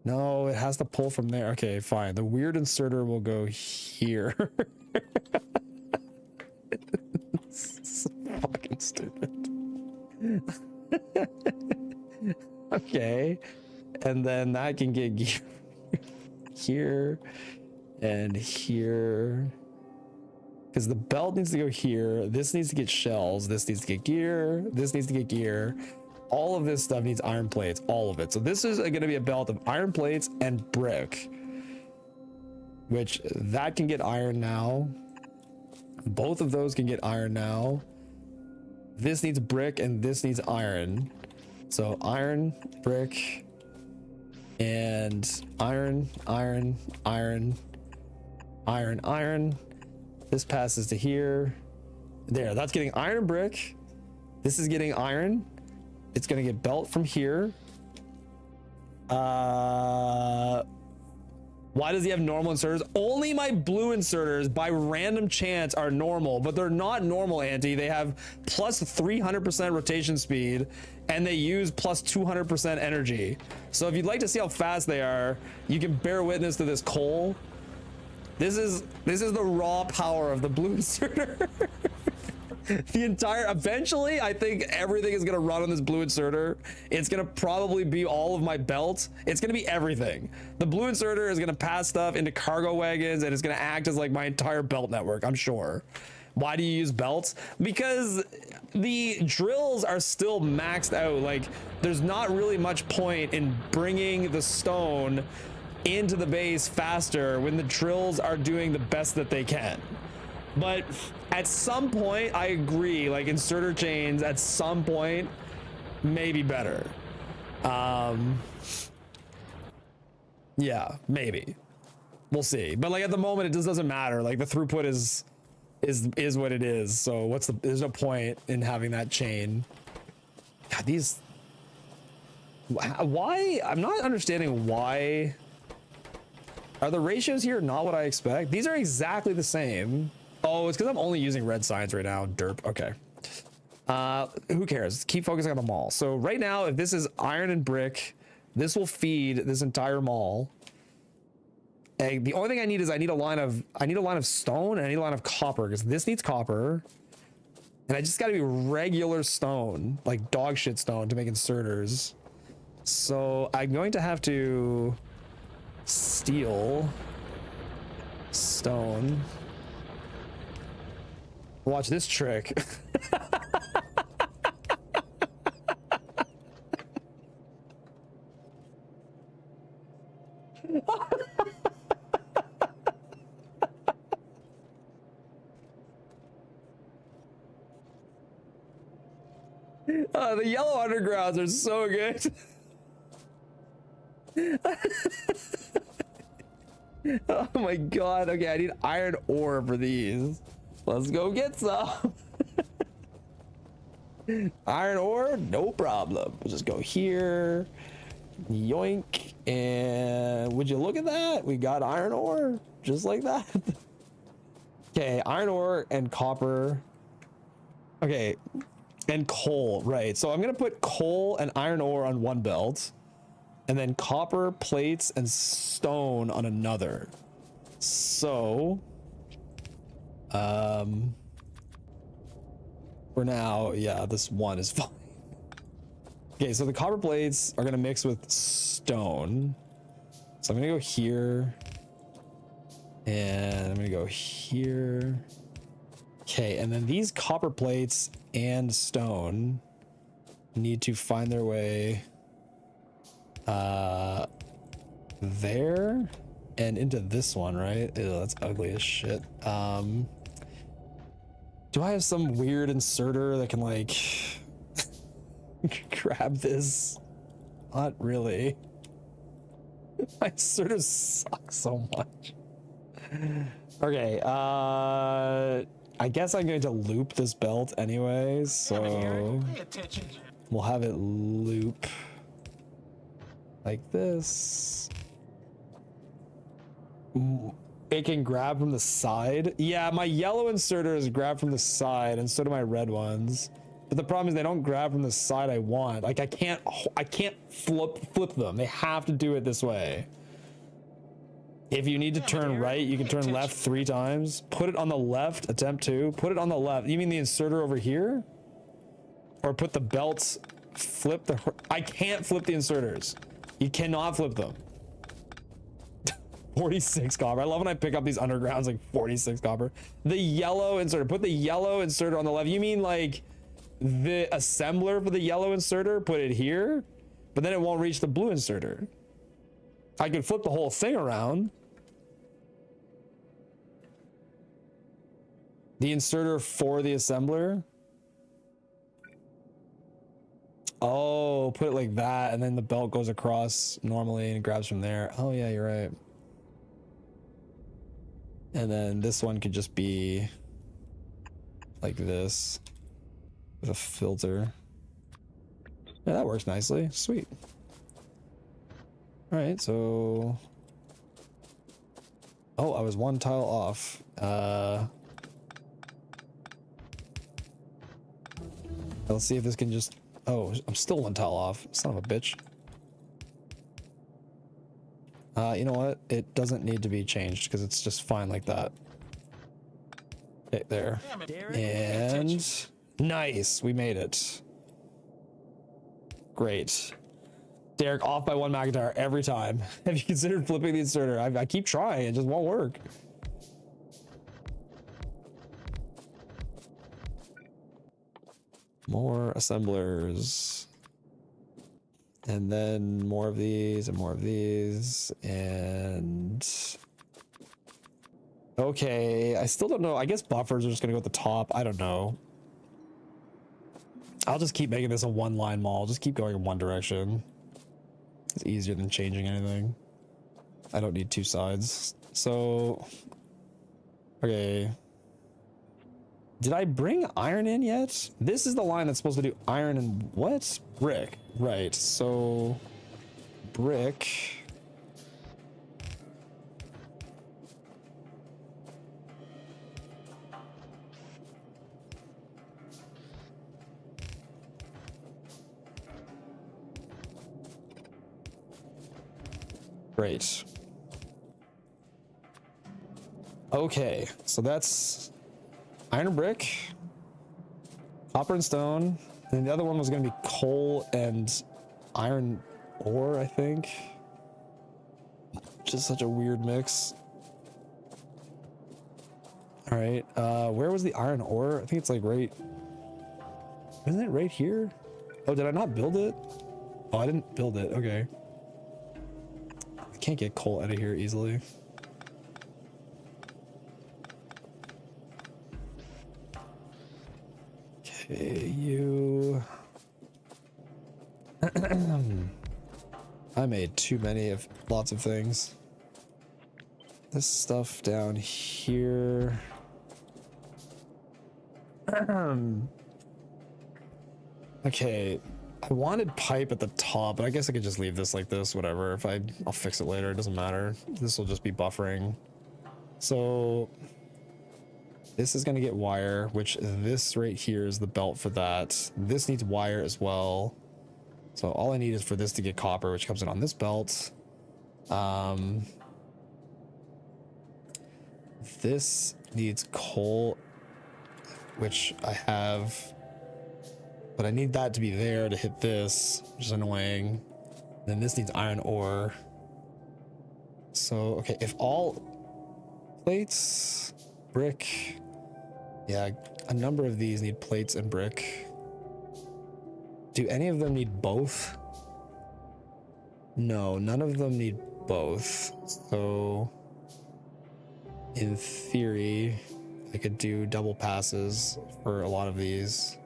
No, it has to pull from there. Okay, fine. The weird inserter will go here. It's fucking stupid. Okay, and then that can get gear here and here, because the belt needs to go here. This needs to get shells. This needs to get gear. This needs to get gear. All of this stuff needs iron plates, all of it. So this is going to be a belt of iron plates and brick, which that can get iron now. Both of those can get iron now. This needs brick and this needs iron. So iron, brick, and iron. This passes to here. There, that's getting iron and brick. This is getting iron. It's gonna get belt from here. Why does he have normal inserters? Only my blue inserters by random chance are normal, but they're not normal, Auntie. They have plus 300% rotation speed and they use plus 200% energy. So if you'd like to see how fast they are, you can bear witness to this coal. This is the raw power of the blue inserter. The entire, eventually, I think everything is gonna run on this blue inserter. It's gonna probably be all of my belt. It's gonna be everything. The blue inserter is gonna pass stuff into cargo wagons, and it's gonna act as like my entire belt network, I'm sure. Why do you use belts? Because the drills are still maxed out. Like, there's not really much point in bringing the stone into the base faster when the drills are doing the best that they can. But at some point, I agree, like inserter chains at some point may be better. Yeah, maybe. We'll see. But like at the moment, it just doesn't matter. Like the throughput is what it is. So there's no point in having that chain. God, why? I'm not understanding why. Are the ratios here not what I expect? These are exactly the same. Oh, it's because I'm only using red signs right now. Derp. Okay. Who cares? Keep focusing on the mall. So right now, if this is iron and brick, this will feed this entire mall. And the only thing I need is I need a line of stone and I need a line of copper because this needs copper. And I just got to be regular stone, like dog shit stone to make inserters. So I'm going to have to steal stone. Watch this trick. The yellow undergrounds are so good. Oh my god. Okay, I need iron ore for these. Let's go get some. Iron ore, no problem. We'll just go here. Yoink. And would you look at that? We got iron ore just like that. Okay, iron ore and copper. Okay, and coal, right. So I'm gonna put coal and iron ore on one belt, and then copper, plates, and stone on another. So for now, yeah, this one is fine. Okay, so the copper plates are gonna mix with stone. So I'm gonna go here, and I'm gonna go here. Okay, and then these copper plates and stone need to find their way there and into this one, right? Ew, that's ugly as shit. Do I have some weird inserter that can like grab this? Not really. My inserters suck so much. Okay, I guess I'm going to loop this belt anyways, so Pay attention. we'll have it loop like this. It can grab from the side. Yeah, my yellow inserters grab from the side, and so do my red ones. But the problem is they don't grab from the side I want. Like I can't flip them. They have to do it this way. If you need to turn right, you can turn left 3 times. Put it on the left, attempt to. Put it on the left. You mean the inserter over here? Or put the belts, flip the... I can't flip the inserters. You cannot flip them. 46 copper. I love when I pick up these undergrounds like 46 copper. The yellow inserter. Put the yellow inserter on the left. You mean like the assembler for the yellow inserter? Put it here? But then it won't reach the blue inserter. I could flip the whole thing around. The inserter for the assembler. Oh, put it like that, and then the belt goes across normally and grabs from there. Oh yeah, you're right. And then this one could just be like this with a filter. Yeah, that works nicely. Sweet. All right, so... Oh, I was 1 tile off. Let's see if this can just... Oh, I'm still 1 tile off. Son of a bitch. You know what? It doesn't need to be changed because it's just fine like that. Okay, there. Damn it. And nice, we made it. Great. Derek, off by 1 McIntyre every time. Have you considered flipping the inserter? I keep trying, it just won't work. More assemblers. And then more of these and more of these. And okay, I still don't know. I guess buffers are just gonna go at the top. I don't know. I'll just keep making this a one-line mall. Just keep going in one direction. It's easier than changing anything. I don't need two sides. So, okay. Did I bring iron in yet? This is the line that's supposed to do iron and what? Brick. Right. So, brick. Great. Okay, so that's iron and brick, copper and stone, and the other one was going to be coal and iron ore, I think. Just such a weird mix. All right, where was the iron ore? I think it's like right... Isn't it right here? Oh, did I not build it? Oh, I didn't build it. Okay. I can't get coal out of here easily. Okay, you... I made too many of lots of things. This stuff down here. Okay, I wanted pipe at the top, but I guess I could just leave this like this, whatever. If I'll fix it later, it doesn't matter. This will just be buffering. So this is gonna get wire, which this right here is the belt for that. This needs wire as well. So all I need is for this to get copper, which comes in on this belt. This needs coal, which I have, but I need that to be there to hit this, which is annoying. Then this needs iron ore. So, okay, if all plates, brick, yeah, a number of these need plates and brick. Do any of them need both? No, none of them need both. So, in theory, I could do double passes for a lot of these.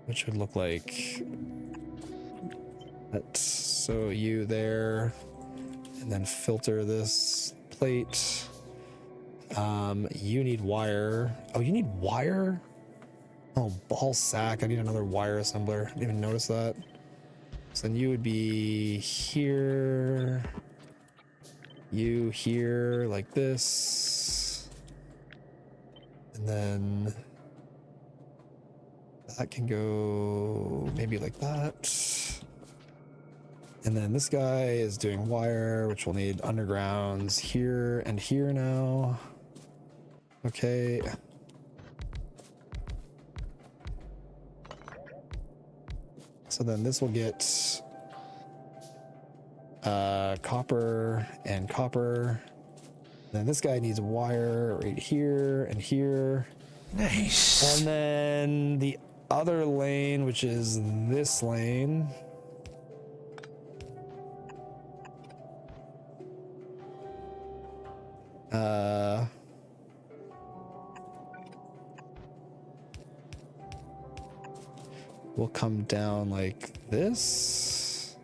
Which would look like that. So you there, and then filter this plate. You need wire. Oh, you need wire? Oh, ball sack. I need another wire assembler. I didn't even notice that. So then you would be here. You here, like this. And then that can go maybe like that. And then this guy is doing wire, which will need undergrounds here and here now. Okay. So then this will get copper and copper. Then this guy needs wire right here and here. Nice. And then the other lane, which is this lane, will come down like this.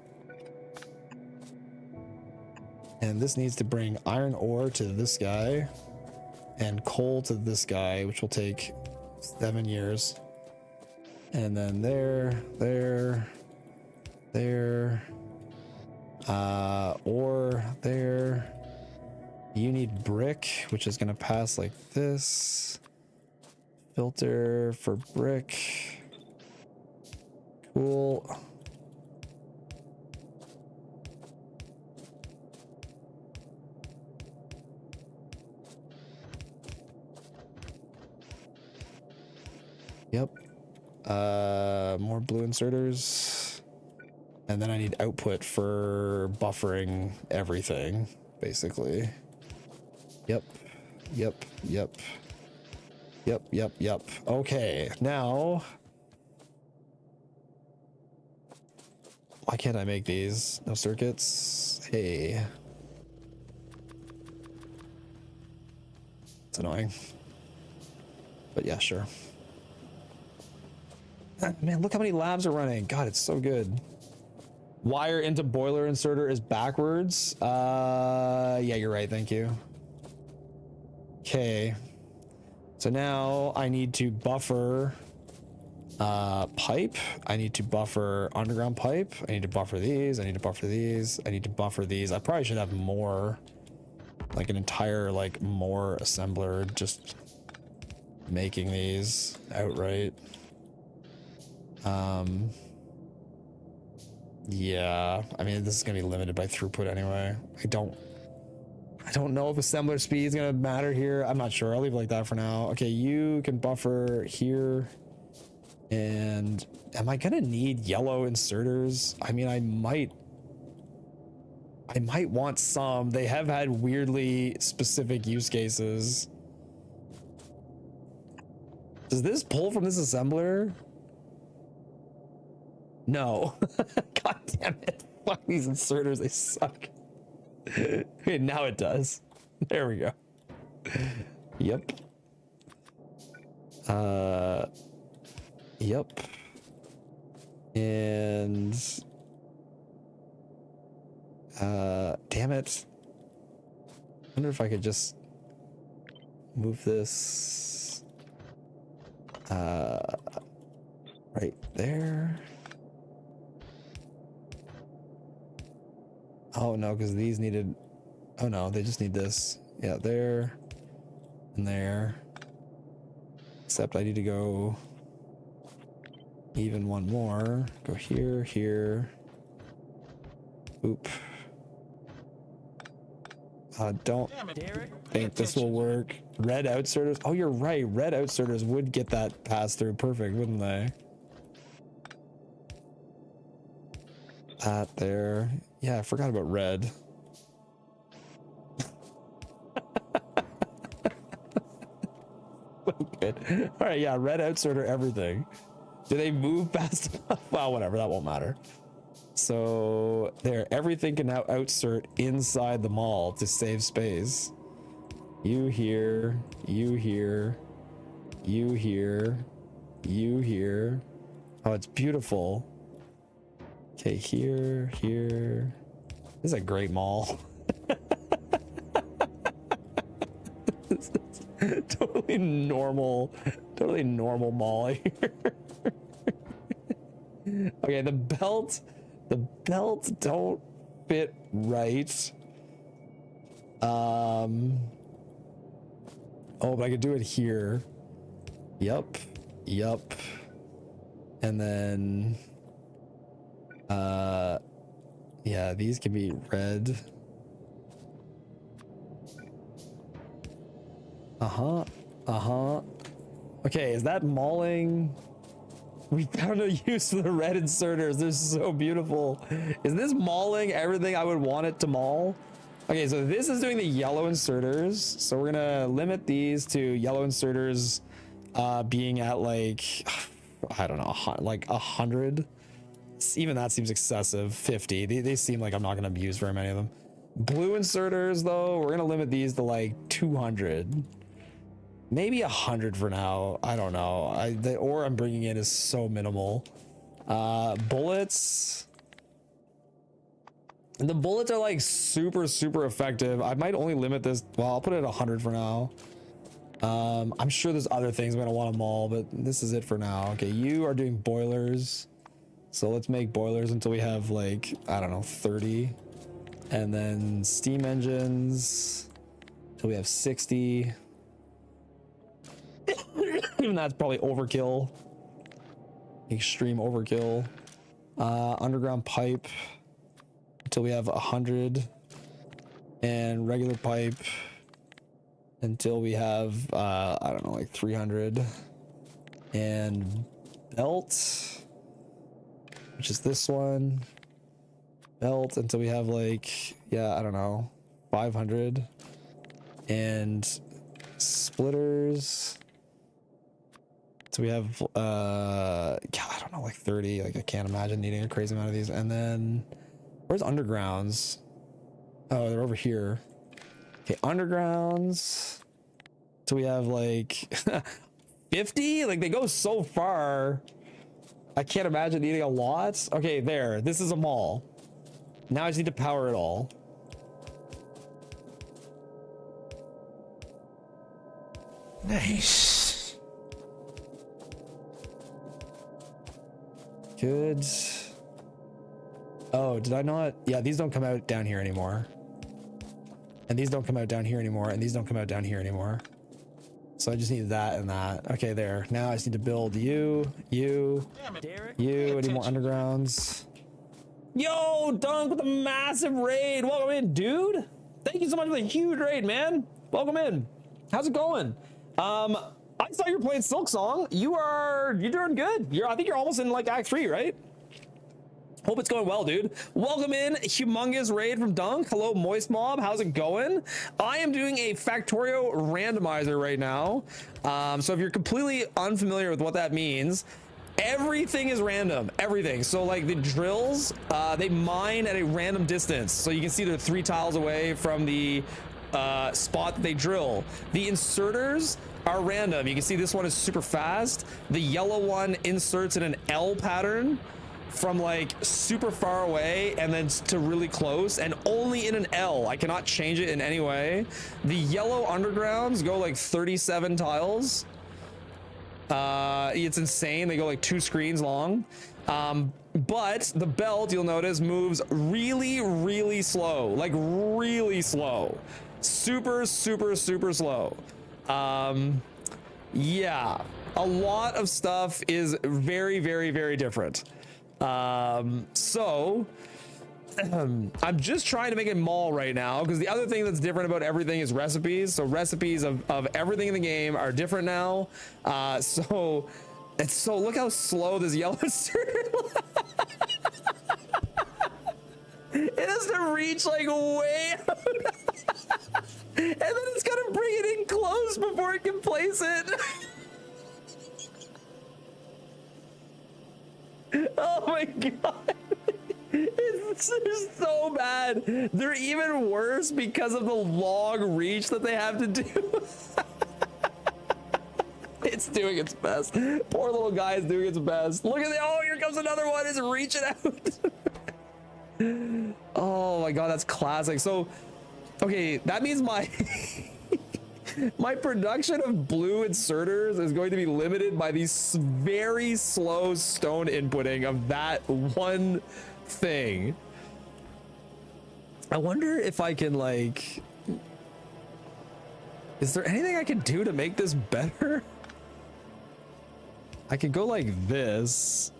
And this needs to bring iron ore to this guy and coal to this guy, which will take 7 years. And then there, ore there. You need brick, which is gonna pass like this. Filter for brick. Cool. Yep. More blue inserters. And then I need output for buffering everything, basically. Yep. Yep. Yep. Yep. Yep. Yep. Okay. Now, why can't I make these? No circuits. Hey. It's annoying. But yeah, sure. Man, look how many labs are running. God, it's so good. Wire into boiler inserter is backwards. Yeah, you're right. Thank you. Okay. So now I need to buffer pipe. I need to buffer underground pipe. I need to buffer these. I need to buffer these. I need to buffer these. I probably should have more, like an entire, like, more assembler just making these outright. Yeah, I mean, this is gonna be limited by throughput anyway. I don't know if assembler speed is gonna matter here. I'm not sure. I'll leave it like that for now. Okay, you can buffer here. And am I gonna need yellow inserters? I mean, I might want some. They have had weirdly specific use cases. Does this pull from this assembler? No. God damn it. Fuck these inserters, they suck. Okay, now it does. There we go. Yep. Yep. And damn it. I wonder if I could just move this right there. Oh no, because these needed, oh no, they just need this. Yeah, there and there. Except I need to go even one more. Go here, here. Oop. Don't think this will work. Red outserters. Oh, you're right. Red outserters would get that pass through perfect, wouldn't they? That there. Yeah, I forgot about red. Good. All right, yeah, red outserter everything. Do they move fast enough? Well, whatever, that won't matter. So there, everything can now outsert inside the mall to save space. You here, you here, you here, you here. Oh, it's beautiful. Okay, here, here. This is a great mall. This is totally normal mall here. Okay, the belt don't fit right. Oh, but I could do it here. Yep. And then yeah, these can be red. Okay, is that mauling? We found a use for the red inserters. They're so beautiful. Is this mauling everything I would want it to maul? Okay, so this is doing the yellow inserters. So we're gonna limit these to yellow inserters being at like, I don't know, like 100. Even that seems excessive. 50. They seem like I'm not gonna use very many of them. Blue inserters though, we're gonna limit these to like 200. Maybe 100 for now. I don't know. The ore I'm bringing in is so minimal. Bullets. The bullets are like super effective. I might only limit this. Well, I'll put it at 100 for now. I'm sure there's other things I'm gonna want to maul, but this is it for now. Okay, you are doing boilers. So let's make boilers until we have like, I don't know, 30. And then steam engines until we have 60. Even that's probably overkill. Extreme overkill. Underground pipe until we have 100. And regular pipe until we have, I don't know, like 300. and belt, which is this one. Belt until we have like, yeah, I don't know, 500. And splitters. So we have, God, I don't know, like 30. Like I can't imagine needing a crazy amount of these. And then where's undergrounds? Oh, they're over here. Okay, undergrounds. So we have like 50. Like they go so far. I can't imagine needing a lot. Okay, there. This is a mall. Now I just need to power it all. Nice. Good. Oh, did I not? Yeah, these don't come out down here anymore. And these don't come out down here anymore. And these don't come out down here anymore. So I just need that and that. Okay, there. Now I just need to build you. Damn it, Derek. Any more undergrounds? Yo, Dunk with a massive raid. Welcome in, dude. Thank you so much for the huge raid, man. Welcome in. How's it going? I saw you were playing Silk Song. You're doing good. I think you're almost in like Act 3, right? Hope it's going well, dude. Welcome in, humongous raid from Dunk. Hello, Moist Mob. How's it going? I am doing a Factorio randomizer right now. So if you're completely unfamiliar with what that means, everything is random. Everything. So like the drills, they mine at a random distance. So you can see they're 3 tiles away from the spot that they drill. The inserters are random. You can see this one is super fast. The yellow one inserts in an L pattern from like super far away and then to really close, and only in an L. I cannot change it in any way. The yellow undergrounds go like 37 tiles. It's insane. They go like 2 screens long. But the belt, you'll notice, moves really slow, like really slow. Super slow. Yeah, a lot of stuff is very different. So I'm just trying to make a mall right now, because the other thing that's different about everything is recipes. So recipes of everything in the game are different now. So look how slow this yellow circle. It has to reach like way out. And then it's gotta bring it in close before it can place it. Oh my god. It's so bad. They're even worse because of the long reach that they have to do. It's doing its best. Poor little guy is doing its best. Look at it. Oh, here comes another one. It's reaching out. Oh my god, that's classic. So, okay, that means my my production of blue inserters is going to be limited by the very slow stone inputting of that one thing. I wonder if I can like, is there anything I can do to make this better? I could go like this,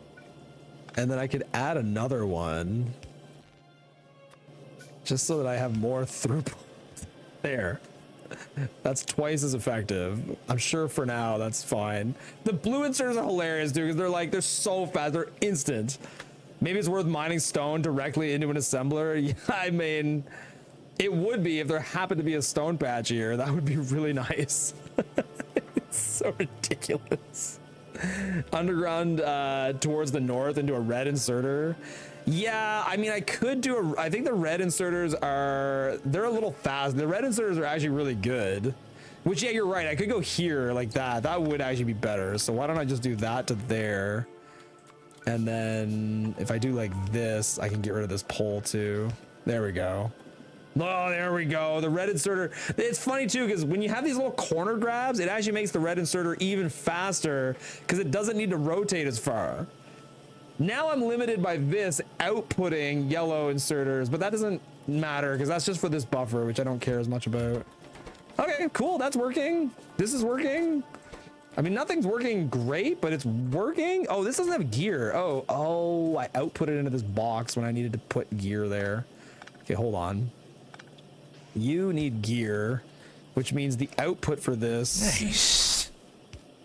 and then I could add another one just so that I have more throughput. There. That's twice as effective. I'm sure for now that's fine. The blue inserters are hilarious, dude, because they're so fast. They're instant. Maybe it's worth mining stone directly into an assembler. Yeah, I mean, it would be if there happened to be a stone patch here. That would be really nice. It's so ridiculous. Underground towards the north into a red inserter. Yeah, I mean, I could do I think the red inserters they're a little fast. The red inserters are actually really good. Which, yeah, you're right. I could go here like that. That would actually be better. So why don't I just do that to there? And then if I do like this, I can get rid of this pole too. There we go. Oh, there we go. The red inserter. It's funny too, because when you have these little corner grabs, it actually makes the red inserter even faster because it doesn't need to rotate as far. Now I'm limited by this outputting yellow inserters, but that doesn't matter because that's just for this buffer, which I don't care as much about. Okay, cool. That's working. This is working. I mean, nothing's working great, but it's working. Oh, this doesn't have gear. Oh, I output it into this box when I needed to put gear there. Okay, hold on. You need gear, which means the output for this. Nice.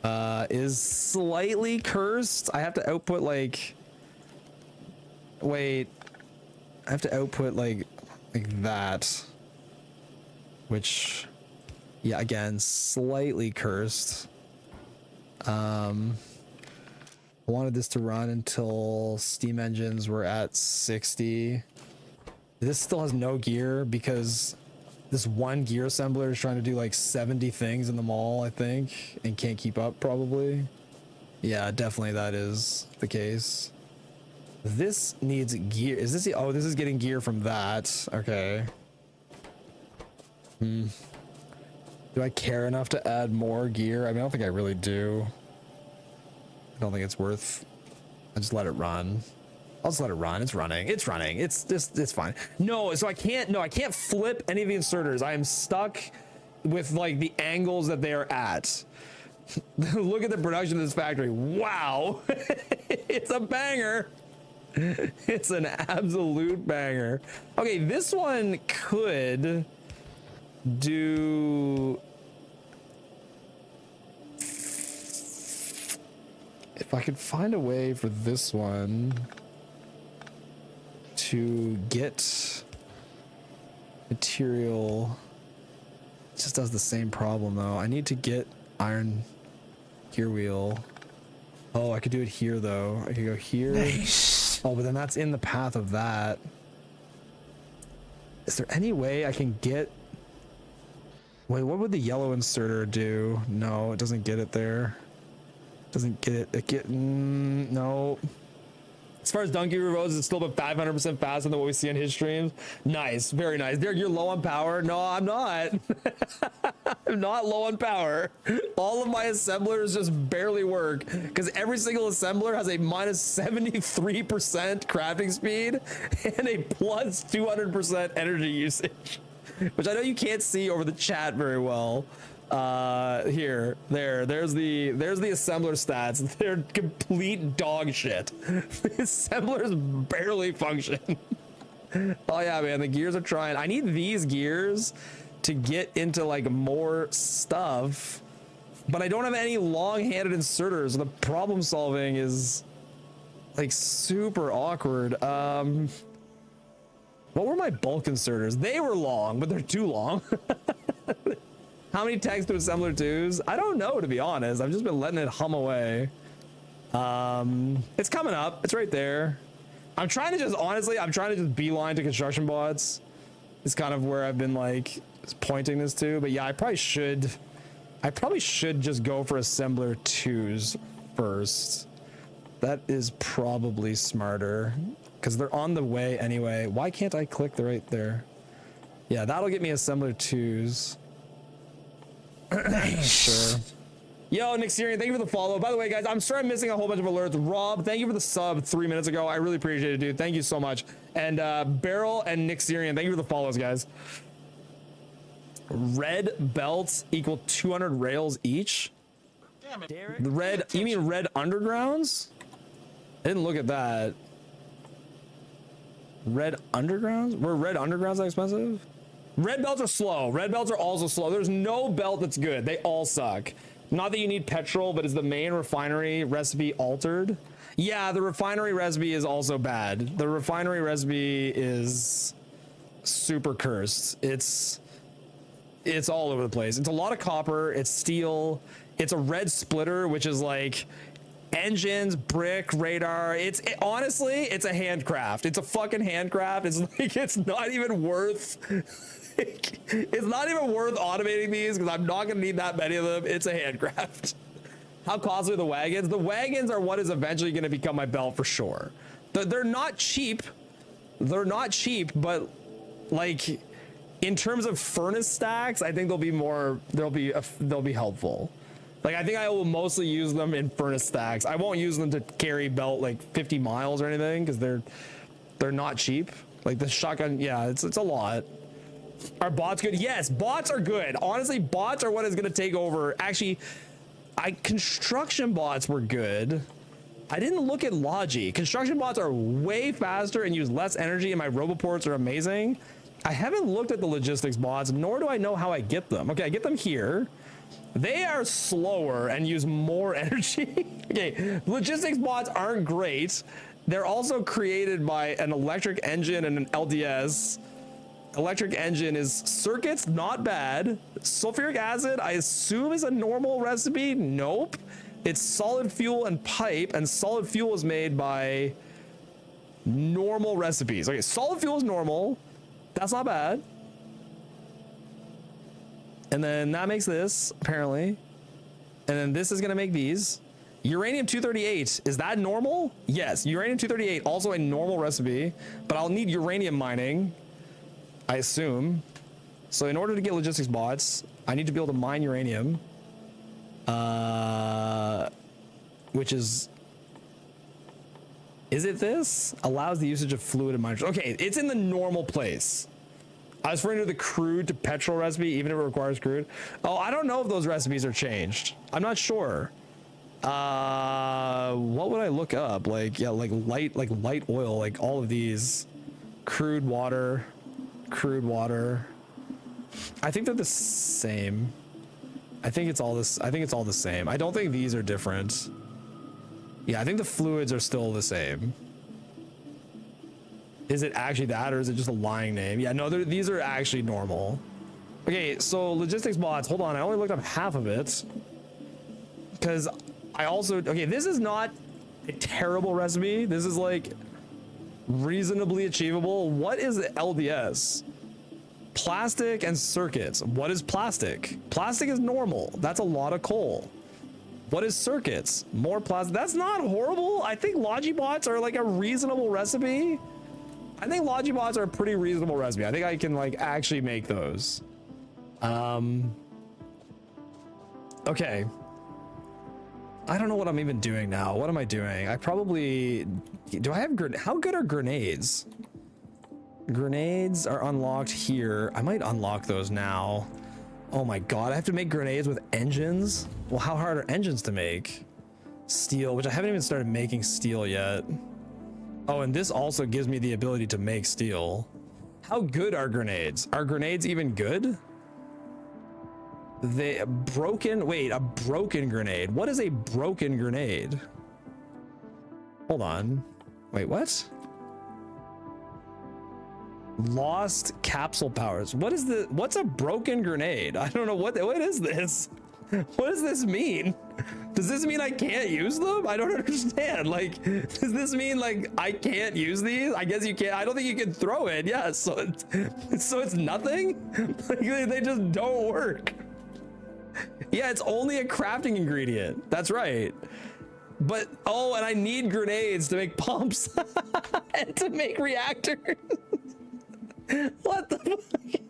is slightly cursed. I have to output like, wait, I have to output like that, which, yeah, again, slightly cursed. I wanted this to run until steam engines were at 60. This still has no gear because this one gear assembler is trying to do like 70 things in the mall, I think, and can't keep up probably. Yeah, definitely that is the case. This needs gear. Is this the, oh, this is getting gear from that. Okay. Do I care enough to add more gear? I mean, I don't think I really do. I don't think it's worth. I just let it run. I'll just let it run. It's running. It's running. It's just, it's fine. No, so I can't, no, I can't flip any of the inserters. I am stuck with like the angles that they are at. Look at the production of this factory. Wow. It's a banger. It's an absolute banger. Okay, this one could do. If I could find a way for this one to get material, it just does the same problem though. I need to get iron gear wheel. Oh, I could do it here though. I could go here. Nice. Oh, but then that's in the path of that. Is there any way I can get, wait, what would the yellow inserter do? No, it doesn't get it there. Doesn't get it. No. As far as Donkey Revodes, it's still about 500% faster than what we see on his streams. Nice, very nice. Derek, you're low on power. No, I'm not. I'm not low on power. All of my assemblers just barely work because every single assembler has a minus 73% crafting speed and a plus 200% energy usage, which I know you can't see over the chat very well. There's the assembler stats. They're complete dog shit. The assemblers barely function. Oh yeah, man, the gears are trying. I need these gears to get into like more stuff, but I don't have any long-handed inserters. The problem solving is like super awkward. What were my bulk inserters? They were long, but they're too long. How many tags to assembler 2s? I don't know, to be honest. I've just been letting it hum away. It's coming up. It's right there. I'm trying to just, honestly, I'm trying to just beeline to construction bots. It's kind of where I've been like pointing this to. But yeah, I probably should just go for assembler 2s first. That is probably smarter because they're on the way anyway. Why can't I click the right there? Yeah, that'll get me assembler 2s. Nice. Sure. Yo, Nick Syrian, thank you for the follow. By the way, guys, I'm sorry I'm missing a whole bunch of alerts. Rob, thank you for the sub 3 minutes ago. I really appreciate it, dude. Thank you so much. And Beryl and Nick Syrian, thank you for the follows, guys. Red belts equal 200 rails each. Damn it. The red, you mean red undergrounds? I didn't look at that. Red undergrounds? Were red undergrounds that expensive? Red belts are slow. Red belts are also slow. There's no belt that's good. They all suck. Not that you need petrol, but is the main refinery recipe altered? Yeah, the refinery recipe is also bad. The refinery recipe is super cursed. It's all over the place. It's a lot of copper. It's steel. It's a red splitter, which is like engines, brick, radar. Honestly, it's a handcraft. It's a fucking handcraft. It's like, it's not even worth it's not even worth automating these because I'm not gonna need that many of them. It's a handcraft. How costly are the wagons? The wagons are what is eventually going to become my belt for sure. They're not cheap. They're not cheap, but like in terms of furnace stacks, I think they'll be helpful. Like I think I will mostly use them in furnace stacks. I won't use them to carry belt like 50 miles or anything because they're not cheap. Like the shotgun, yeah, it's a lot. Are bots good? Yes, bots are good. Honestly, bots are what is going to take over. Actually, construction bots were good. I didn't look at Logi. Construction bots are way faster and use less energy, and my roboports are amazing. I haven't looked at the logistics bots, nor do I know how I get them. Okay, I get them here. They are slower and use more energy. Okay, logistics bots aren't great. They're also created by an electric engine and an LDS. Electric engine is circuits, not bad. Sulfuric acid, I assume is a normal recipe. Nope. It's solid fuel and pipe, and solid fuel is made by normal recipes. Okay, solid fuel is normal. That's not bad. And then that makes this, apparently. And then this is gonna make these. Uranium-238, is that normal? Yes, uranium-238, also a normal recipe, but I'll need uranium mining, I assume. So in order to get logistics bots, I need to be able to mine uranium. Which is it this? Allows the usage of fluid and miners. Okay, it's in the normal place. I was referring to the crude to petrol recipe, even if it requires crude. Oh, I don't know if those recipes are changed. I'm not sure. What would I look up? Like, yeah, like light oil, like all of these. Crude water. I think they're the same. I think it's all the same. I don't think these are different. Yeah, I think the fluids are still the same. Is it actually that, or is it just a lying name? Yeah, no, these are actually normal. Okay, so logistics bots, hold on, I only looked up half of it. Because I also, okay, this is not a terrible recipe. This is like reasonably achievable. What is LDS? Plastic and circuits. What is plastic? Plastic is normal. That's a lot of coal. What is circuits? More plastic. That's not horrible. I think Logibots are like a reasonable recipe. I think Logibots are a pretty reasonable recipe. I think I can like actually make those. Okay. I don't know what I'm even doing now. What am I doing? I probably, do I have how good are grenades? Grenades are unlocked here. I might unlock those now. Oh my god, I have to make grenades with engines? Well, how hard are engines to make? Steel, which I haven't even started making steel yet. Oh, and this also gives me the ability to make steel. How good are grenades? Are grenades even good? Wait, a broken grenade. What is a broken grenade? Hold on. Wait, what? Lost capsule powers. What's a broken grenade? I don't know what is this? What does this mean? Does this mean I can't use them? I don't understand. Like, does this mean like I can't use these? I guess you can't. I don't think you can throw it. Yeah, so it's nothing? Like, they just don't work. Yeah, it's only a crafting ingredient. That's right. But, oh, and I need grenades to make pumps and to make reactors. What the fuck?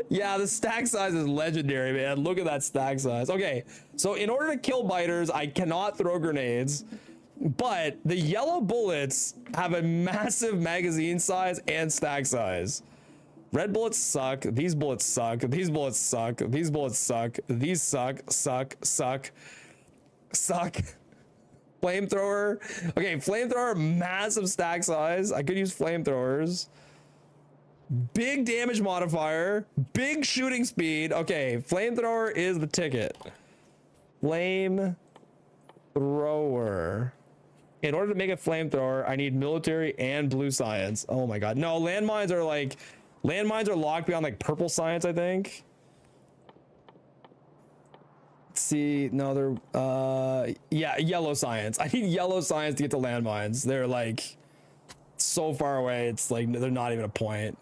Yeah, the stack size is legendary, man. Look at that stack size. Okay, so in order to kill biters, I cannot throw grenades, but the yellow bullets have a massive magazine size and stack size. Red bullets suck. These bullets suck. These bullets suck. These bullets suck. These suck. Suck. Flamethrower. Okay, flamethrower, massive stack size. I could use flamethrowers. Big damage modifier. Big shooting speed. Okay, flamethrower is the ticket. Flamethrower. In order to make a flamethrower, I need military and blue science. Oh my god. No, landmines are locked beyond like purple science, I think. Let's see, no, they're yeah, yellow science. I need yellow science to get to landmines. They're like so far away, it's like they're not even a point.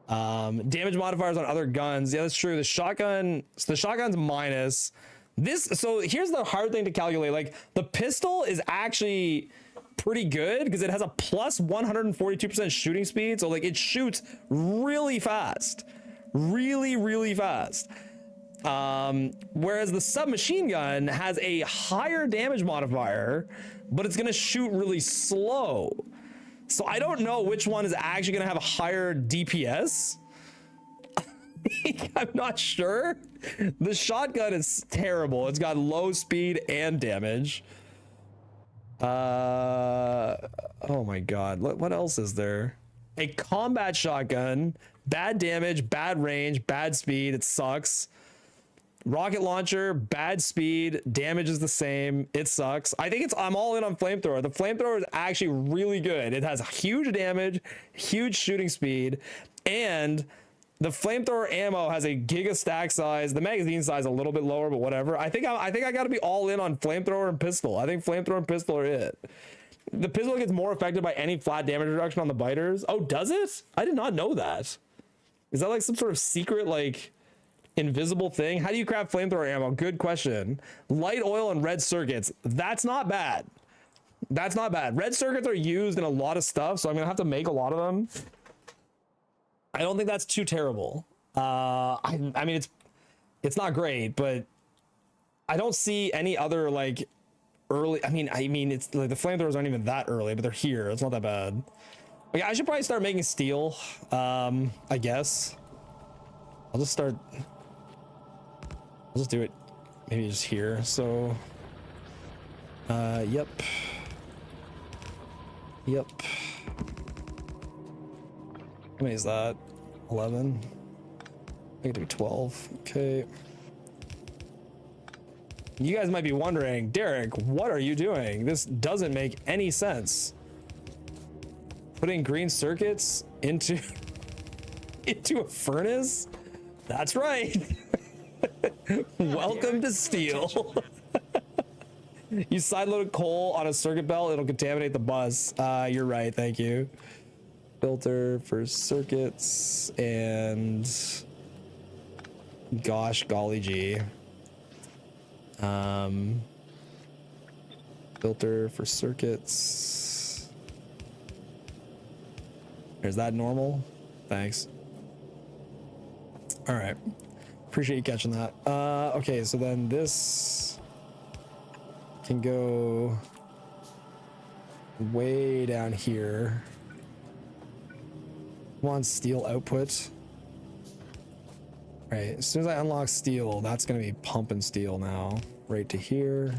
Damage modifiers on other guns. Yeah, that's true. The shotgun's minus this. So here's the hard thing to calculate. Like the pistol is actually pretty good because it has a plus 142% shooting speed. So like it shoots really fast, really fast. Whereas the submachine gun has a higher damage modifier, but it's gonna shoot really slow. So I don't know which one is actually gonna have a higher DPS. I'm not sure. The shotgun is terrible. It's got low speed and damage. Oh my god. What else is there? A combat shotgun Bad damage, bad range, bad speed. It sucks. Rocket launcher, bad speed, damage is the same. It sucks. I think I'm all in on flamethrower. The flamethrower is actually really good. It has huge damage, huge shooting speed, and the flamethrower ammo has a giga stack size. The magazine size a little bit lower, but whatever. I think I got to be all in on flamethrower and pistol. I think flamethrower and pistol are it. The pistol gets more affected by any flat damage reduction on the biters. Oh, does it? I did not know that. Is that like some sort of secret like invisible thing? How do you craft flamethrower ammo? Good question. Light oil and red circuits. That's not bad. That's not bad. Red circuits are used in a lot of stuff, so I'm gonna have to make a lot of them. I don't think that's too terrible. I mean it's not great, but I don't see any other like early. I mean it's like the flamethrowers aren't even that early, but they're here. It's not that bad. Yeah, I should probably start making steel. I guess I'll just start. I'll just do it maybe just here. So yep. How many is that? 11. I get to be 12. Okay. You guys might be wondering, Derek, what are you doing? This doesn't make any sense. Putting green circuits into a furnace? That's right. Welcome to steel. You sideloaded coal on a circuit belt, it'll contaminate the bus. You're right, thank you. Filter for circuits and gosh golly gee. Filter for circuits. Is that normal? Thanks. All right. Appreciate you catching that. Okay, so then this can go way down here. Want steel output. Right, as soon as I unlock steel, that's gonna be pumping steel now. Right to here.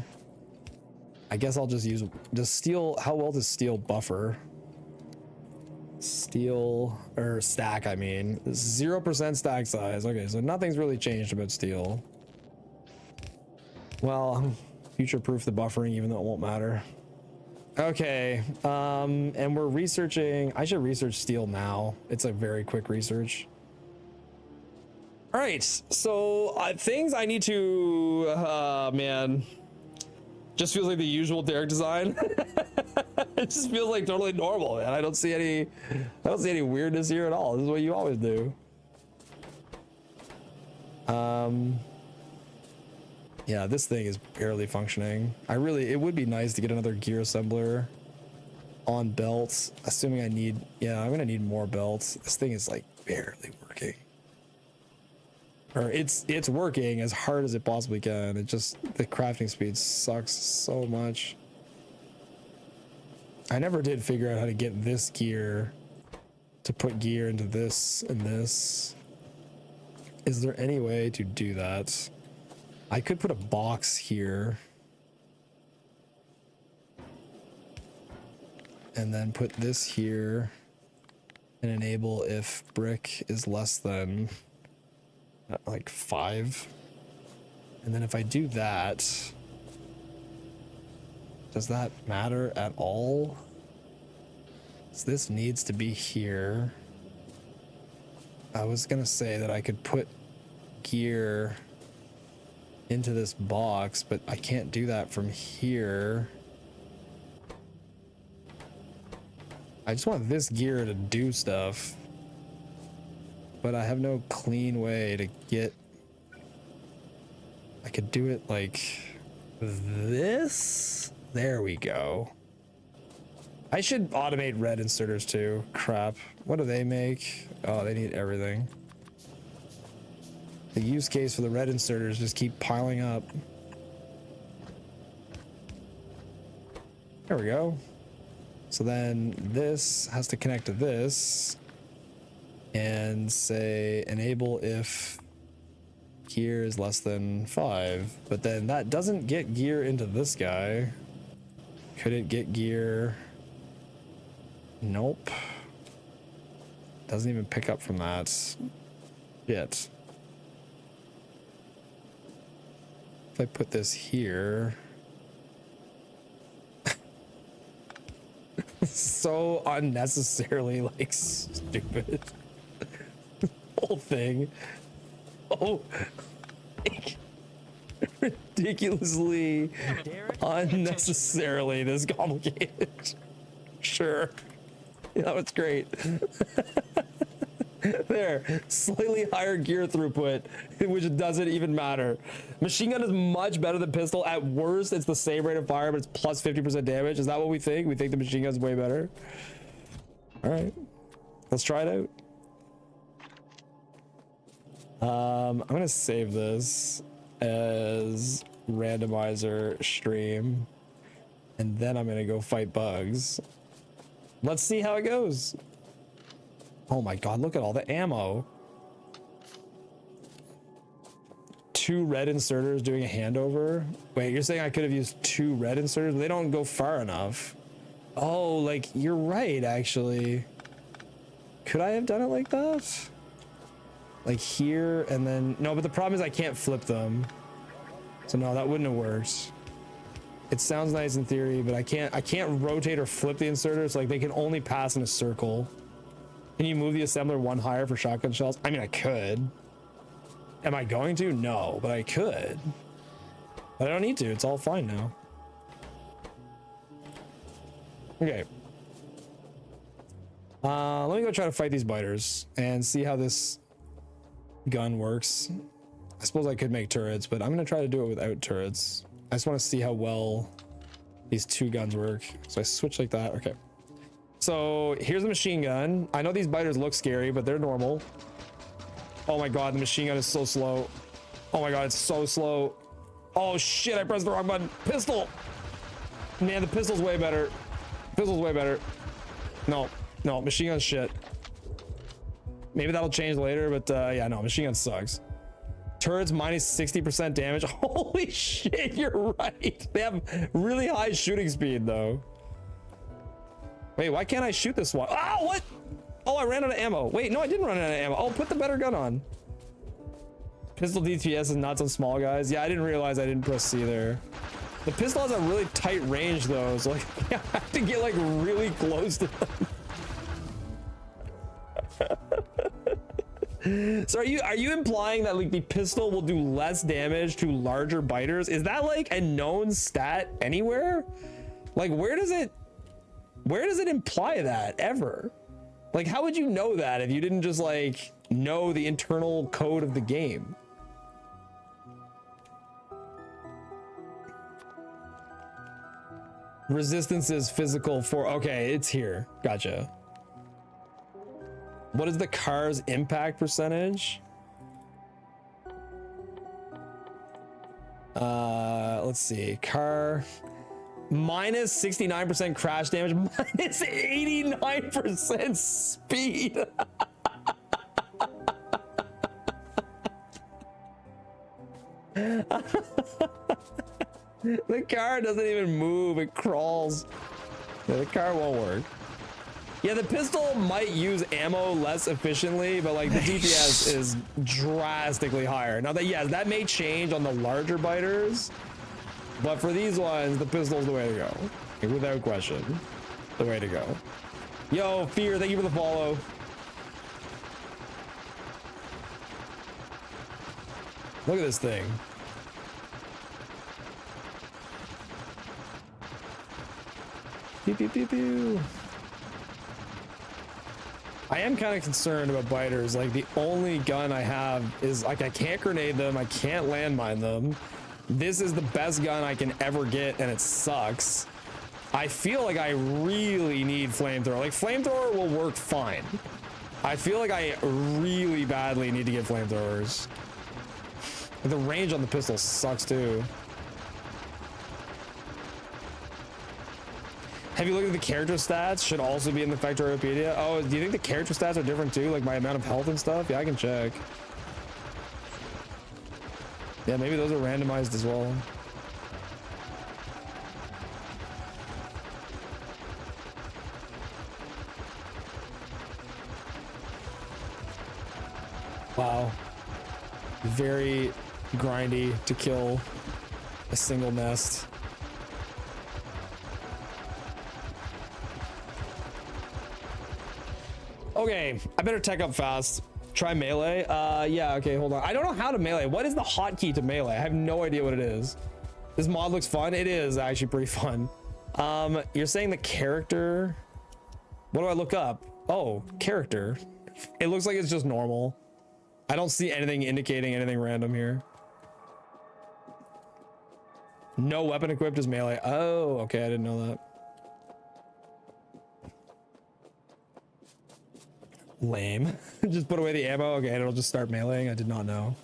I guess I'll just use steel. How well does steel buffer? Steel or stack, I mean 0% stack size. Okay, so nothing's really changed about steel. Well, future proof the buffering even though it won't matter. Okay, and we're researching. I should research steel now. It's a very quick research. All right, so things I need to man, just feels like the usual Derek design. It just feels like totally normal, man. I don't see any weirdness here at all. This is what you always do. Yeah, this thing is barely functioning. It would be nice to get another gear assembler on belts, assuming I'm gonna need more belts. This thing is like barely working. Or it's working as hard as it possibly can. It just, the crafting speed sucks so much. I never did figure out how to get this gear to put gear into this and this. Is there any way to do that? I could put a box here and then put this here and enable if brick is less than like 5. And then if I do that, does that matter at all? So this needs to be here. I was gonna say that I could put gear into this box, but I can't do that from here. I just want this gear to do stuff, but I have no clean way to get. I could do it like this. There we go. I should automate red inserters too. Crap. What do they make? Oh, they need everything. The use case for the red inserters just keep piling up. There we go. So then this has to connect to this and say enable if gear is less than 5, but then that doesn't get gear into this guy. Could it get gear? Nope. Doesn't even pick up from that. Shit. If I put this here. So unnecessarily like stupid. Whole thing. Oh. Ridiculously unnecessarily this complicated. Sure. Yeah, that was great. There, slightly higher gear throughput, which doesn't even matter. Machine gun is much better than pistol. At worst, it's the same rate of fire, but it's plus 50% damage. Is that what we think? We think the machine gun's way better. All right, let's try it out. I'm gonna save this as randomizer stream, and then I'm gonna go fight bugs. Let's see how it goes. Oh my god, look at all the ammo. 2 red inserters doing a handover. Wait, you're saying I could have used 2 red inserters? They don't go far enough. Oh, like, you're right, actually. Could I have done it like that? Like here, and then... No, but the problem is I can't flip them. So no, that wouldn't have worked. It sounds nice in theory, but I can't rotate or flip the inserters. Like, they can only pass in a circle. Can you move the assembler 1 higher for shotgun shells? I mean, I could. Am I going to? No, but I could. But I don't need to. It's all fine now. Okay. Let me go try to fight these biters and see how this gun works. I suppose I could make turrets, but I'm going to try to do it without turrets. I just want to see how well these 2 guns work. So I switch like that. Okay. So here's the machine gun. I know these biters look scary, but they're normal. Oh my god, the machine gun is so slow. Oh my god, it's so slow. Oh shit, I pressed the wrong button. Pistol! Man, the pistol's way better. Pistol's way better. No, machine gun's shit. Maybe that'll change later, but yeah, no, machine gun sucks. Turrets minus 60% damage. Holy shit, you're right. They have really high shooting speed though. Wait, why can't I shoot this one? Oh, what? Oh, I ran out of ammo. Wait, no, I didn't run out of ammo. Oh, put the better gun on. Pistol DPS is nuts on small guys. Yeah, I didn't realize I didn't press C there. The pistol has a really tight range though, so like I have to get like really close to them. So are you implying that like the pistol will do less damage to larger biters? Is that like a known stat anywhere? Like where does it imply that ever? Like how would you know that if you didn't just like know the internal code of the game? Resistance is physical for, okay, it's here. Gotcha. What is the car's impact percentage? Let's see. Car minus 69% crash damage, minus 89% speed. The car doesn't even move, it crawls. Yeah, the car won't work. Yeah, the pistol might use ammo less efficiently, but like the DPS is drastically higher. Now that, yes, that may change on the larger biters, but for these ones, the pistol's the way to go. Like, without question, the way to go. Yo, Fear, thank you for the follow. Look at this thing. Pew, pew, pew, pew. I am kind of concerned about biters. Like the only gun I have is like I can't grenade them, I can't landmine them. This is the best gun I can ever get and it sucks. I feel like I really need flamethrower. Like flamethrower will work fine. I feel like I really badly need to get flamethrowers. The range on the pistol sucks too. Have you looked at the character stats? Should also be in the Factoriopedia. Oh, do you think the character stats are different too? Like my amount of health and stuff? Yeah, I can check. Yeah, maybe those are randomized as well. Wow. Very grindy to kill a single nest. Okay, I better tech up fast. Try melee. Yeah, okay, hold on. I don't know how to melee. What is the hotkey to melee? I have no idea what it is. This mod looks fun. It is actually pretty fun. You're saying the character. What do I look up? Oh, character. It looks like it's just normal. I don't see anything indicating anything random here. No weapon equipped is melee. Oh, okay, I didn't know that. Lame. Just put away the ammo. Okay, it'll just start meleeing. I did not know.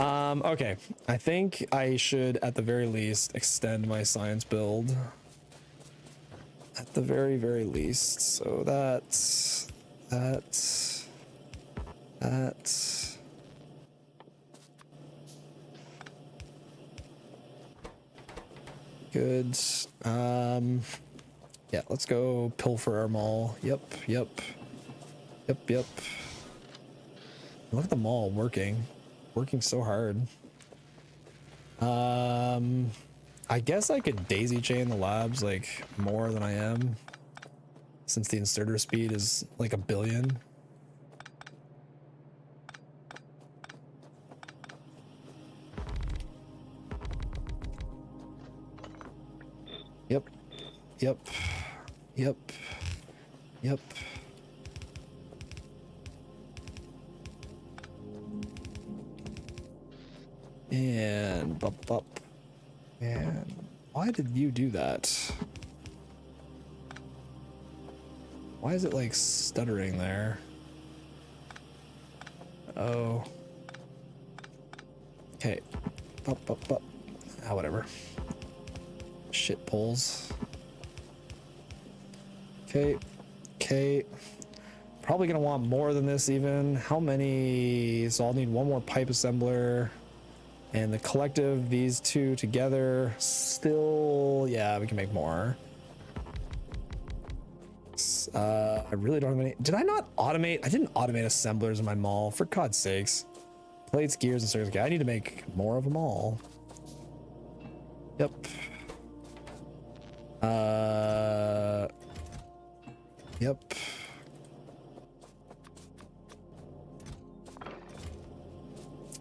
Okay, I think I should at the very least extend my science build. At the very least. So that's good. Yeah, let's go pilfer our mall. Yep. Look at the mall working so hard. I guess I could daisy chain the labs like more than I am, since the inserter speed is like 1 billion. Yep. And up. And why did you do that? Why is it like stuttering there? Oh. Okay. Up. Ah, whatever. Shit poles. Okay. Probably gonna want more than this even. How many? So I'll need one more pipe assembler. And the collective, these two together, still, yeah, we can make more. I really don't have any. Did I not automate? I didn't automate assemblers in my mall, for God's sakes. Plates, gears, and circuits. Okay, I need to make more of them all. Yep. Yep.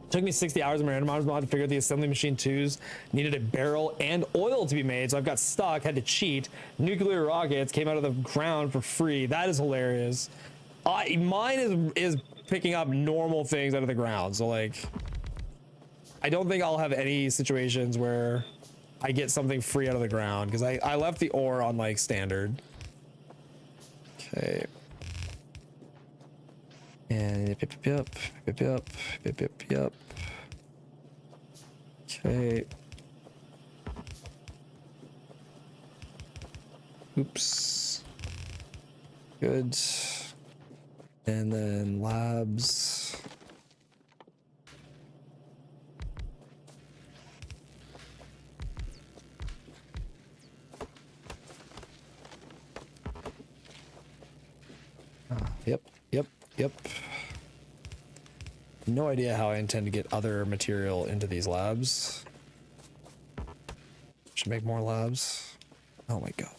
Took me 60 hours in my Randomizer Mod to figure out the assembly machine 2s needed a barrel and oil to be made, so I've got stuck, had to cheat. Nuclear rockets came out of the ground for free. That is hilarious. Mine is picking up normal things out of the ground, so like, I don't think I'll have any situations where I get something free out of the ground, because I left the ore on like standard. Okay. And yep. Okay. Oops. Good. And then labs. Yep. No idea how I intend to get other material into these labs. Should make more labs. Oh my god.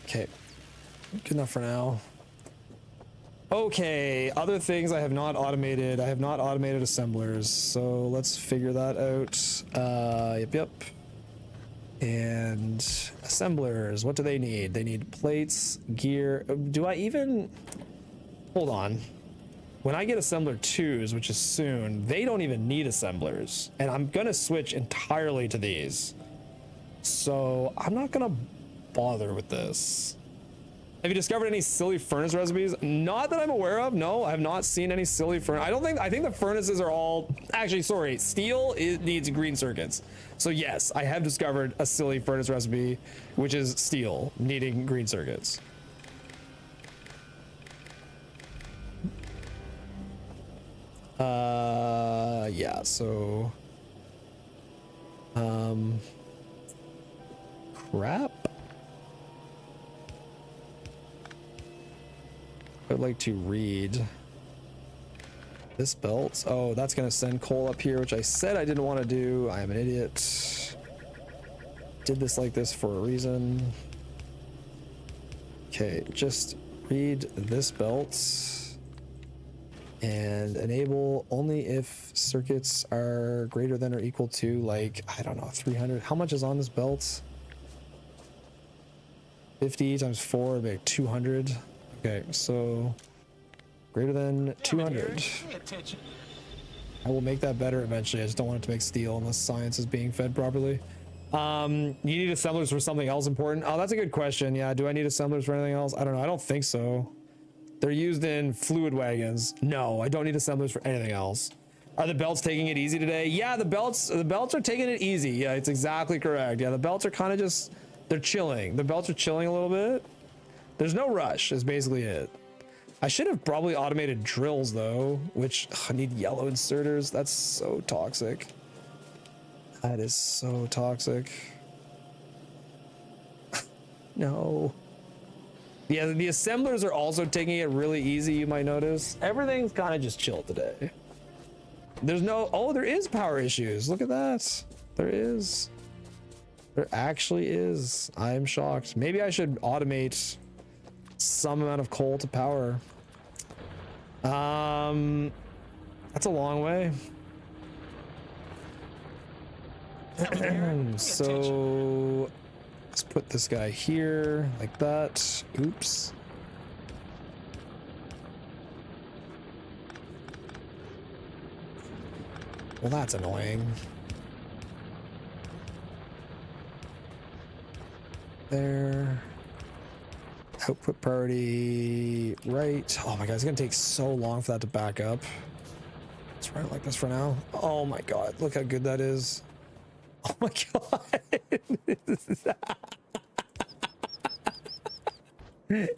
Okay. Good enough for now. Okay, other things I have not automated. I have not automated assemblers, so let's figure that out. Yep. And assemblers, what do they need? They need plates, gear. Do I even... Hold on. When I get assembler 2s, which is soon, they don't even need assemblers. And I'm gonna switch entirely to these. So I'm not gonna bother with this. Have you discovered any silly furnace recipes? Not that I'm aware of. No, I have not seen any silly furnace. I think the furnaces are all, actually, sorry, steel needs green circuits. So yes, I have discovered a silly furnace recipe, which is steel needing green circuits. Yeah, so, crap. would like to read this belt. Oh, that's gonna send coal up here, which I said I didn't want to do. I am an idiot. Did this like this for a reason. Okay, just read this belt and enable only if circuits are greater than or equal to, like, I don't know, 300. How much is on this belt? 50 times 4 would be like 200. Okay, so greater than 200. Pay attention. I will make that better eventually. I just don't want it to make steel unless science is being fed properly. You need assemblers for something else important? Oh, that's a good question. Yeah, do I need assemblers for anything else? I don't know. I don't think so. They're used in fluid wagons. No, I don't need assemblers for anything else. Are the belts taking it easy today? Yeah, the belts are taking it easy. Yeah, it's exactly correct. Yeah, the belts are kind of just, they're chilling. The belts are chilling a little bit. There's no rush is basically it. I should have probably automated drills though, which I need yellow inserters. That's so toxic. That is so toxic. No. Yeah, the assemblers are also taking it really easy, you might notice. Everything's kind of just chill today. There's no, oh, there is power issues. Look at that. There is. There actually is. I am shocked. Maybe I should automate some amount of coal to power. That's a long way. So let's put this guy here like that. Oops. Well, that's annoying. There. Output priority right. Oh my god, it's gonna take so long for that to back up. Let's run it like this for now. Oh my god, look how good that is. Oh my god.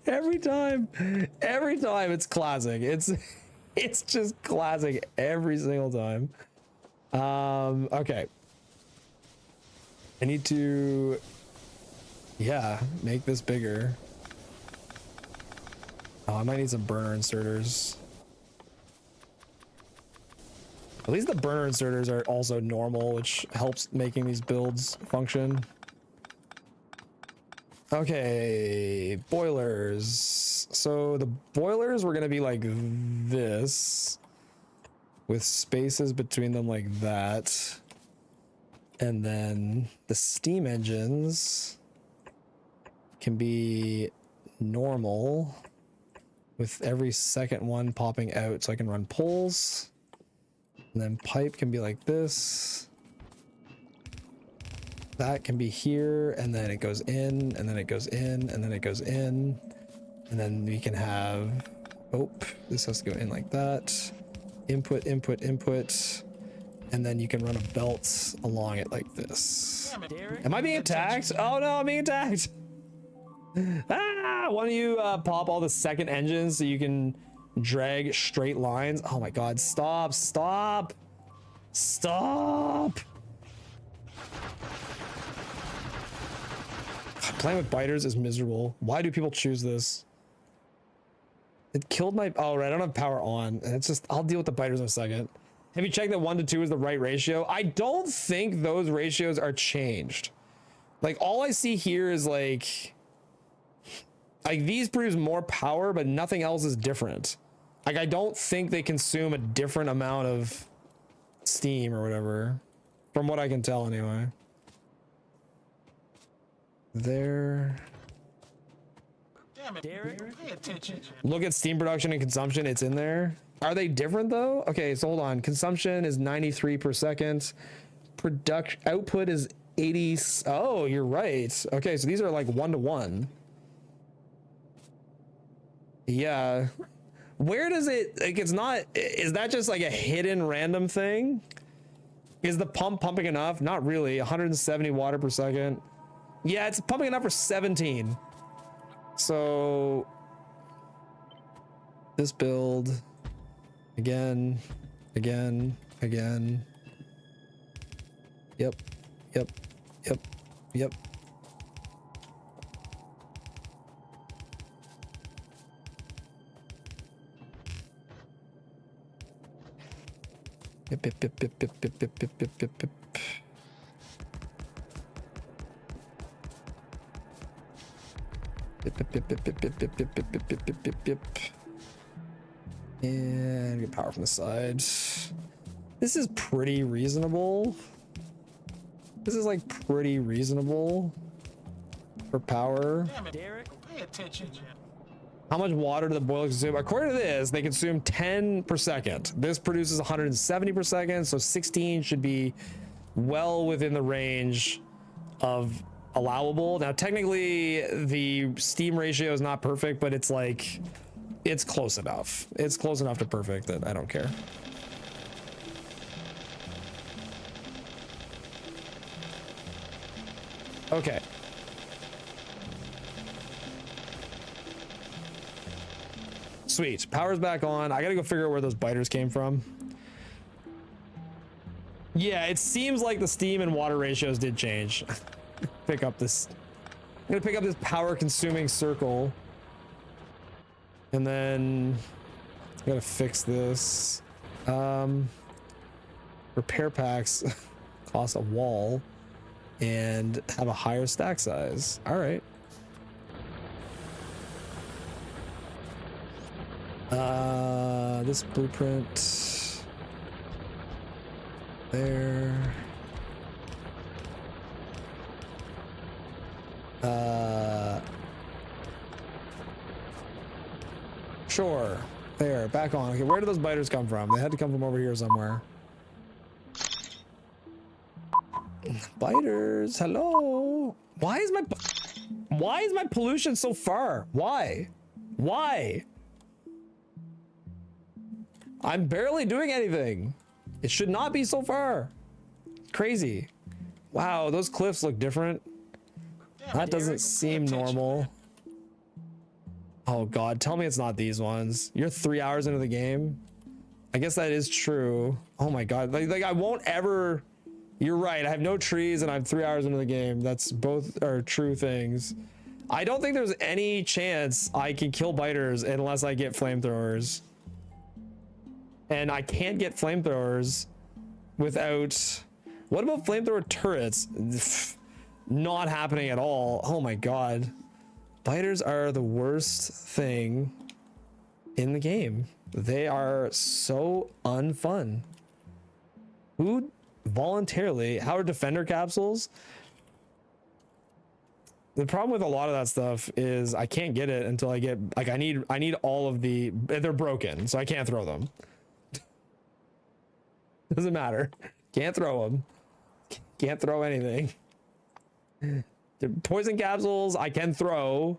every time it's classic. It's just classic every single time. Okay. I need to, yeah, make this bigger. Oh, I might need some burner inserters. At least the burner inserters are also normal, which helps making these builds function. Okay, boilers. So the boilers were gonna be like this, with spaces between them like that. And then the steam engines can be normal, with every second one popping out so I can run pulls. And then pipe can be like this. That can be here, and then it goes in, and then it goes in, and then it goes in. And then we can have, oh, this has to go in like that. Input, input, input. And then you can run a belt along it like this. Am I being attacked? Oh no, I'm being attacked. Ah, why don't you pop all the second engines so you can drag straight lines? Oh my god, stop, stop, stop. Playing with biters is miserable. Why do people choose this? It killed my, oh right, I don't have power on. It's just, I'll deal with the biters in a second. Have you checked that 1 to 2 is the right ratio? I don't think those ratios are changed. Like all I see here is like these produce more power, but nothing else is different. Like I don't think they consume a different amount of steam or whatever, from what I can tell anyway. There. Damn it, Derek. Pay attention. Look at steam production and consumption. It's in there. Are they different though? Okay, so hold on. Consumption is 93 per second. Production output is 80. Oh, you're right. Okay, so these are like 1 to 1. Yeah. Where does it, like, it's not, is that just like a hidden random thing? Is the pump pumping enough? Not really. 170 water per second. Yeah, it's pumping enough for 17. So this build again. Yep. Bip, bip, bip, bip, bip, bip, bip, bip, bip, bip, bip. Bip, bip, bip, bip, bip, bip, bip, bip, bip, bip, bip, bip, bip, bip. And get power from the side. This is pretty reasonable. This is like pretty reasonable for power. Damn it, Derek. Pay attention. How much water do the boilers consume? According to this, they consume 10 per second. This produces 170 per second, so 16 should be well within the range of allowable. Now, technically, the steam ratio is not perfect, but it's like, it's close enough. It's close enough to perfect that I don't care. Okay. Sweet. Power's back on. I gotta go figure out where those biters came from. Yeah, it seems like the steam and water ratios did change. Pick up this. I'm gonna pick up this power consuming circle. And then I gotta fix this. Repair packs cost a wall and have a higher stack size. All right. This blueprint there. Sure. There, back on. Okay, where do those biters come from? They had to come from over here somewhere. Biters, hello. Why is my pollution so far? Why? I'm barely doing anything. It should not be so far. Crazy. Wow, those cliffs look different. That doesn't seem normal. Oh god, tell me it's not these ones. You're 3 hours into the game. I guess that is true. Oh my god, like I won't ever. You're right, I have no trees and I'm 3 hours into the game. That's both are true things. I don't think there's any chance I can kill biters unless I get flamethrowers. And I can't get flamethrowers without... What about flamethrower turrets? Not happening at all. Oh my god. Biters are the worst thing in the game. They are so unfun. Who voluntarily... How are defender capsules? The problem with a lot of that stuff is I can't get it until I get... Like, I need all of the... They're broken, so I can't throw them. Doesn't matter. Can't throw them. Can't throw anything. The poison capsules I can throw.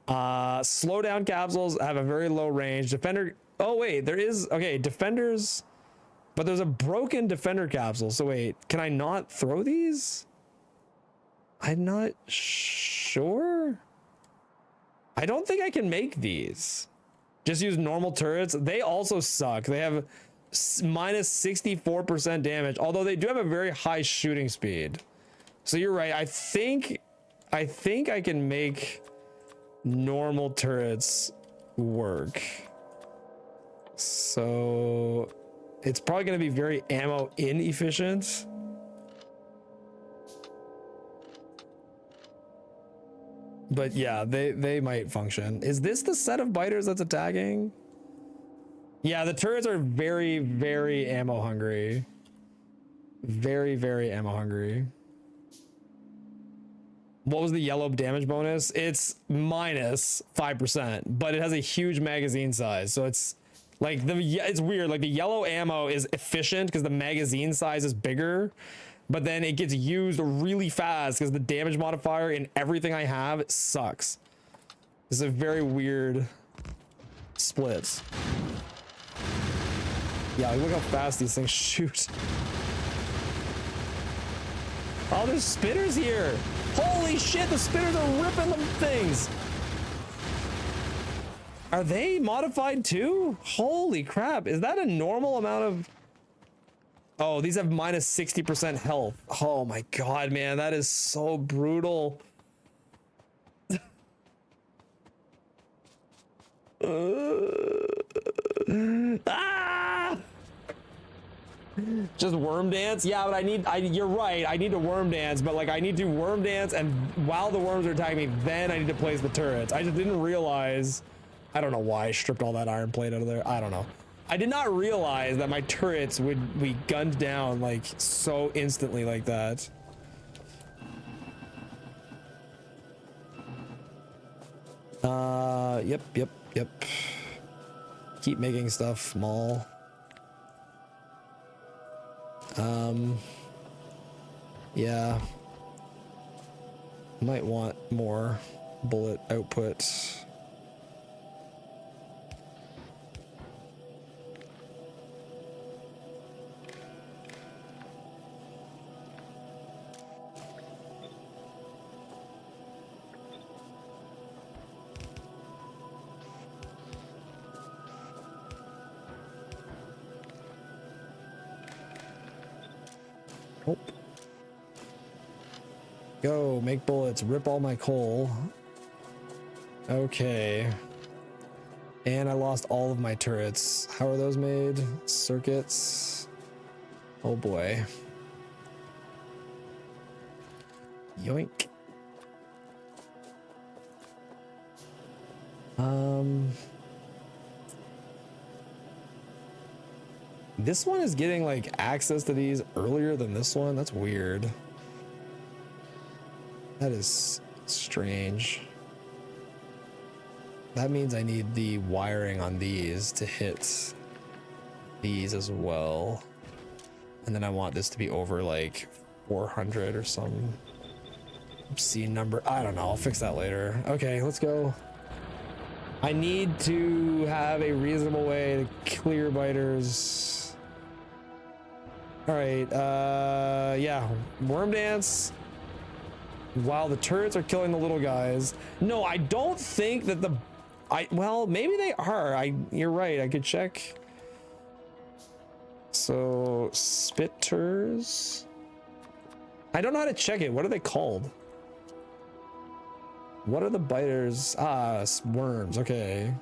Slow down capsules have a very low range. Defender. Oh wait, there is. Okay, defenders. But there's a broken defender capsule. So wait, can I not throw these? I'm not sure. I don't think I can make these. Just use normal turrets. They also suck. They have minus 64% damage, although they do have a very high shooting speed. So you're right. I think I can make normal turrets work. So it's probably going to be very ammo inefficient. But yeah, they might function. Is this the set of biters that's attacking? Yeah, the turrets are very, very ammo hungry. Very, very ammo hungry. What was the yellow damage bonus? It's minus 5%, but it has a huge magazine size. So it's like it's weird. Like the yellow ammo is efficient because the magazine size is bigger, but then it gets used really fast because the damage modifier in everything I have sucks. This is a very weird split. Yeah, look how fast these things shoot. Oh, there's spitters here. Holy shit, the spitters are ripping them things. Are they modified too? Holy crap. Is that a normal amount of... Oh, these have minus 60% health. Oh my god, man. That is so brutal. Ah! Just worm dance? Yeah, but you're right. I need to worm dance, but like I need to worm dance, and while the worms are attacking me, then I need to place the turrets. I just didn't realize. I don't know why I stripped all that iron plate out of there. I don't know. I did not realize that my turrets would be gunned down like so instantly like that. Yep. Keep making stuff small. Yeah. Might want more bullet output. Nope. Go, make bullets, rip all my coal. Okay. And I lost all of my turrets. How are those made? Circuits. Oh boy. Yoink. This one is getting like access to these earlier than this one. That's weird. That is strange. That means I need the wiring on these to hit these as well. And then I want this to be over like 400 or some obscene number. I don't know. I'll fix that later. Okay, let's go. I need to have a reasonable way to clear biters. All right, yeah, worm dance while the turrets are killing the little guys. No, I don't think that well, maybe they are. You're right, I could check. So, spitters. I don't know how to check it. What are they called? What are the biters? Ah, worms, okay.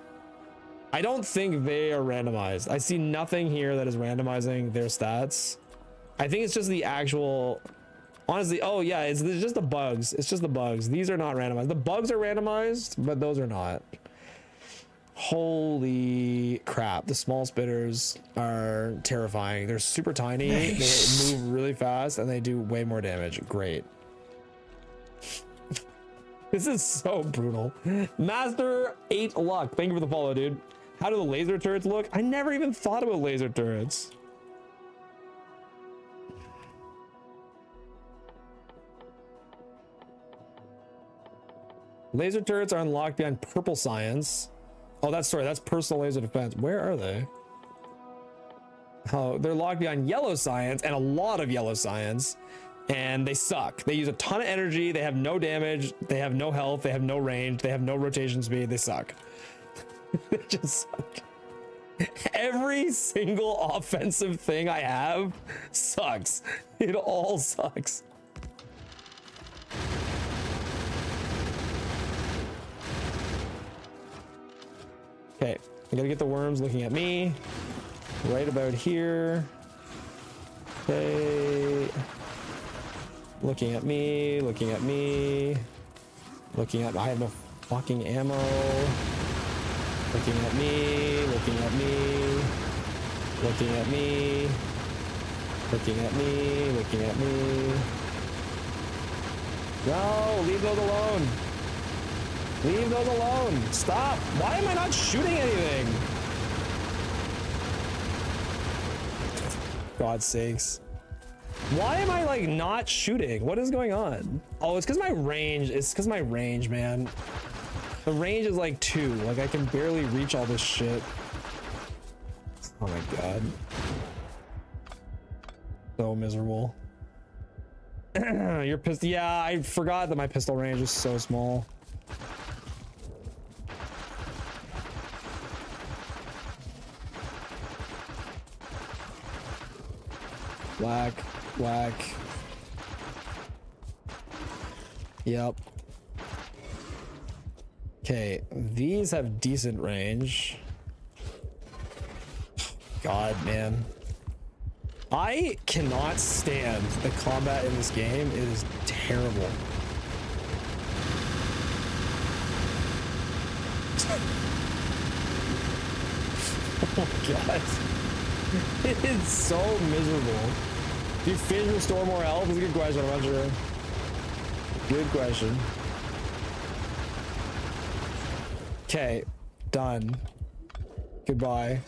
I don't think they are randomized. I see nothing here that is randomizing their stats. I think it's just the actual, honestly, oh yeah, it's just the bugs. It's just the bugs. These are not randomized. The bugs are randomized, but those are not. Holy crap. The small spitters are terrifying. They're super tiny. They move really fast and they do way more damage. Great. This is so brutal. Master 8 Luck. Thank you for the follow, dude. How do the laser turrets look? I never even thought about laser turrets. Laser turrets are unlocked behind purple science. Oh, that's personal laser defense. Where are they? Oh, they're locked behind yellow science and a lot of yellow science. And they suck. They use a ton of energy. They have no damage. They have no health. They have no range. They have no rotation speed. They suck. They just suck. Every single offensive thing I have sucks. It all sucks. Okay, I gotta get the worms looking at me. Right about here. Okay. Looking at me, looking at me. Looking at, I have no fucking ammo. Looking at me, looking at me. Looking at me. Looking at me, looking at me. No, leave those alone. Leave those alone. Stop. Why am I not shooting anything? God's sakes. Why am I like not shooting? What is going on? Oh, it's because my range. It's because my range, man. The range is like 2. Like I can barely reach all this shit. Oh my god. So miserable. Your pistol. Yeah, I forgot that my pistol range is so small. Whack, whack. Yep. Okay, these have decent range. God, man. I cannot stand the combat in this game. It is terrible. Oh my god. It is so miserable. Do fish restore more health? That's a good question. I'm not sure. Good question. Okay, done. Goodbye.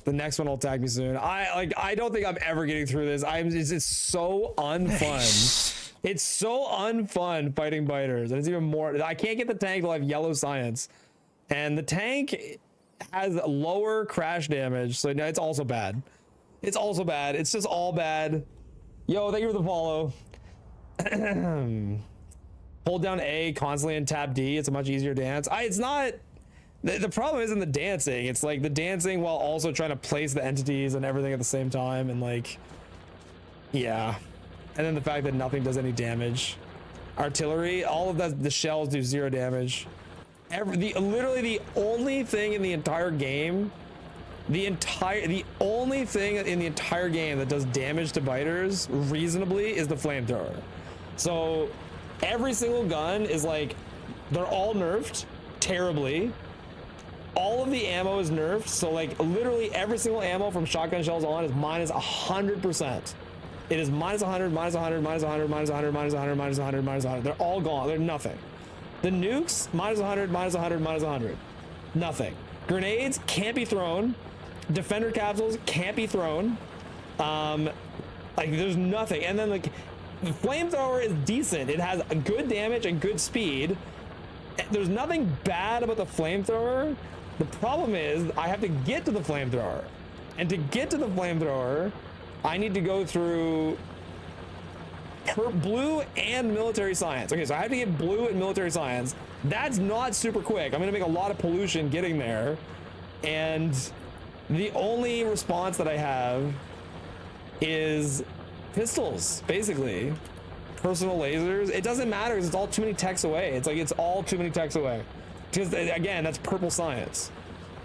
The next one will attack me soon. I don't think I'm ever getting through this. It's so unfun. It's so unfun fighting biters. And it's even more. I can't get the tank till I have yellow science. And the tank has lower crash damage. So no, it's also bad. It's also bad. It's just all bad. Yo, thank you for the follow. Hold down A constantly and tap D. It's a much easier dance. It's not. The problem isn't the dancing. It's like the dancing while also trying to place the entities and everything at the same time. And like, yeah. And then the fact that nothing does any damage. Artillery, all of that, the shells do 0 damage. Literally the only thing in the entire game, the only thing in the entire game that does damage to biters reasonably is the flamethrower. So every single gun is like, they're all nerfed terribly. All of the ammo is nerfed, so like literally every single ammo from shotgun shells on is minus 100%. It is minus 100, minus 100, minus 100, minus 100, minus 100, minus 100, minus 100. They're all gone. They're nothing. The nukes, minus 100, minus 100, minus 100. Nothing. Grenades can't be thrown. Defender capsules can't be thrown. Like there's nothing. And then like the flamethrower is decent. It has good damage and good speed. There's nothing bad about the flamethrower. The problem is I have to get to the flamethrower, and to get to the flamethrower I need to go through blue and military science. Okay, so I have to get blue and military science. That's not super quick. I'm gonna make a lot of pollution getting there, and the only response that I have is pistols, basically. Personal lasers. It doesn't matter because it's all too many techs away. It's like it's all too many techs away. Because again, that's purple science.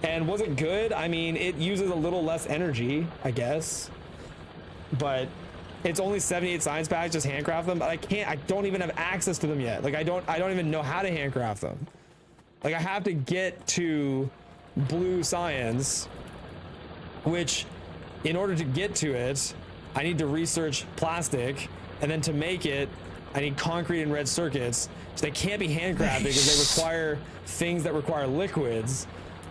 And was it good? I mean, it uses a little less energy, I guess. But it's only 78 science packs, just handcraft them. But I don't even have access to them yet. Like I don't even know how to handcraft them. Like I have to get to blue science, which in order to get to it, I need to research plastic. And then to make it, I need concrete and red circuits. So they can't be handcrafted because they require things that require liquids.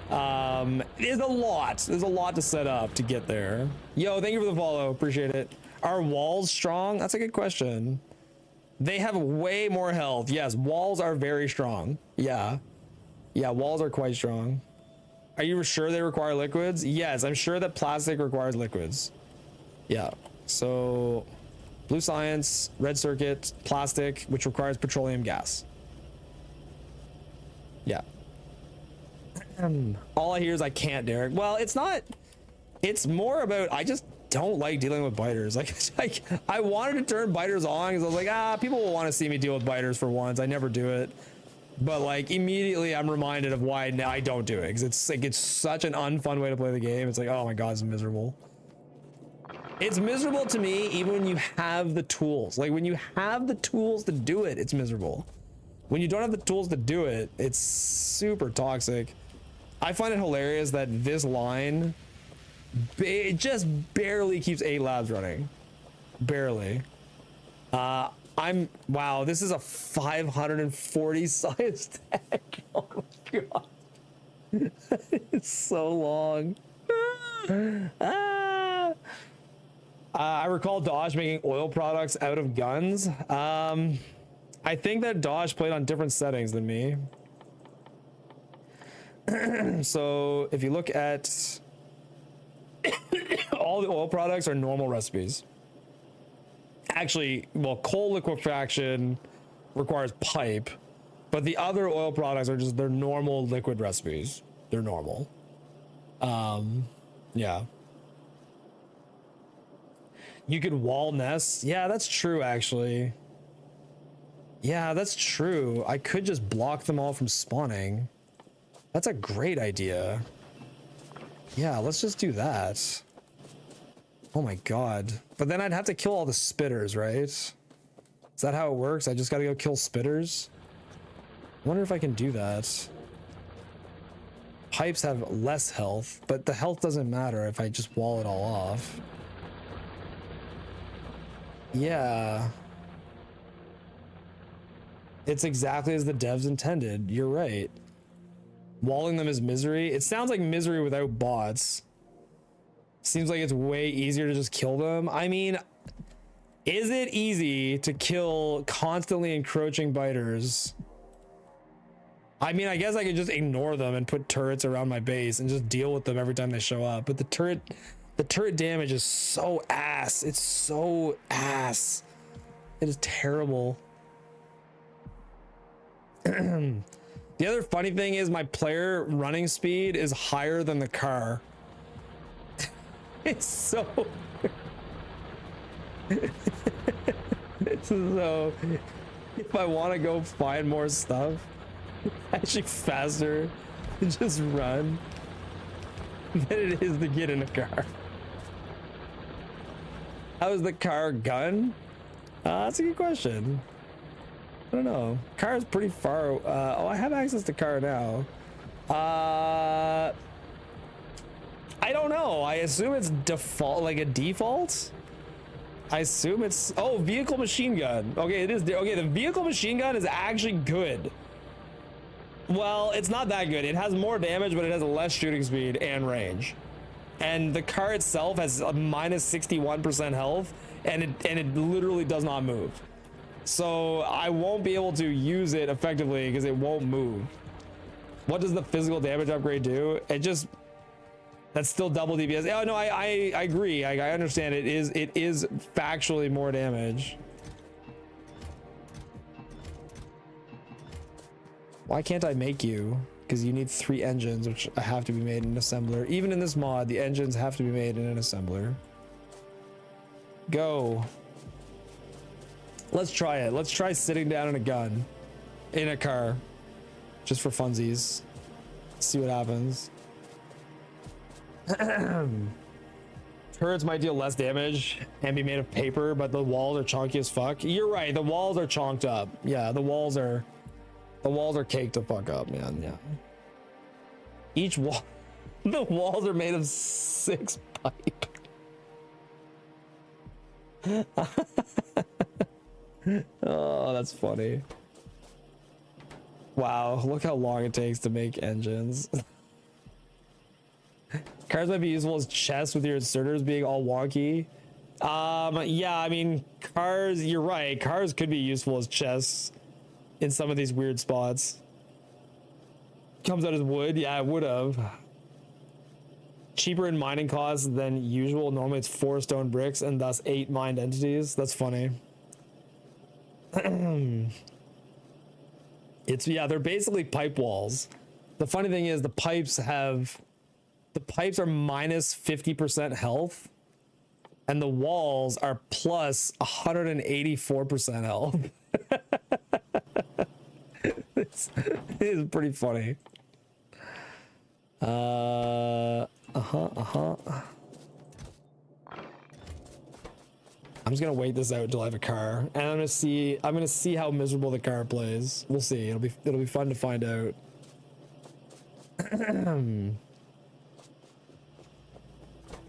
There's a lot. There's a lot to set up to get there. Yo, thank you for the follow. Appreciate it. Are walls strong? That's a good question. They have way more health. Yes, walls are very strong. Yeah. Yeah, walls are quite strong. Are you sure they require liquids? Yes, I'm sure that plastic requires liquids. Yeah. So blue science, red circuit, plastic, which requires petroleum gas. Yeah. All I hear is I can't, Derek. Well, it's not. It's more about I just don't like dealing with biters. Like I wanted to turn biters on because I was like, people will want to see me deal with biters for once. I never do it. But like immediately I'm reminded of why I don't do it, because it's like it's such an unfun way to play the game. It's like, oh my god, it's miserable. It's miserable to me even when you have the tools. Like when you have the tools to do it, it's miserable. When you don't have the tools to do it, it's super toxic. I find it hilarious that this line it just barely keeps 8 labs running. Barely. Wow, this is a 540 science tech. Oh my god. It's so long. I recall Dodge making oil products out of guns. I think that Dodge played on different settings than me. So if you look at all the oil products are normal recipes. Actually, well, coal liquefaction requires pipe, but the other oil products are just, they're normal liquid recipes. They're normal. Yeah. You could wall nests. Yeah, that's true, actually. Yeah, that's true. I could just block them all from spawning. That's a great idea. Yeah, let's just do that. Oh my god. But then I'd have to kill all the spitters, right? Is that how it works? I just gotta go kill spitters? I wonder if I can do that. Pipes have less health, but the health doesn't matter if I just wall it all off. Yeah. It's exactly as the devs intended. You're right. Walling them is misery. It sounds like misery without bots. Seems like it's way easier to just kill them. I mean, is it easy to kill constantly encroaching biters? I mean, I guess I could just ignore them and put turrets around my base and just deal with them every time they show up. But the turret damage is so ass. It's so ass. It is terrible. The other funny thing is my player running speed is higher than the car. It's so so if I want to go find more stuff, it's actually faster to just run than it is to get in a car. How is the car gun? That's a good question. I don't know. Car is pretty far. Oh, I have access to car now. I don't know. I assume it's default, like a default. I assume it's, oh, vehicle machine gun. Okay, it is. Okay, the vehicle machine gun is actually good. Well, it's not that good. It has more damage, but it has less shooting speed and range. And the car itself has a minus 61% health, and it literally does not move. So I won't be able to use it effectively because it won't move. What does the physical damage upgrade do? It just, that's still double DPS. Oh no, I agree. I understand it is factually more damage. Why can't I make you? Because you need 3 engines, which have to be made in an assembler. Even in this mod, the engines have to be made in an assembler. Go. Let's try it. Let's try sitting down in a gun. In a car. Just for funsies. See what happens. Turrets might deal less damage and be made of paper, but the walls are chunky as fuck. You're right, the walls are chonked up. Yeah, the walls are caked to fuck up, man. Yeah. Each wall, the walls are made of 6 pipe. Oh, that's funny. Wow, look how long it takes to make engines. Cars might be useful as chests with your inserters being all wonky. Yeah, I mean, cars, you're right. Cars could be useful as chests in some of these weird spots. Comes out as wood. Yeah, it would have. Cheaper in mining costs than usual. Normally it's 4 stone bricks and thus 8 mined entities. That's funny. It's, yeah, they're basically pipe walls. The funny thing is the pipes are minus 50% health and the walls are plus 184% health. It is pretty funny. I'm just gonna wait this out until I have a car, and I'm gonna see how miserable the car plays. We'll see. It'll be fun to find out.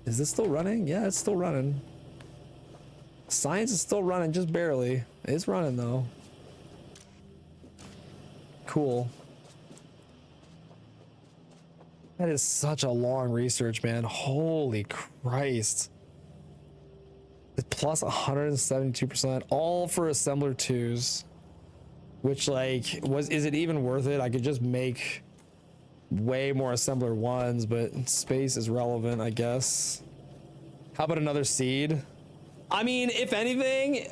Is this still running? Yeah, it's still running. Science is still running, just barely. It's running though. Cool. That is such a long research, man. Holy Christ. It's plus 172%, all for assembler 2s. Which, like, is it even worth it? I could just make way more assembler 1s, but space is relevant, I guess. How about another seed? I mean, if anything,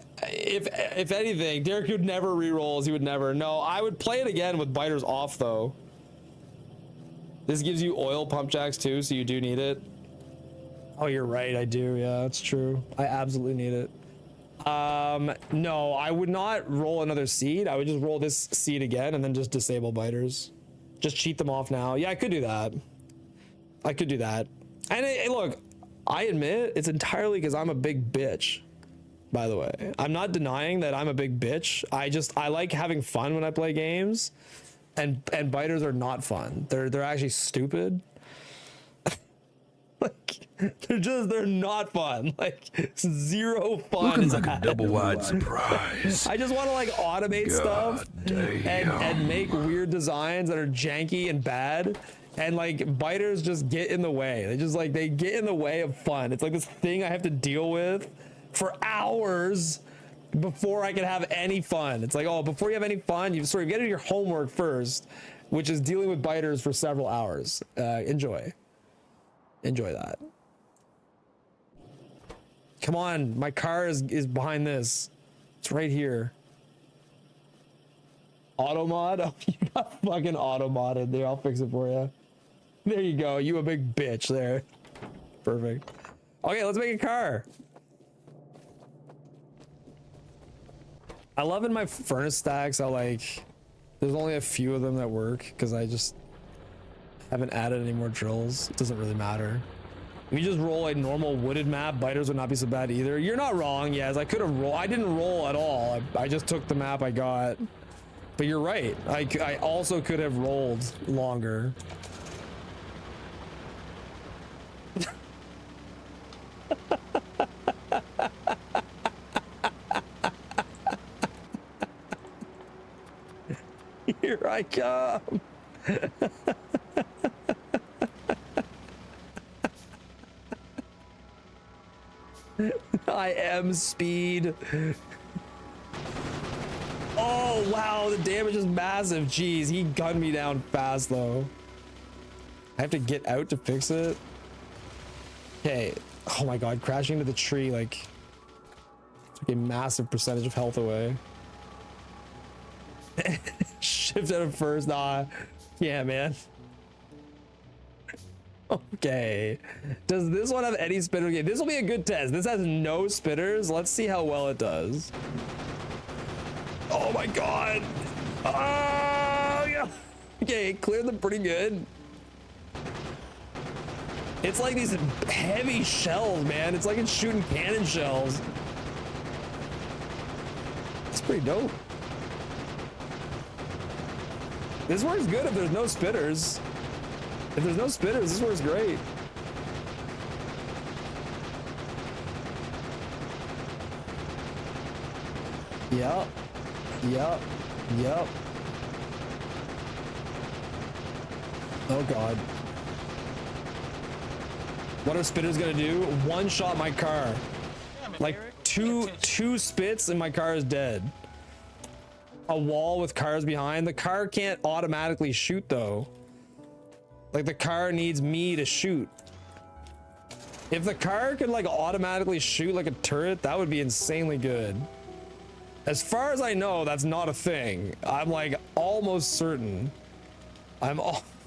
Derek would never re-rolls. He would never. No, I would play it again with biters off, though. This gives you oil pump jacks, too, so you do need it. Oh, you're right. I do. Yeah, that's true. I absolutely need it. No, I would not roll another seed. I would just roll this seed again and then just disable biters. Just cheat them off now. Yeah, I could do that. I could do that. And look, I admit it's entirely because I'm a big bitch. By the way, I'm not denying that I'm a big bitch. I like having fun when I play games, and biters are not fun. They're actually stupid. Like they're not fun. Like zero fun. Looking like a double wide surprise. I just want to like automate stuff and make weird designs that are janky and bad. And like biters just get in the way. They get in the way of fun. It's like this thing I have to deal with for hours before I can have any fun. It's like, oh, before you have any fun, you sort of get into your homework first, which is dealing with biters for several hours. Enjoy that. Come on, my car is behind this. It's right here. Auto mod? Oh, you got fucking auto modded there. I'll fix it for you. There you go. You a big bitch there. Perfect. Okay, let's make a car. I love in my furnace stacks how like there's only a few of them that work because I just haven't added any more drills. It doesn't really matter. If you just roll a normal wooded map, biters would not be so bad either. You're not wrong. Yes, I could have rolled. I didn't roll at all. I just took the map I got. But you're right. I also could have rolled longer. Here I come. I am speed. Oh wow, the damage is massive. Jeez, he gunned me down fast though. I have to get out to fix it. Okay. Oh my god, crashing into the tree like took a massive percentage of health away. Shift out of first. Nah. Yeah, man. Okay. Does this one have any spitter? Okay, this will be a good test. This has no spitters. Let's see how well it does. Oh my god. Oh yeah. Okay, cleared them pretty good. It's like these heavy shells, man. It's like it's shooting cannon shells. It's pretty dope. This works good if there's no spitters. If there's no spitters, this works great. Yep. Yep. Yep. Oh god. What are spitters gonna do? One shot my car. Like two spits and my car is dead. A wall with cars behind. The car can't automatically shoot though. Like the car needs me to shoot. If the car could like automatically shoot like a turret, that would be insanely good. As far as I know, that's not a thing. I'm like almost certain. I'm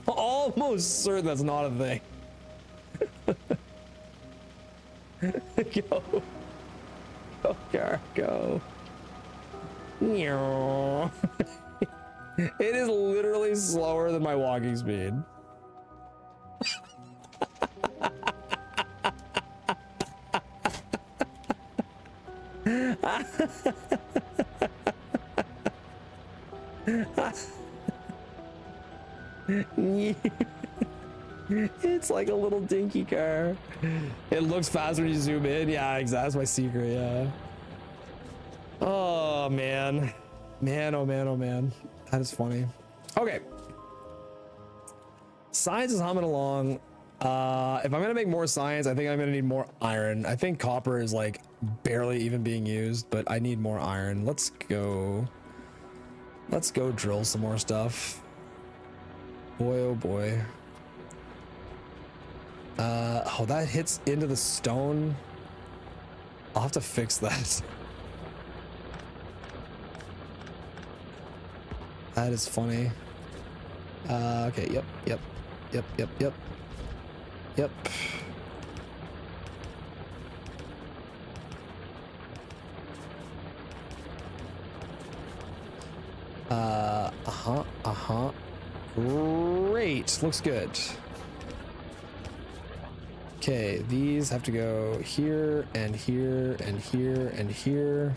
almost certain that's not a thing. Go. Go, car, go. It is literally slower than my walking speed. It's like a little dinky car. It looks faster when you zoom in. Yeah, exactly. That's my secret. Yeah. Oh man, oh man, oh man. That is funny. Okay. Science is humming along. If I'm gonna make more science, I think I'm gonna need more iron. I think copper is like barely even being used, but I need more iron. Let's go drill some more stuff. Boy, oh boy. Oh, that hits into the stone. I'll have to fix that. That is funny. Okay, yep. Great, looks good. Okay, these have to go here and here and here and here.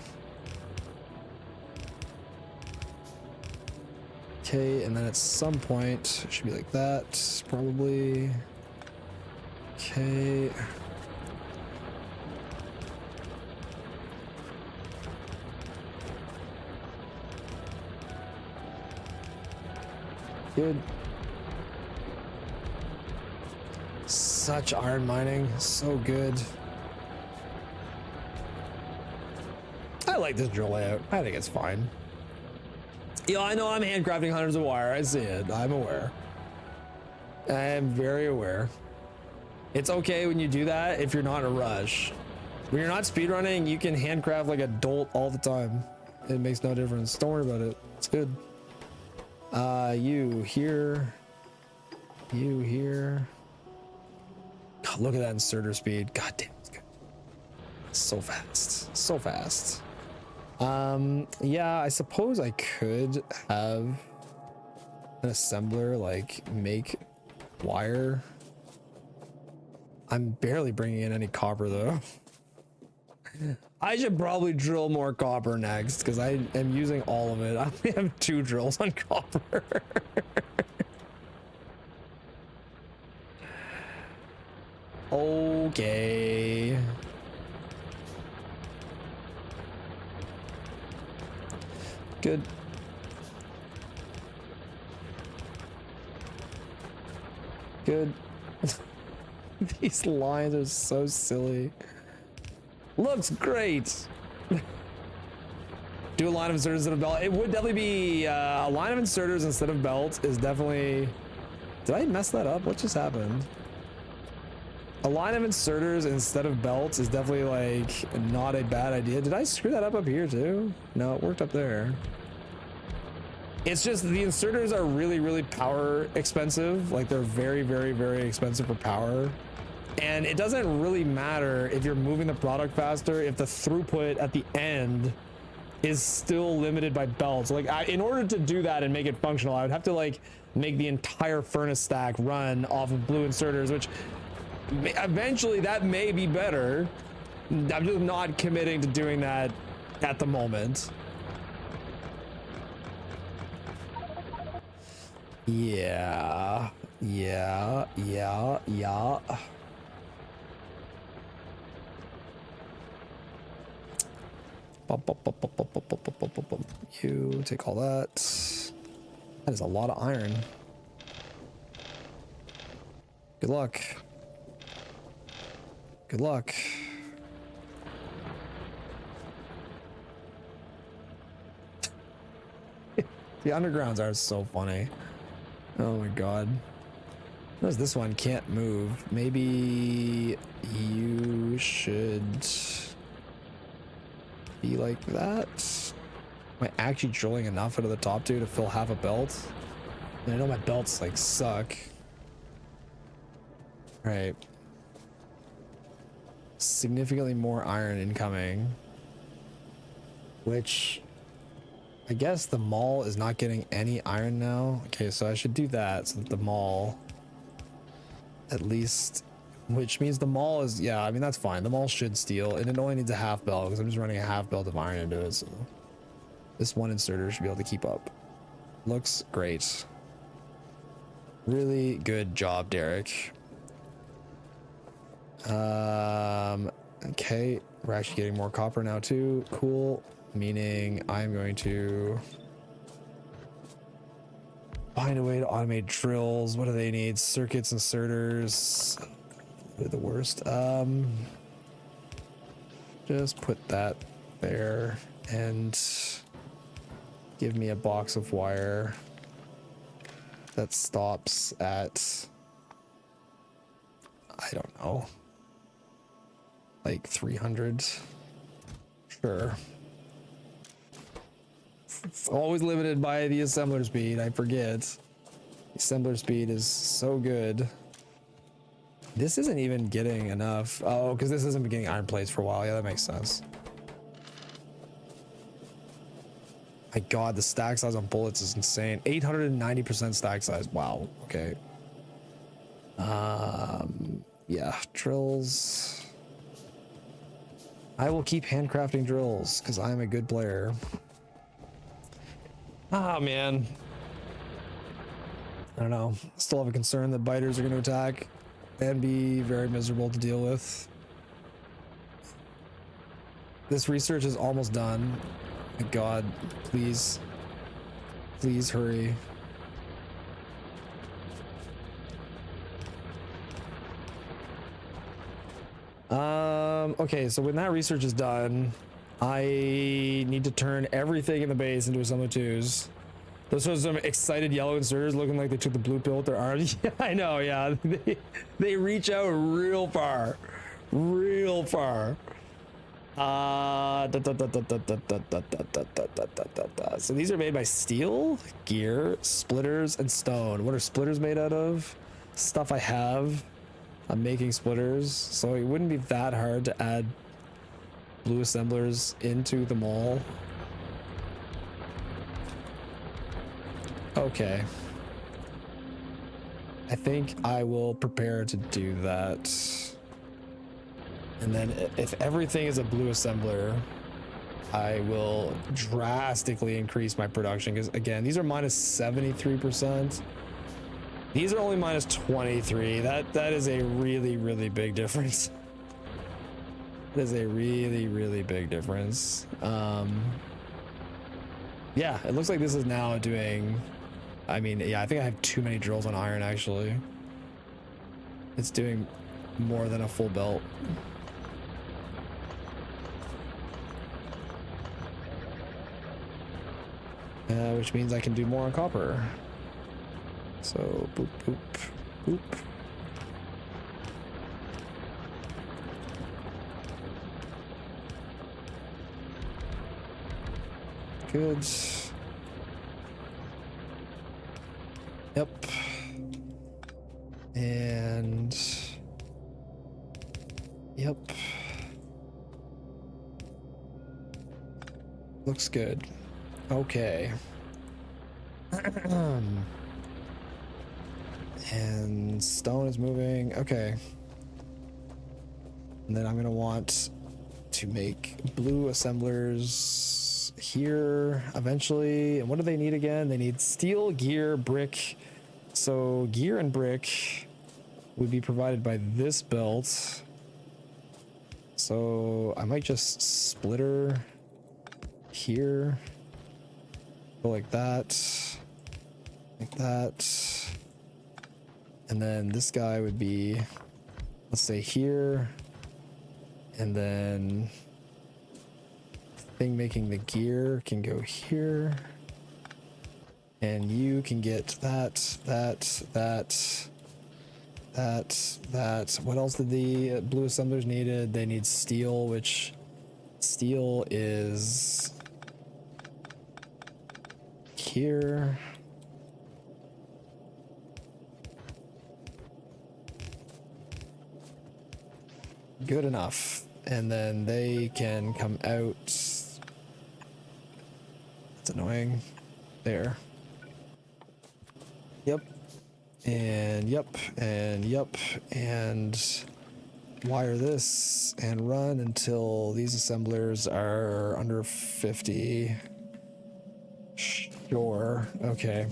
Okay, and then at some point, it should be like that, probably. Okay. Good. Such iron mining, so good. I like this drill layout. I think it's fine. Yeah, I know I'm handcrafting hundreds of wire. I see it. I'm aware. I am very aware. It's okay when you do that if you're not in a rush. When you're not speedrunning, you can handcraft like a dolt all the time. It makes no difference. Don't worry about it. It's good. You here. You here. God, look at that inserter speed. God damn, it's good. So fast. So fast. Yeah, I suppose I could have an assembler like make wire. I'm barely bringing in any copper though. I should probably drill more copper next because I am using all of it. I only have 2 drills on copper. Okay. Good. Good. These lines are so silly. Looks great. Do a line of inserters instead of belt. It would definitely be a line of inserters instead of belt is definitely. Did I mess that up? What just happened? A line of inserters instead of belts is definitely like not a bad idea. Did I screw that up here too? No, it worked up there. It's just the inserters are really, really power expensive. Like they're very, very, very expensive for power. And it doesn't really matter if you're moving the product faster if the throughput at the end is still limited by belts. Like in order to do that and make it functional, I would have to like make the entire furnace stack run off of blue inserters, which eventually that may be better. I'm just not committing to doing that at the moment. Yeah. You take all that. That is a lot of iron. Good luck. Good luck. The undergrounds are so funny. Oh my god. Notice this one can't move. Maybe you should be like that. Am I actually drilling enough out of the top two to fill half a belt? And I know my belts like suck. Right. Significantly more iron incoming. Which I guess the mall is not getting any iron now. Okay, so I should do that so that the mall at least, which means the mall is, yeah, I mean, that's fine. The mall should steal and it only needs a half belt because I'm just running a half belt of iron into it. So this one inserter should be able to keep up. Looks great. Really good job, Derek. Okay, we're actually getting more copper now too. Cool. Meaning I'm going to find a way to automate drills. What do they need? Circuits, inserters. They're the worst. Just put that there and give me a box of wire that stops at, I don't know, like 300. Sure. It's always limited by the assembler speed. I forget. The assembler speed is so good. This isn't even getting enough. Oh, because this hasn't been getting iron plates for a while. Yeah, that makes sense. My god, the stack size on bullets is insane. 890% stack size. Wow. Okay. Yeah, drills. I will keep handcrafting drills because I'm a good player. Ah, man. I don't know. Still have a concern that biters are going to attack and be very miserable to deal with. This research is almost done. Thank God, please. Please hurry. Okay, so when that research is done, I need to turn everything in the base into assembly twos. Those are some excited yellow inserters looking like they took the blue pill with their arms. Yeah, I know, yeah. They reach out real far. Real far. So these are made by steel, gear, splitters, and stone. What are splitters made out of? Stuff I have. I'm making splitters, so it wouldn't be that hard to add blue assemblers into the mall. Okay. I think I will prepare to do that. And then if everything is a blue assembler, I will drastically increase my production because again, these are minus 73%. These are only minus 23. That is a really, really big difference. That is a really, really big difference. Yeah, it looks like this is now doing, I mean, yeah, I think I have too many drills on iron actually. It's doing more than a full belt. Which means I can do more on copper. So boop, boop, boop. Good. Yep. And yep. Looks good. Okay. And stone is moving. Okay. And then I'm gonna want to make blue assemblers here eventually. And what do they need again? They need steel, gear, brick. So gear and brick would be provided by this belt. So I might just splitter here. Go like that. Like that. And then this guy would be, let's say here. And then thing making the gear can go here. And you can get that. What else did the blue assemblers needed? They need steel, which steel is here. Good enough. And then they can come out. It's annoying. There. Yep. And yep. And yep. And wire this and run until these assemblers are under 50. Sure. Okay.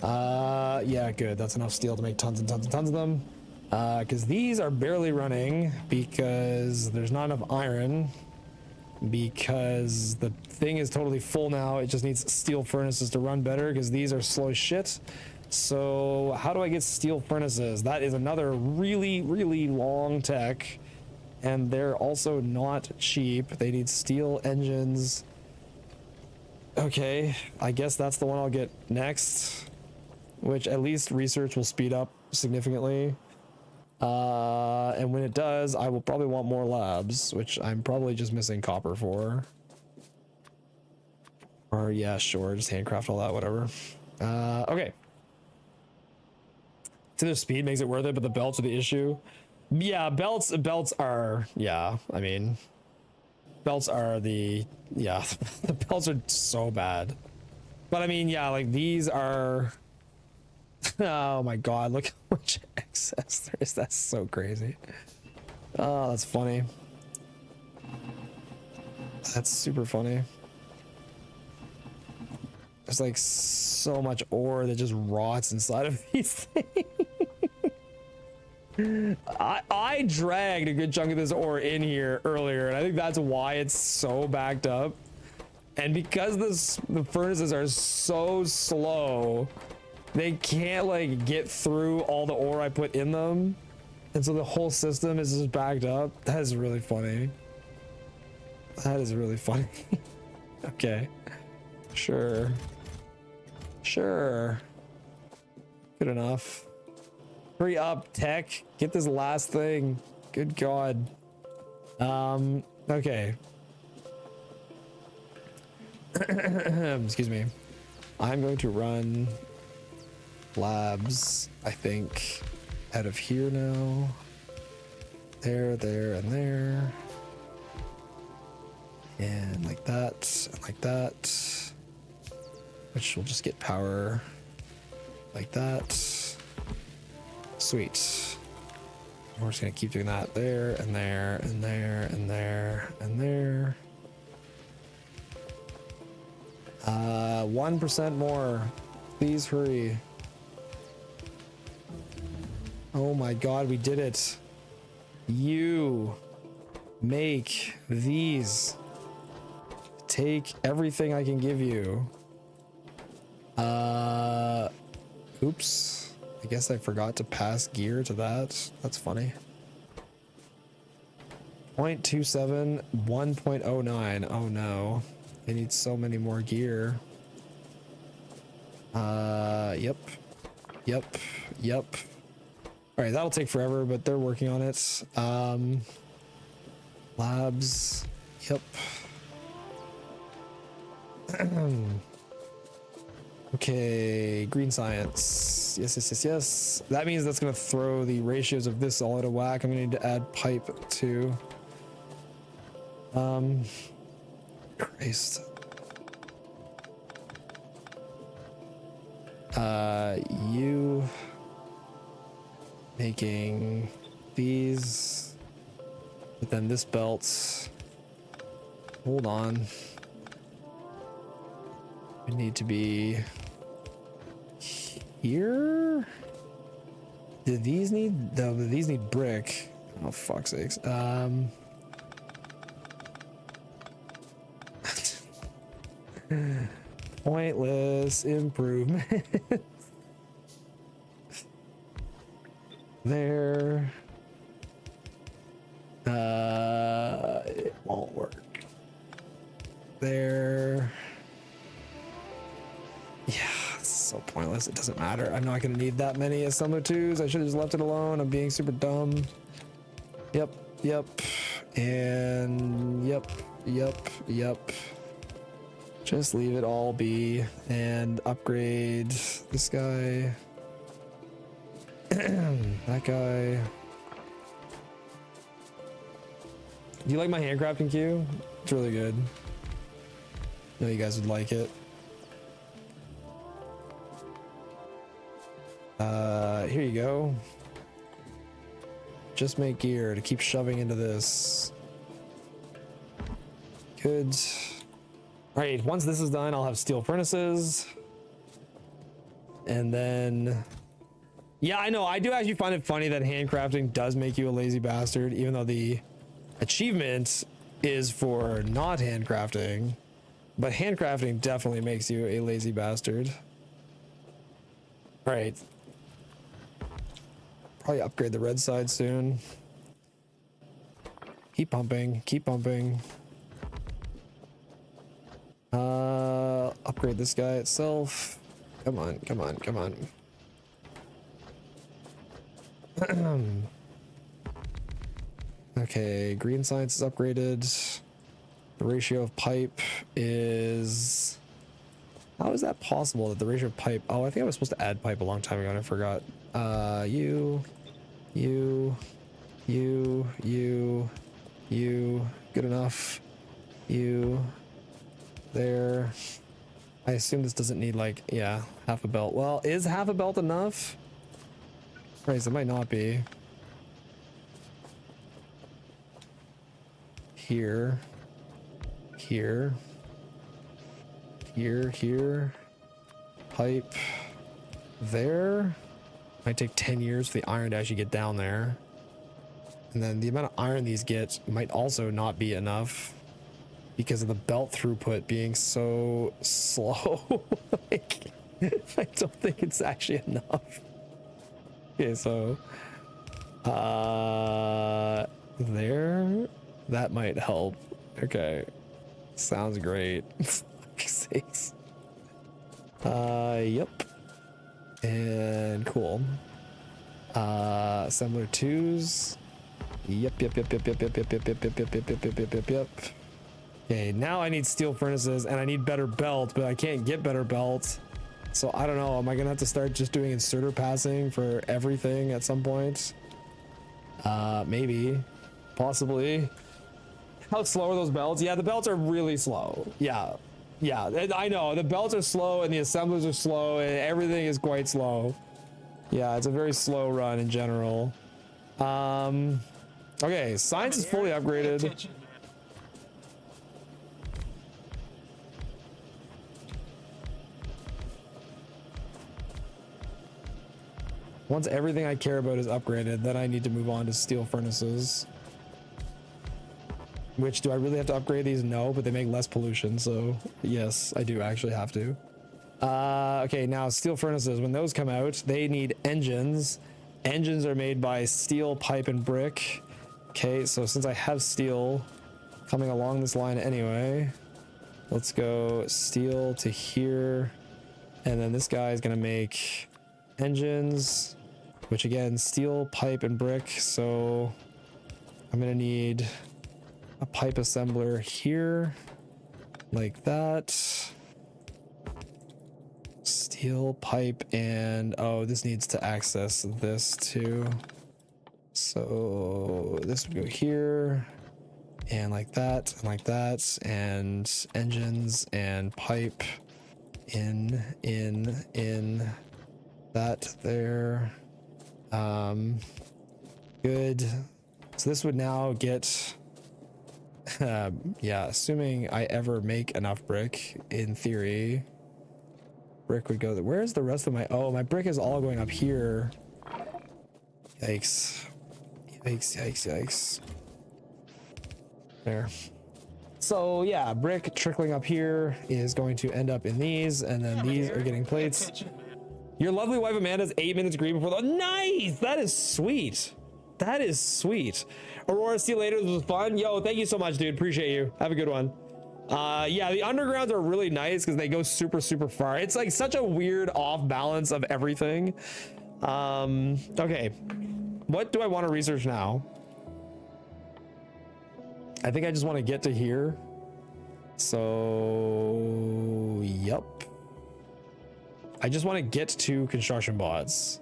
Yeah, good. That's enough steel to make tons and tons and tons of them. Because these are barely running because there's not enough iron, because the thing is totally full now. It just needs steel furnaces to run better because these are slow as shit. So how do I get steel furnaces? That is another really, really long tech, and they're also not cheap. They need steel engines. Okay, I guess that's the one I'll get next, which at least research will speed up significantly. And when it does, I will probably want more labs, which I'm probably just missing copper for. Or yeah, sure, just handcraft all that, whatever. Okay. So the speed makes it worth it, but the belts are the issue. Yeah, belts are, yeah, I mean, belts are the, yeah, the belts are so bad. But I mean, yeah, like these are, Oh my god, look how much excess there is. That's so crazy. Oh, that's funny. That's super funny. There's like so much ore that just rots inside of these things. I dragged a good chunk of this ore in here earlier, and I think that's why it's so backed up. And because the furnaces are so slow, they can't like get through all the ore I put in them, and so the whole system is just backed up. That is really funny. That is really funny. Okay, sure, good enough. Hurry up, tech, get this last thing. Good god. Okay. Excuse me. I'm going to run labs, I think, out of here now. There, and there. And like that, and like that. Which will just get power like that. Sweet. We're just gonna keep doing that there, and there, and there, and there, and there. 1% more. Please hurry. Oh my god, we did it. You make these. Take everything I can give you. Oops. I guess I forgot to pass gear to that. That's funny. 0.27, 1.09. Oh no. I need so many more gear. Yep. All right, that'll take forever, but they're working on it. Labs. Yep. Okay, green science. Yes. That means that's gonna throw the ratios of this all out of whack. I'm gonna need to add pipe too. Christ. You making these, but then this belt. Hold on. We need to be here. Did these need? No, these need brick. Oh fuck's sakes. Pointless improvement. There. It won't work. There. Yeah, it's so pointless. It doesn't matter. I'm not gonna need that many assembler twos. I should have just left it alone. I'm being super dumb. Yep. And yep. Just leave it all be and upgrade this guy. That guy. Do you like my handcrafting queue? It's really good. I know you guys would like it. Here you go. Just make gear to keep shoving into this. Good. All right, once this is done, I'll have steel furnaces. And then, yeah, I know, I do actually find it funny that handcrafting does make you a lazy bastard, even though the achievement is for not handcrafting. But handcrafting definitely makes you a lazy bastard. All right. Probably upgrade the red side soon. Keep pumping. Upgrade this guy itself. Come on. Okay, green science is upgraded. The ratio of pipe is... How is that possible that the ratio of pipe... Oh, I think I was supposed to add pipe a long time ago and I forgot. You. Good enough. You. There. I assume this doesn't need like, yeah, half a belt. Well, is half a belt enough? Right, it might not be. Here. Here. Here, here. Pipe. There. Might take 10 years for the iron to actually get down there. And then the amount of iron these get might also not be enough because of the belt throughput being so slow. Like, I don't think it's actually enough. Okay, so there, that might help. Okay, sounds great. Sakes. Yep. And cool. Assembler 2s. Yep. Okay, now I need steel furnaces and I need better belt, but I can't get better belt. So I don't know, am I gonna have to start just doing inserter passing for everything at some point? Maybe, possibly. How slow are those belts? Yeah, the belts are really slow. Yeah, I know, the belts are slow and the assemblers are slow and everything is quite slow. Yeah, it's a very slow run in general. Okay, science is fully upgraded. Once everything I care about is upgraded, then I need to move on to steel furnaces. Which, do I really have to upgrade these? No, but they make less pollution, so yes, I do actually have to. Okay, now steel furnaces, when those come out, they need engines. Engines are made by steel, pipe, and brick. Okay, so since I have steel coming along this line anyway, let's go steel to here. And then this guy is gonna make engines, which again, steel, pipe, and brick. So I'm gonna need a pipe assembler here, like that. Steel, pipe, and oh, this needs to access this too. So this would go here, and like that, and engines and pipe in that there. Good. So this would now get yeah, assuming I ever make enough brick, in theory, brick would go there. Where's the rest of my, oh, my brick is all going up here. Yikes. Yikes. There. So yeah, brick trickling up here is going to end up in these, and then these are getting plates. Your lovely wife Amanda's 8 minutes green before the, nice, that is sweet. That is sweet. Aurora, see you later. This was fun. Yo, thank you so much, dude. Appreciate you. Have a good one. Yeah, the undergrounds are really nice because they go super far. It's like such a weird off balance of everything. Okay, what do I want to research now? I think I just want to get to here. So yep, I just want to get to construction bots.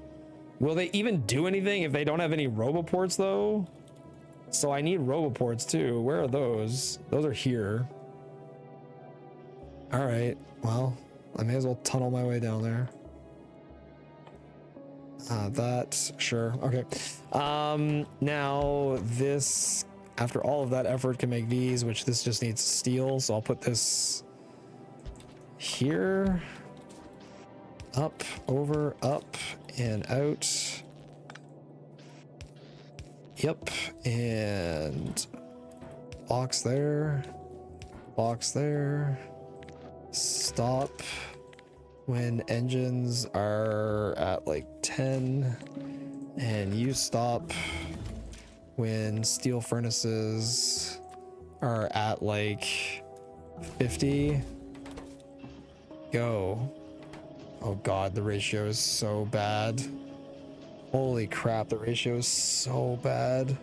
Will they even do anything if they don't have any roboports though? So I need roboports too. Where are those? Those are here. All right, well, I may as well tunnel my way down there. That, sure, okay. Now this, after all of that effort, can make these, which this just needs steel, so I'll put this here. Up, over, up, and out. Yep, and box there, stop when engines are at like 10, and you stop when steel furnaces are at like 50. Go. Oh god, the ratio is so bad. Holy crap, the ratio is so bad.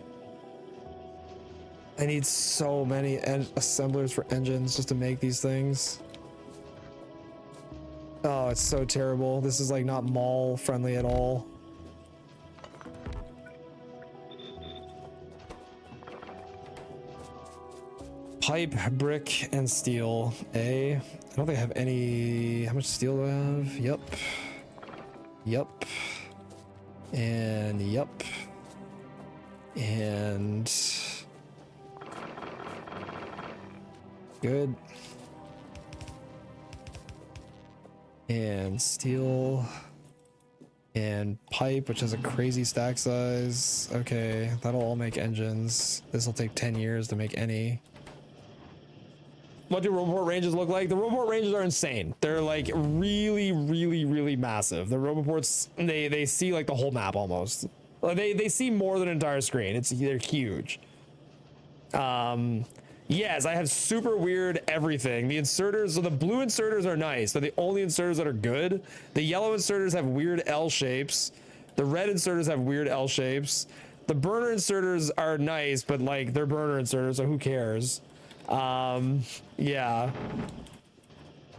I need so many assemblers for engines just to make these things. Oh, it's so terrible. This is like not mall friendly at all. Pipe, brick, and steel. I don't think I have any. How much steel do I have? Yep. Yep. And yep. And good. And steel. And pipe, which has a crazy stack size. Okay, that'll all make engines. This will take 10 years to make any. What do Roboport ranges look like? The Roboport ranges are insane. They're like really massive. The Roboports, they see like the whole map almost. Like, they see more than an entire screen. They're huge. Yes, I have super weird everything. The inserters, so the blue inserters are nice. They're the only inserters that are good. The yellow inserters have weird L shapes. The red inserters have weird L shapes. The burner inserters are nice, but like they're burner inserters, so who cares? Yeah.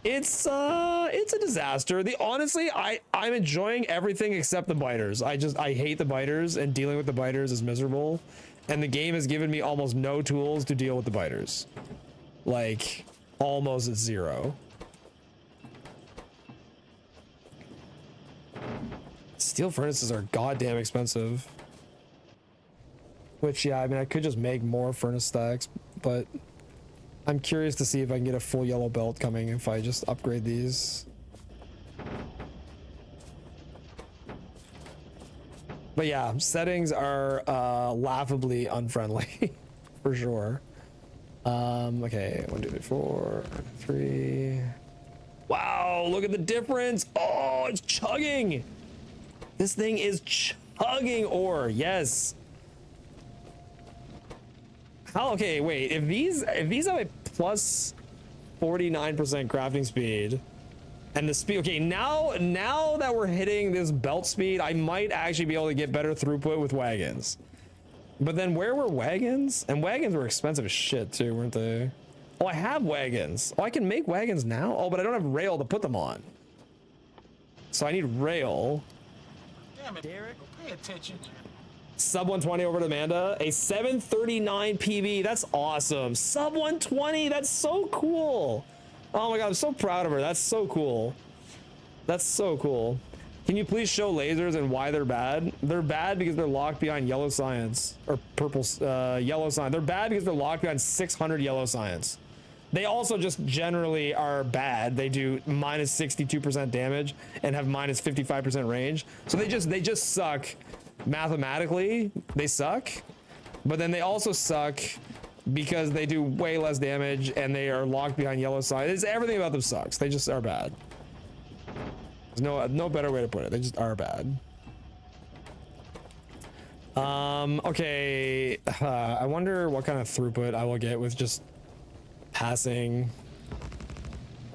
It's a disaster. Honestly, I'm enjoying everything except the biters. I hate the biters, and dealing with the biters is miserable. And the game has given me almost no tools to deal with the biters. Like, almost at zero. Steel furnaces are goddamn expensive. Which, yeah, I mean, I could just make more furnace stacks, but I'm curious to see if I can get a full yellow belt coming if I just upgrade these. But yeah, settings are laughably unfriendly for sure. Okay, 1, 2, 3, 4, 3. Wow, look at the difference. Oh, it's chugging. This thing is chugging ore. Yes. How? Okay, wait. If these have a plus 49% crafting speed. And the speed, okay, now that we're hitting this belt speed, I might actually be able to get better throughput with wagons. But then where were wagons? And wagons were expensive as shit too, weren't they? Oh, I have wagons. Oh, I can make wagons now? Oh, but I don't have rail to put them on. So I need rail. Damn it, Derek. Pay attention. Sub 120 over to Amanda. A 739 PB. That's awesome. Sub 120. That's so cool. Oh my god, I'm so proud of her. That's so cool. That's so cool. Can you please show lasers and why they're bad? They're bad because they're locked behind yellow science. Or purple, yellow science. They're bad because they're locked behind 600 yellow science. They also just generally are bad. They do minus 62% damage and have minus 55% range. So they just suck mathematically. They suck. But then they also suck because they do way less damage and they are locked behind yellow science. Everything about them sucks. They just are bad. There's no better way to put it. They just are bad. Okay. I wonder what kind of throughput I will get with just passing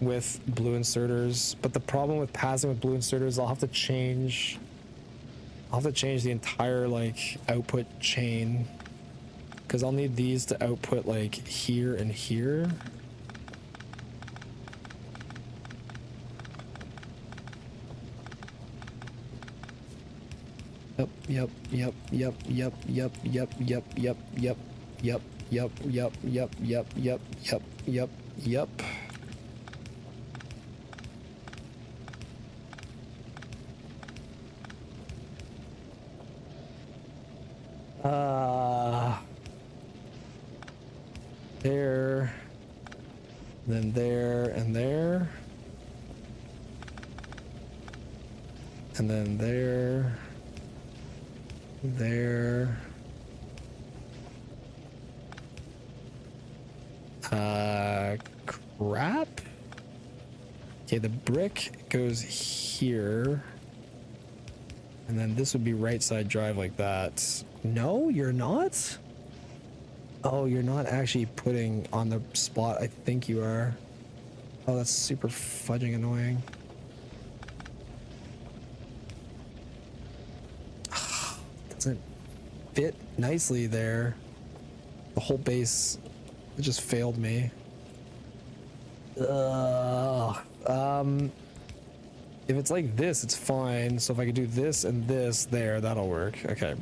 with blue inserters. But the problem with passing with blue inserters, I'll have to change the entire like output chain. Because I'll need these to output like here and here. Yep. There, then there, and there, and then there, crap. Okay, the brick goes here, and then this would be right side drive like that. No, you're not? Oh, you're not actually putting on the spot I think you are. Oh, that's super fudging annoying. Doesn't fit nicely there. The whole base, it just failed me. If it's like this, it's fine. So if I could do this and this there, that'll work. Okay.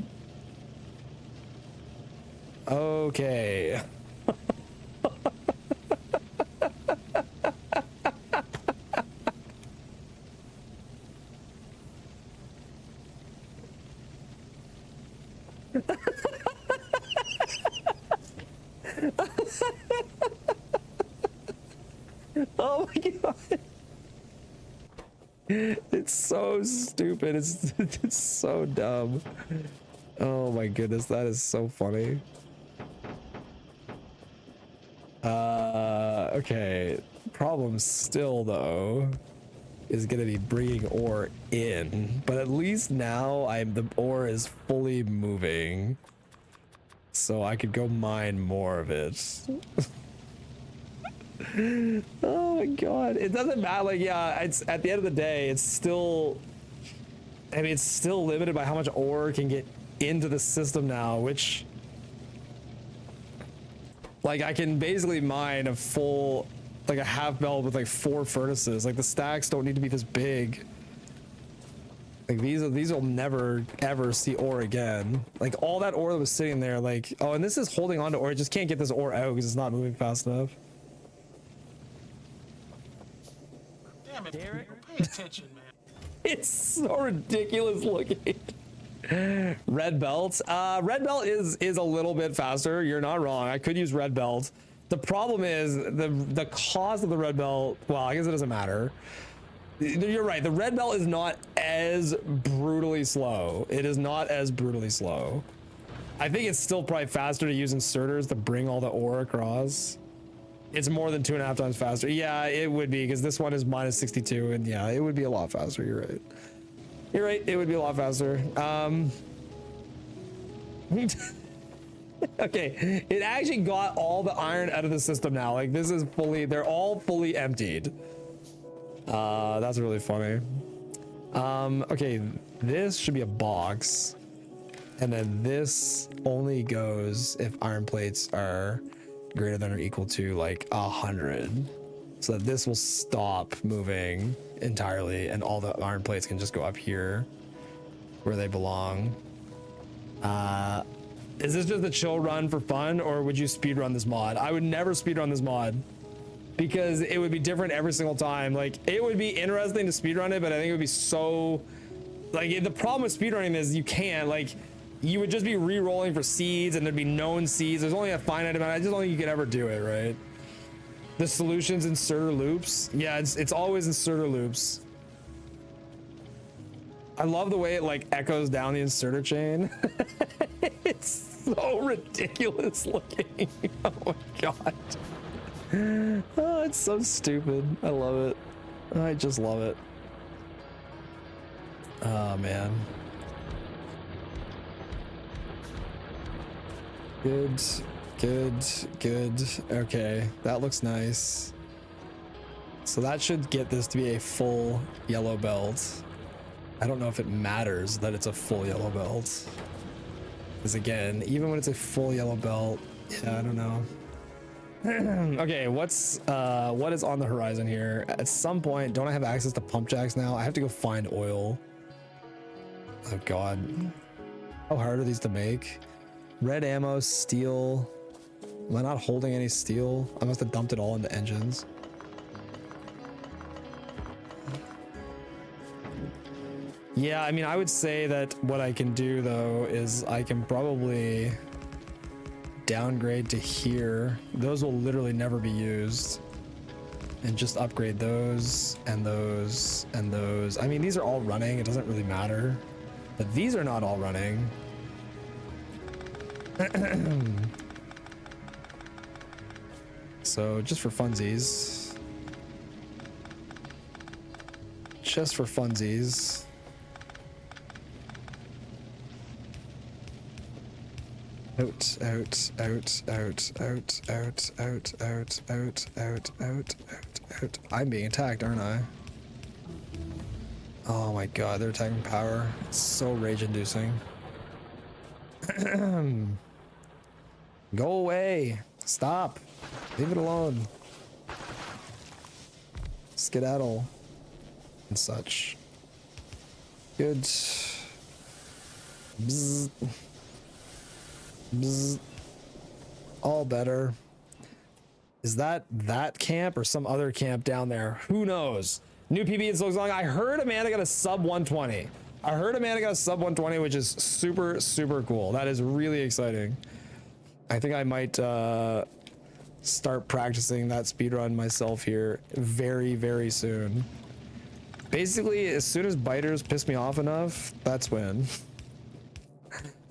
Oh my god. It's so stupid. It's so dumb. Oh my goodness, that is so funny. Okay. Problem still though is gonna be bringing ore in, but at least now the ore is fully moving, so I could go mine more of it. Oh my god, it doesn't matter. Like, yeah, it's at the end of the day, it's still, I mean, it's still limited by how much ore can get into the system now, which, like, I can basically mine a full, like a half belt with like 4 furnaces. Like, the stacks don't need to be this big. Like, these will never ever see ore again. Like, all that ore that was sitting there, like, oh, and this is holding on to ore. It just can't get this ore out because it's not moving fast enough. Damn it, Derek. Pay attention, man. It's so ridiculous looking. Red belt. Red belt is a little bit faster. You're not wrong. I could use red belt. The problem is the cost of the red belt. Well, I guess it doesn't matter. You're right. The red belt is not as brutally slow. It is not as brutally slow. I think it's still probably faster to use inserters to bring all the ore across. It's more than 2.5 times faster. Yeah, it would be, because this one is minus 62, and yeah, it would be a lot faster. You're right. You're right. It would be a lot faster. Okay, it actually got all the iron out of the system now. Like, this is fully, they're all fully emptied. That's really funny. Okay, this should be a box, and then this only goes if iron plates are greater than or equal to like 100, so that this will stop moving entirely, and all the iron plates can just go up here where they belong. Is this just a chill run for fun, or would you speed run this mod? I would never speed run this mod, because it would be different every single time. Like, it would be interesting to speed run it, but I think it would be so, like, the problem with speedrunning is you can't, like, you would just be re-rolling for seeds, and there'd be known seeds. There's only a finite amount. I just don't think you could ever do it, right? The solutions inserter loops. Yeah, it's always inserter loops. I love the way it like echoes down the inserter chain. It's so ridiculous looking. Oh my god. Oh, it's so stupid. I love it. I just love it. Oh man. Good, good, good. Okay, that looks nice. So that should get this to be a full yellow belt. I don't know if it matters that it's a full yellow belt, because again, even when it's a full yellow belt, yeah, I don't know. Okay, what is on the horizon here? At some point, don't I have access to pump jacks now? I have to go find oil. Oh god, how hard are these to make? Red ammo, steel. Am I not holding any steel? I must have dumped it all into engines. Yeah, I mean, I would say that what I can do though is I can probably downgrade to here. Those will literally never be used. And just upgrade those and those and those. I mean, these are all running. It doesn't really matter. But these are not all running. So just for funsies. Just for funsies. Out, out, out, out, out, out, out, out, out, out, out, out. I'm being attacked, aren't I? Oh my god, they're attacking power. It's so rage-inducing. Go away. Stop. Leave it alone. Skedaddle. And such. Good. Bzz. Bzz. All better. Is that camp or some other camp down there? Who knows? New PB in so long. I heard Amanda got a sub 120. I heard Amanda got a sub 120, which is super, super cool. That is really exciting. I think I might start practicing that speed run myself here very, very soon. Basically, as soon as biters piss me off enough, that's when.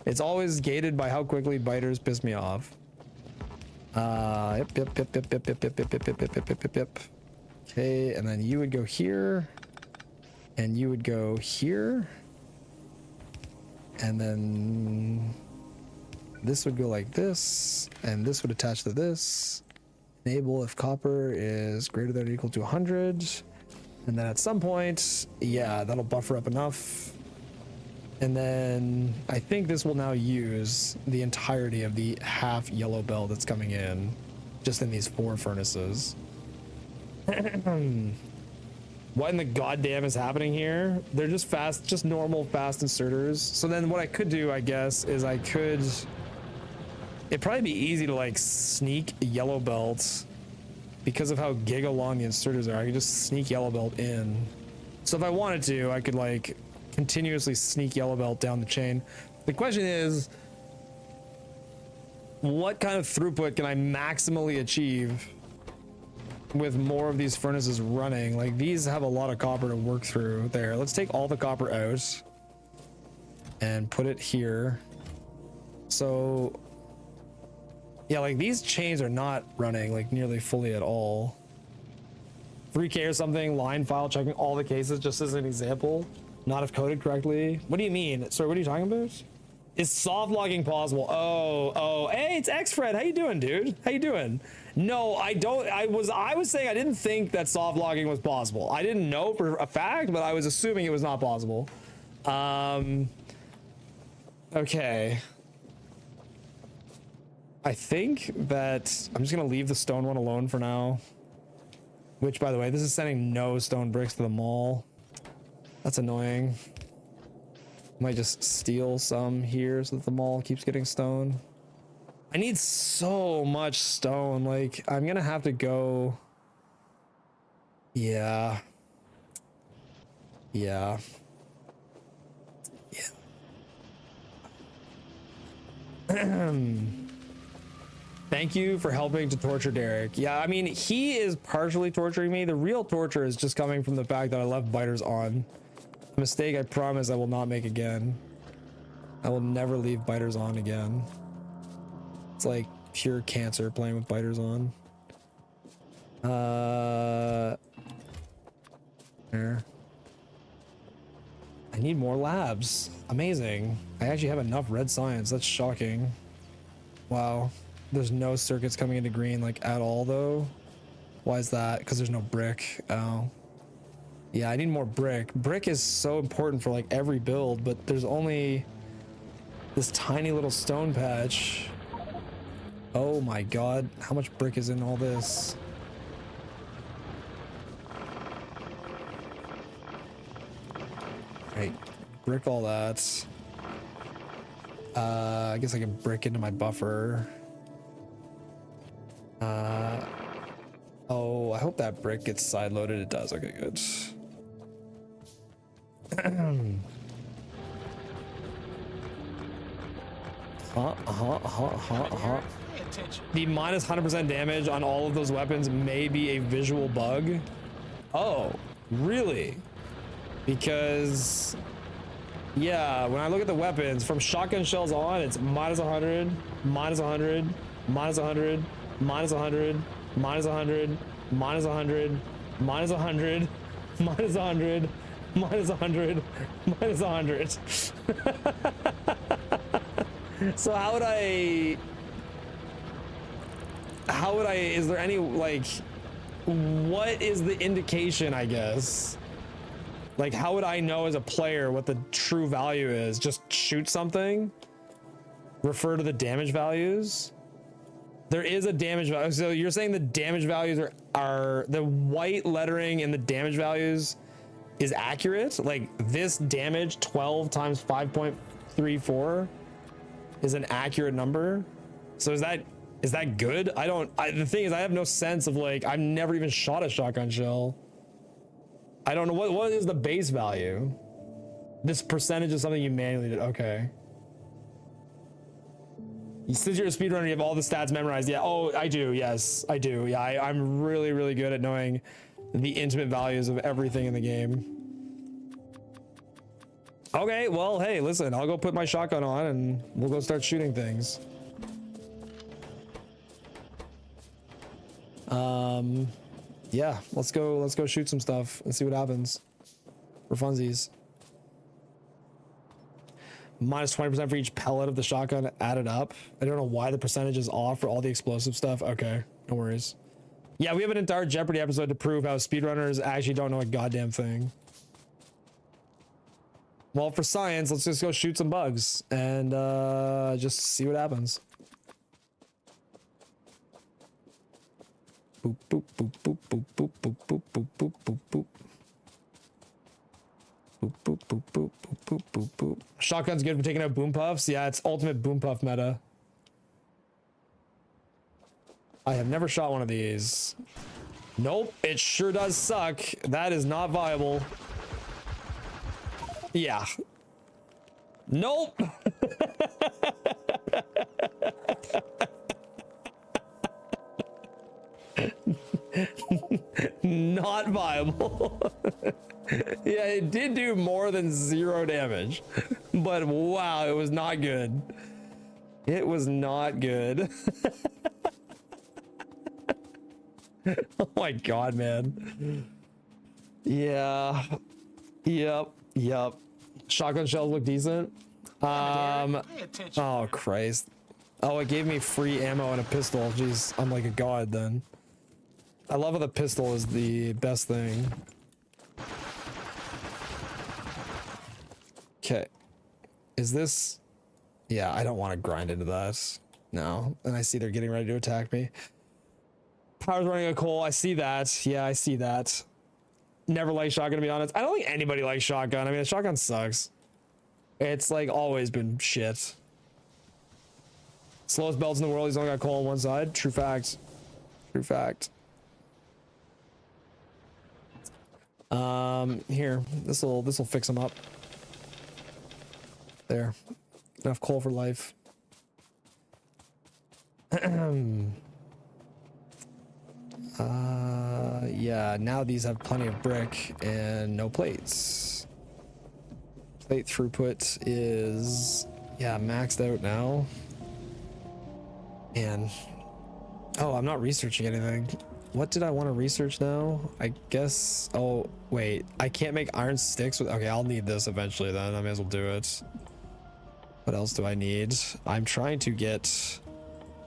It's always gated by how quickly biters piss me off. Yep. Okay, and then you would go here, and you would go here, and then this would go like this, and this would attach to this. Enable if copper is greater than or equal to 100, and then at some point, yeah, that'll buffer up enough. And then I think this will now use the entirety of the half yellow belt that's coming in just in these 4 furnaces. What in the goddamn is happening here? They're just fast, just normal fast inserters. So then what I could do, I guess, is I could, it'd probably be easy to like sneak yellow belts because of how giga long the inserters are. I could just sneak yellow belt in. So if I wanted to, I could like continuously sneak yellow belt down the chain. The question is, what kind of throughput can I maximally achieve with more of these furnaces running? Like, these have a lot of copper to work through there. Let's take all the copper out and put it here. So yeah, like these chains are not running like nearly fully at all. 3K or something, line file checking all the cases just as an example. Not if coded correctly. What do you mean? Sorry, what are you talking about? Is soft logging possible? Oh, hey, it's Exfret. How you doing, dude? How you doing? No, I don't. I was saying I didn't think that soft logging was possible. I didn't know for a fact, but I was assuming it was not possible. Okay. I think that I'm just gonna leave the stone one alone for now. Which, by the way, this is sending no stone bricks to the mall. That's annoying. Might just steal some here so that the mall keeps getting stone. I need so much stone. Like, I'm gonna have to go. Yeah. Thank you for helping to torture Derek. Yeah, I mean, he is partially torturing me. The real torture is just coming from the fact that I left biters on. A mistake I promise I will not make again. I will never leave biters on again. It's like pure cancer playing with biters on. There. I need more labs. Amazing. I actually have enough red science. That's shocking. Wow. There's no circuits coming into green like at all though. Why is that? Because there's no brick. Oh. Yeah, I need more brick. Brick is so important for like every build, but there's only this tiny little stone patch. Oh my god, how much brick is in all this? Right, brick all that. I guess I can brick into my buffer. Oh, I hope that brick gets side loaded. It does. Okay, good. The minus 100% damage on all of those weapons may be a visual bug. Oh, really? Because yeah, when I look at the weapons from shotgun shells on, it's minus 100, minus 100, minus 100, minus 100, minus 100, minus 100, minus 100, minus 100, minus 100, minus 100. So how would I, is there any, like, what is the indication, I guess? Like, how would I know as a player what the true value is? Just shoot something? Refer to the damage values? There is a damage value. So you're saying the damage values are the white lettering in the damage values is accurate? Like, this damage 12 times 5.34 is an accurate number? So is that good? The thing is, I have no sense of, like, I've never even shot a shotgun shell. I don't know what is the base value. This percentage is something you manually did. Okay. Since you're a speedrunner, you have all the stats memorized. Yeah. Oh, I do. Yes, I do. Yeah, I'm really, really good at knowing the intimate values of everything in the game. Okay, well, hey, listen, I'll go put my shotgun on and we'll go start shooting things. Yeah, let's go shoot some stuff and see what happens for funsies. Minus 20% for each pellet of the shotgun added up. I don't know why the percentage is off for all the explosive stuff. Okay, no worries. Yeah, we have an entire Jeopardy episode to prove how speedrunners actually don't know a goddamn thing. Well, for science, let's just go shoot some bugs and just see what happens. Boop, boop, boop, boop, boop, boop, boop, boop, boop, boop, boop, boop. Boop, boop, boop, boop, boop, boop, boop, boop. Shotgun's good for taking out boom puffs. Yeah, it's ultimate boom puff meta. I have never shot one of these. Nope, it sure does suck. That is not viable. Yeah. Nope. Not viable. Yeah, it did do more than 0 damage, but wow, it was not good. It was not good. Oh my god, man. Yeah. Yep. Shotgun shells look decent. Pay attention. Oh Christ. Oh, it gave me free ammo and a pistol. Jeez, I'm like a god then. I love how the pistol is the best thing. Okay. Is this... Yeah, I don't want to grind into that. No. And I see they're getting ready to attack me. Power's running a coal. I see that. Yeah, I see that. Never liked shotgun, to be honest. I don't think anybody likes shotgun. I mean, the shotgun sucks. It's like always been shit. Slowest belts in the world. He's only got coal on one side. True fact. True fact. Here. This'll fix him up. There. Enough coal for life. Yeah, now these have plenty of brick and no plates. Plate throughput is, yeah, maxed out now. And, oh, I'm not researching anything. What did I want to research now? I guess, oh, wait, I can't make iron sticks with, okay, I'll need this eventually then. I may as well do it. What else do I need? I'm trying to get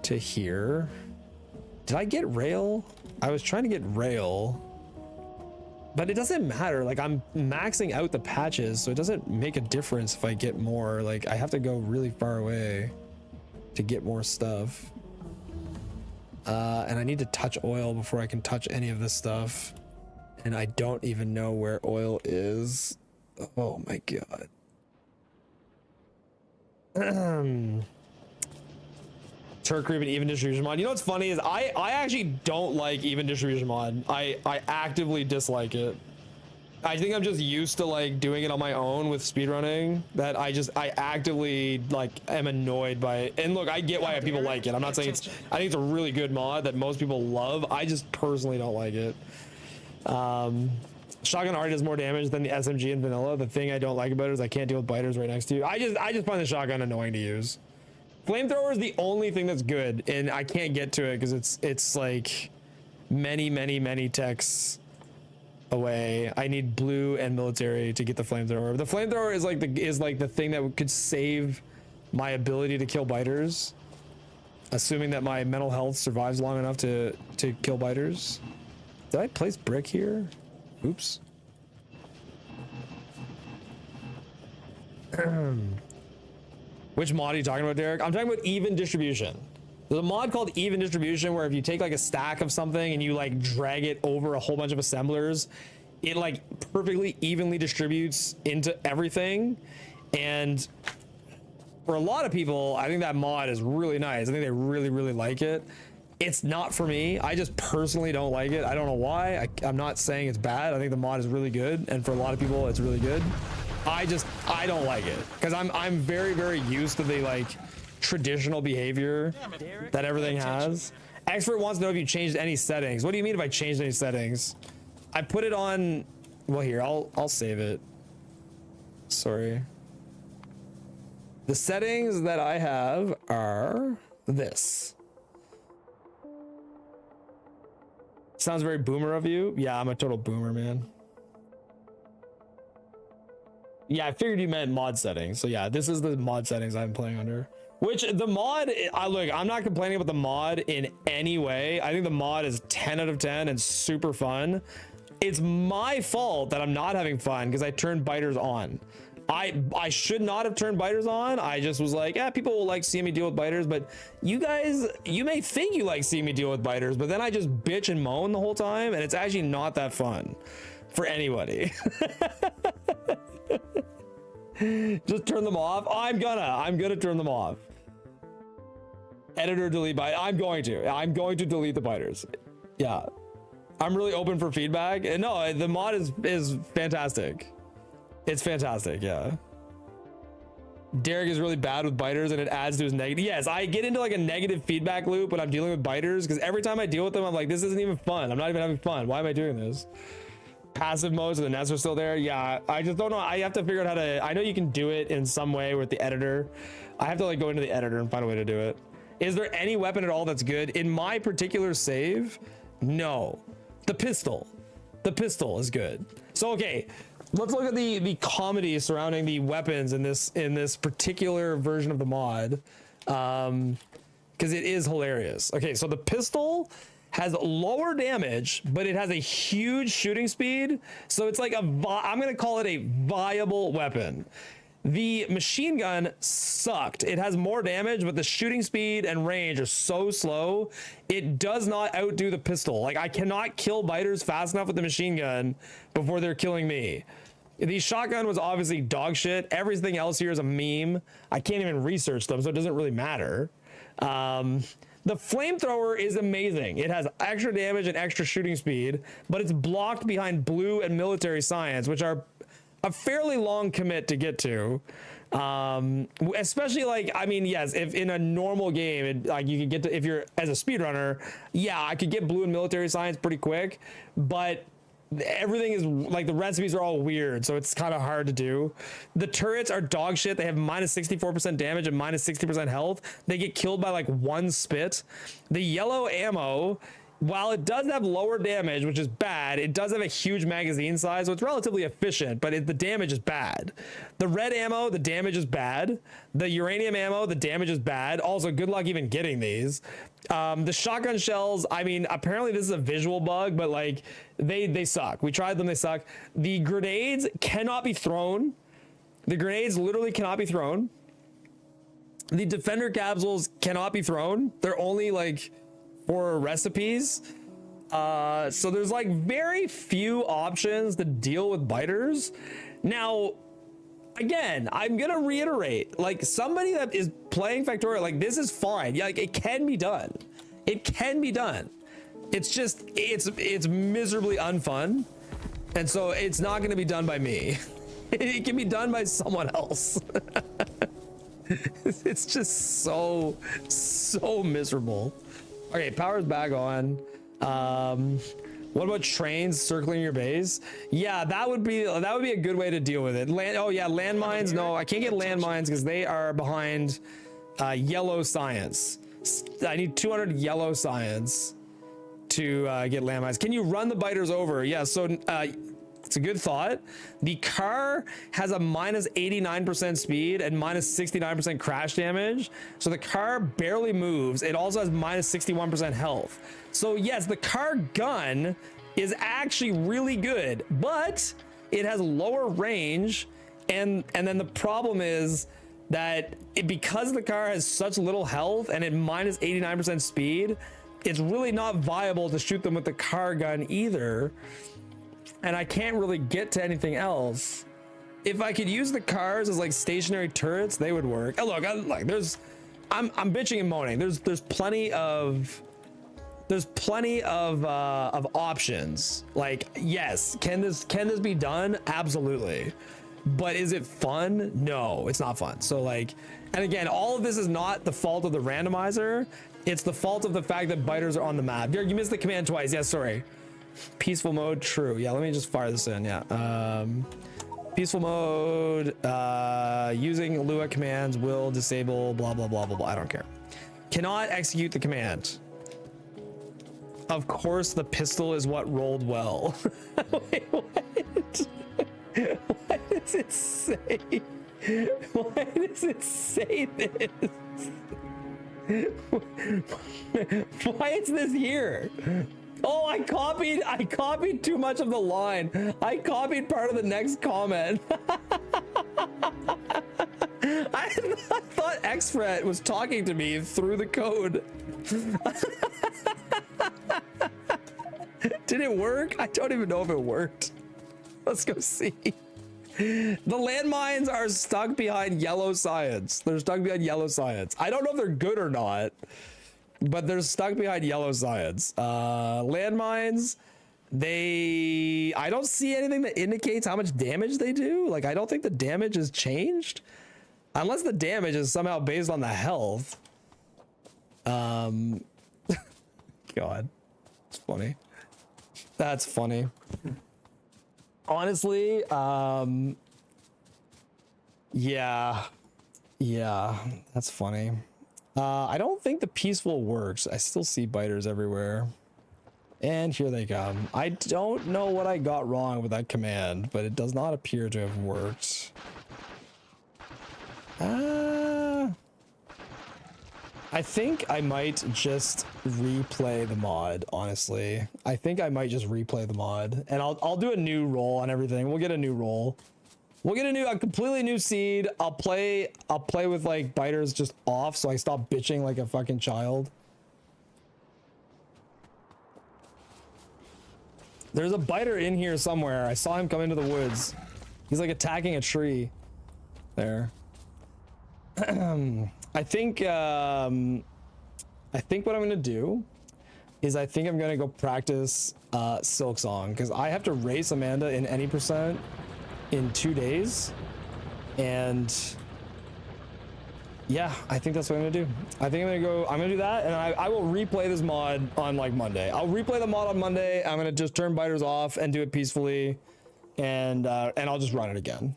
to here. Did I get rail? I was trying to get rail, but it doesn't matter. Like, I'm maxing out the patches, so it doesn't make a difference if I get more. Like, I have to go really far away to get more stuff. And I need to touch oil before I can touch any of this stuff. And I don't even know where oil is. Oh my god. Turk creep and even distribution mod. You know what's funny is I actually don't like even distribution mod. I actively dislike it. I think I'm just used to like doing it on my own with speedrunning that I actively like am annoyed by it. And look, I get why people like it. I'm not saying I think it's a really good mod that most people love. I just personally don't like it. Shotgun already does more damage than the SMG in vanilla. The thing I don't like about it is I can't deal with biters right next to you. I just find the shotgun annoying to use. Flamethrower is the only thing that's good, and I can't get to it because it's like many techs away. I need blue and military to get the flamethrower. The flamethrower is like the thing that could save my ability to kill biters, assuming that my mental health survives long enough to kill biters. Did I place brick here? Oops. Which mod are you talking about, Derek? I'm talking about even distribution. There's a mod called even distribution where if you take like a stack of something and you like drag it over a whole bunch of assemblers, it like perfectly evenly distributes into everything. And for a lot of people, I think that mod is really nice. I think they really like it. It's not for me. I just personally don't like it. I don't know why. I'm not saying it's bad. I think the mod is really good, and for a lot of people it's really good. I don't like it because I'm very used to the like traditional behavior that everything has. Expert wants to know if you changed any settings. What do you mean if I changed any settings? I put it on, well here, I'll save it. Sorry. The settings that I have are this. Sounds very boomer of you. Yeah, I'm a total boomer, man. Yeah, I figured you meant mod settings. So yeah, this is the mod settings I'm playing under. Which the mod, look, I'm not complaining about the mod in any way. I think the mod is 10 out of 10 and super fun. It's my fault that I'm not having fun because I turned biters on. I should not have turned biters on. I just was like, yeah, people will like seeing me deal with biters, but you guys, you may think you like seeing me deal with biters, but then I just bitch and moan the whole time, and it's actually not that fun for anybody. Just turn them off. I'm gonna turn them off. Editor delete bite. I'm going to delete the biters. Yeah, I'm really open for feedback. And no, the mod is fantastic. It's fantastic. Yeah. Derek is really bad with biters and it adds to his negative. Yes, I get into like a negative feedback loop when I'm dealing with biters because every time I deal with them, I'm like, this isn't even fun. I'm not even having fun. Why am I doing this? Passive modes and the nests are still there. Yeah, I just don't know. I have to figure out how to, I know you can do it in some way with the editor. I have to like go into the editor and find a way to do it. Is there any weapon at all that's good? In my particular save, no. The pistol is good. So, okay. Let's look at the comedy surrounding the weapons in this particular version of the mod, because it is hilarious. Okay, so the pistol has lower damage, but it has a huge shooting speed. So it's like I'm gonna call it a viable weapon. The machine gun sucked. It has more damage, but the shooting speed and range are so slow. It does not outdo the pistol. Like I cannot kill biters fast enough with the machine gun before they're killing me. The shotgun was obviously dog shit. Everything else here is a meme. I can't even research them, so it doesn't really matter. The flamethrower is amazing. It has extra damage and extra shooting speed, but it's blocked behind blue and military science, which are a fairly long commit to get to. Especially like, I mean, yes, if in a normal game, like you could get to, if you're as a speedrunner, yeah, I could get blue and military science pretty quick, but everything is like the recipes are all weird, so it's kind of hard to do. The turrets are dog shit. They have minus 64% damage and minus 60% health. They get killed by like one spit. The yellow ammo, while it does have lower damage, which is bad, it does have a huge magazine size, so it's relatively efficient, but the damage is bad. The red ammo, the damage is bad. The uranium ammo, the damage is bad. Also, good luck even getting these. The shotgun shells, I mean, apparently this is a visual bug, but like they suck. We tried them, they suck. The grenades cannot be thrown. The grenades literally cannot be thrown. The defender capsules cannot be thrown. They're only like for recipes. So there's like very few options to deal with biters. Now, again, I'm gonna reiterate, like somebody that is playing Factorio, like this is fine. Yeah, like it can be done. It can be done. It's just, it's miserably unfun. And so it's not gonna be done by me. It can be done by someone else. It's just so miserable. Okay, power's back on. What about trains circling your base? Yeah, that would be a good way to deal with it. Oh yeah, landmines. No, I can't get landmines because they are behind yellow science. I need 200 yellow science to get landmines. Can you run the biters over? Yeah, so it's a good thought. The car has a minus 89% speed and minus 69% crash damage. So the car barely moves. It also has minus 61% health. So yes, the car gun is actually really good, but it has lower range. And then the problem is that because the car has such little health and at minus 89% speed, it's really not viable to shoot them with the car gun either. And I can't really get to anything else. If I could use the cars as like stationary turrets, they would work. Oh, look, I'm bitching and moaning. There's plenty of options. Like, yes, can this be done? Absolutely. But is it fun? No, it's not fun. So like, And again, all of this is not the fault of the randomizer. It's the fault of the fact that biters are on the map. Derek, you missed the command twice. Yeah, sorry. Peaceful mode, true. Yeah, let me just fire this in. Yeah. Peaceful mode, using Lua commands will disable blah, blah, blah, blah, blah. I don't care. Cannot execute the command. Of course, the pistol is what rolled well. Wait, what? Why does it say? Why does it say this? Why is this here? Oh, I copied too much of the line. I copied part of the next comment. I thought Exfret was talking to me through the code. Did it work? I don't even know if it worked. Let's go see. The landmines are stuck behind yellow science. They're stuck behind yellow science. I don't know if they're good or not, but they're stuck behind yellow science. Landmines, I don't see anything that indicates how much damage they do. Like, I don't think the damage has changed. Unless the damage is somehow based on the health. God. It's funny. That's funny. Honestly, yeah, that's funny. I don't think the peaceful works. I still see biters everywhere. And here they come. I don't know what I got wrong with that command, but it does not appear to have worked. I think I might just replay the mod, honestly. I think I might just replay the mod, and I'll do a new roll on everything. We'll get a new roll. We'll get a completely new seed. I'll play with like biters just off, so I stop bitching like a fucking child. There's a biter in here somewhere. I saw him come into the woods. He's like attacking a tree. There. I think what I'm gonna do is I think I'm gonna go practice Silk Song, because I have to race Amanda in any percent in 2 days, and yeah, I think that's what I'm gonna do. I think I'm gonna do that, and I will replay this mod on like Monday. I'll replay the mod on Monday. I'm gonna just turn biters off and do it peacefully, and I'll just run it again.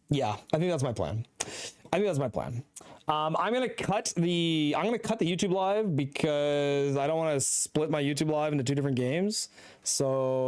Yeah, I think that's my plan. I'm gonna cut the YouTube live because I don't want to split my YouTube live into 2 different games. So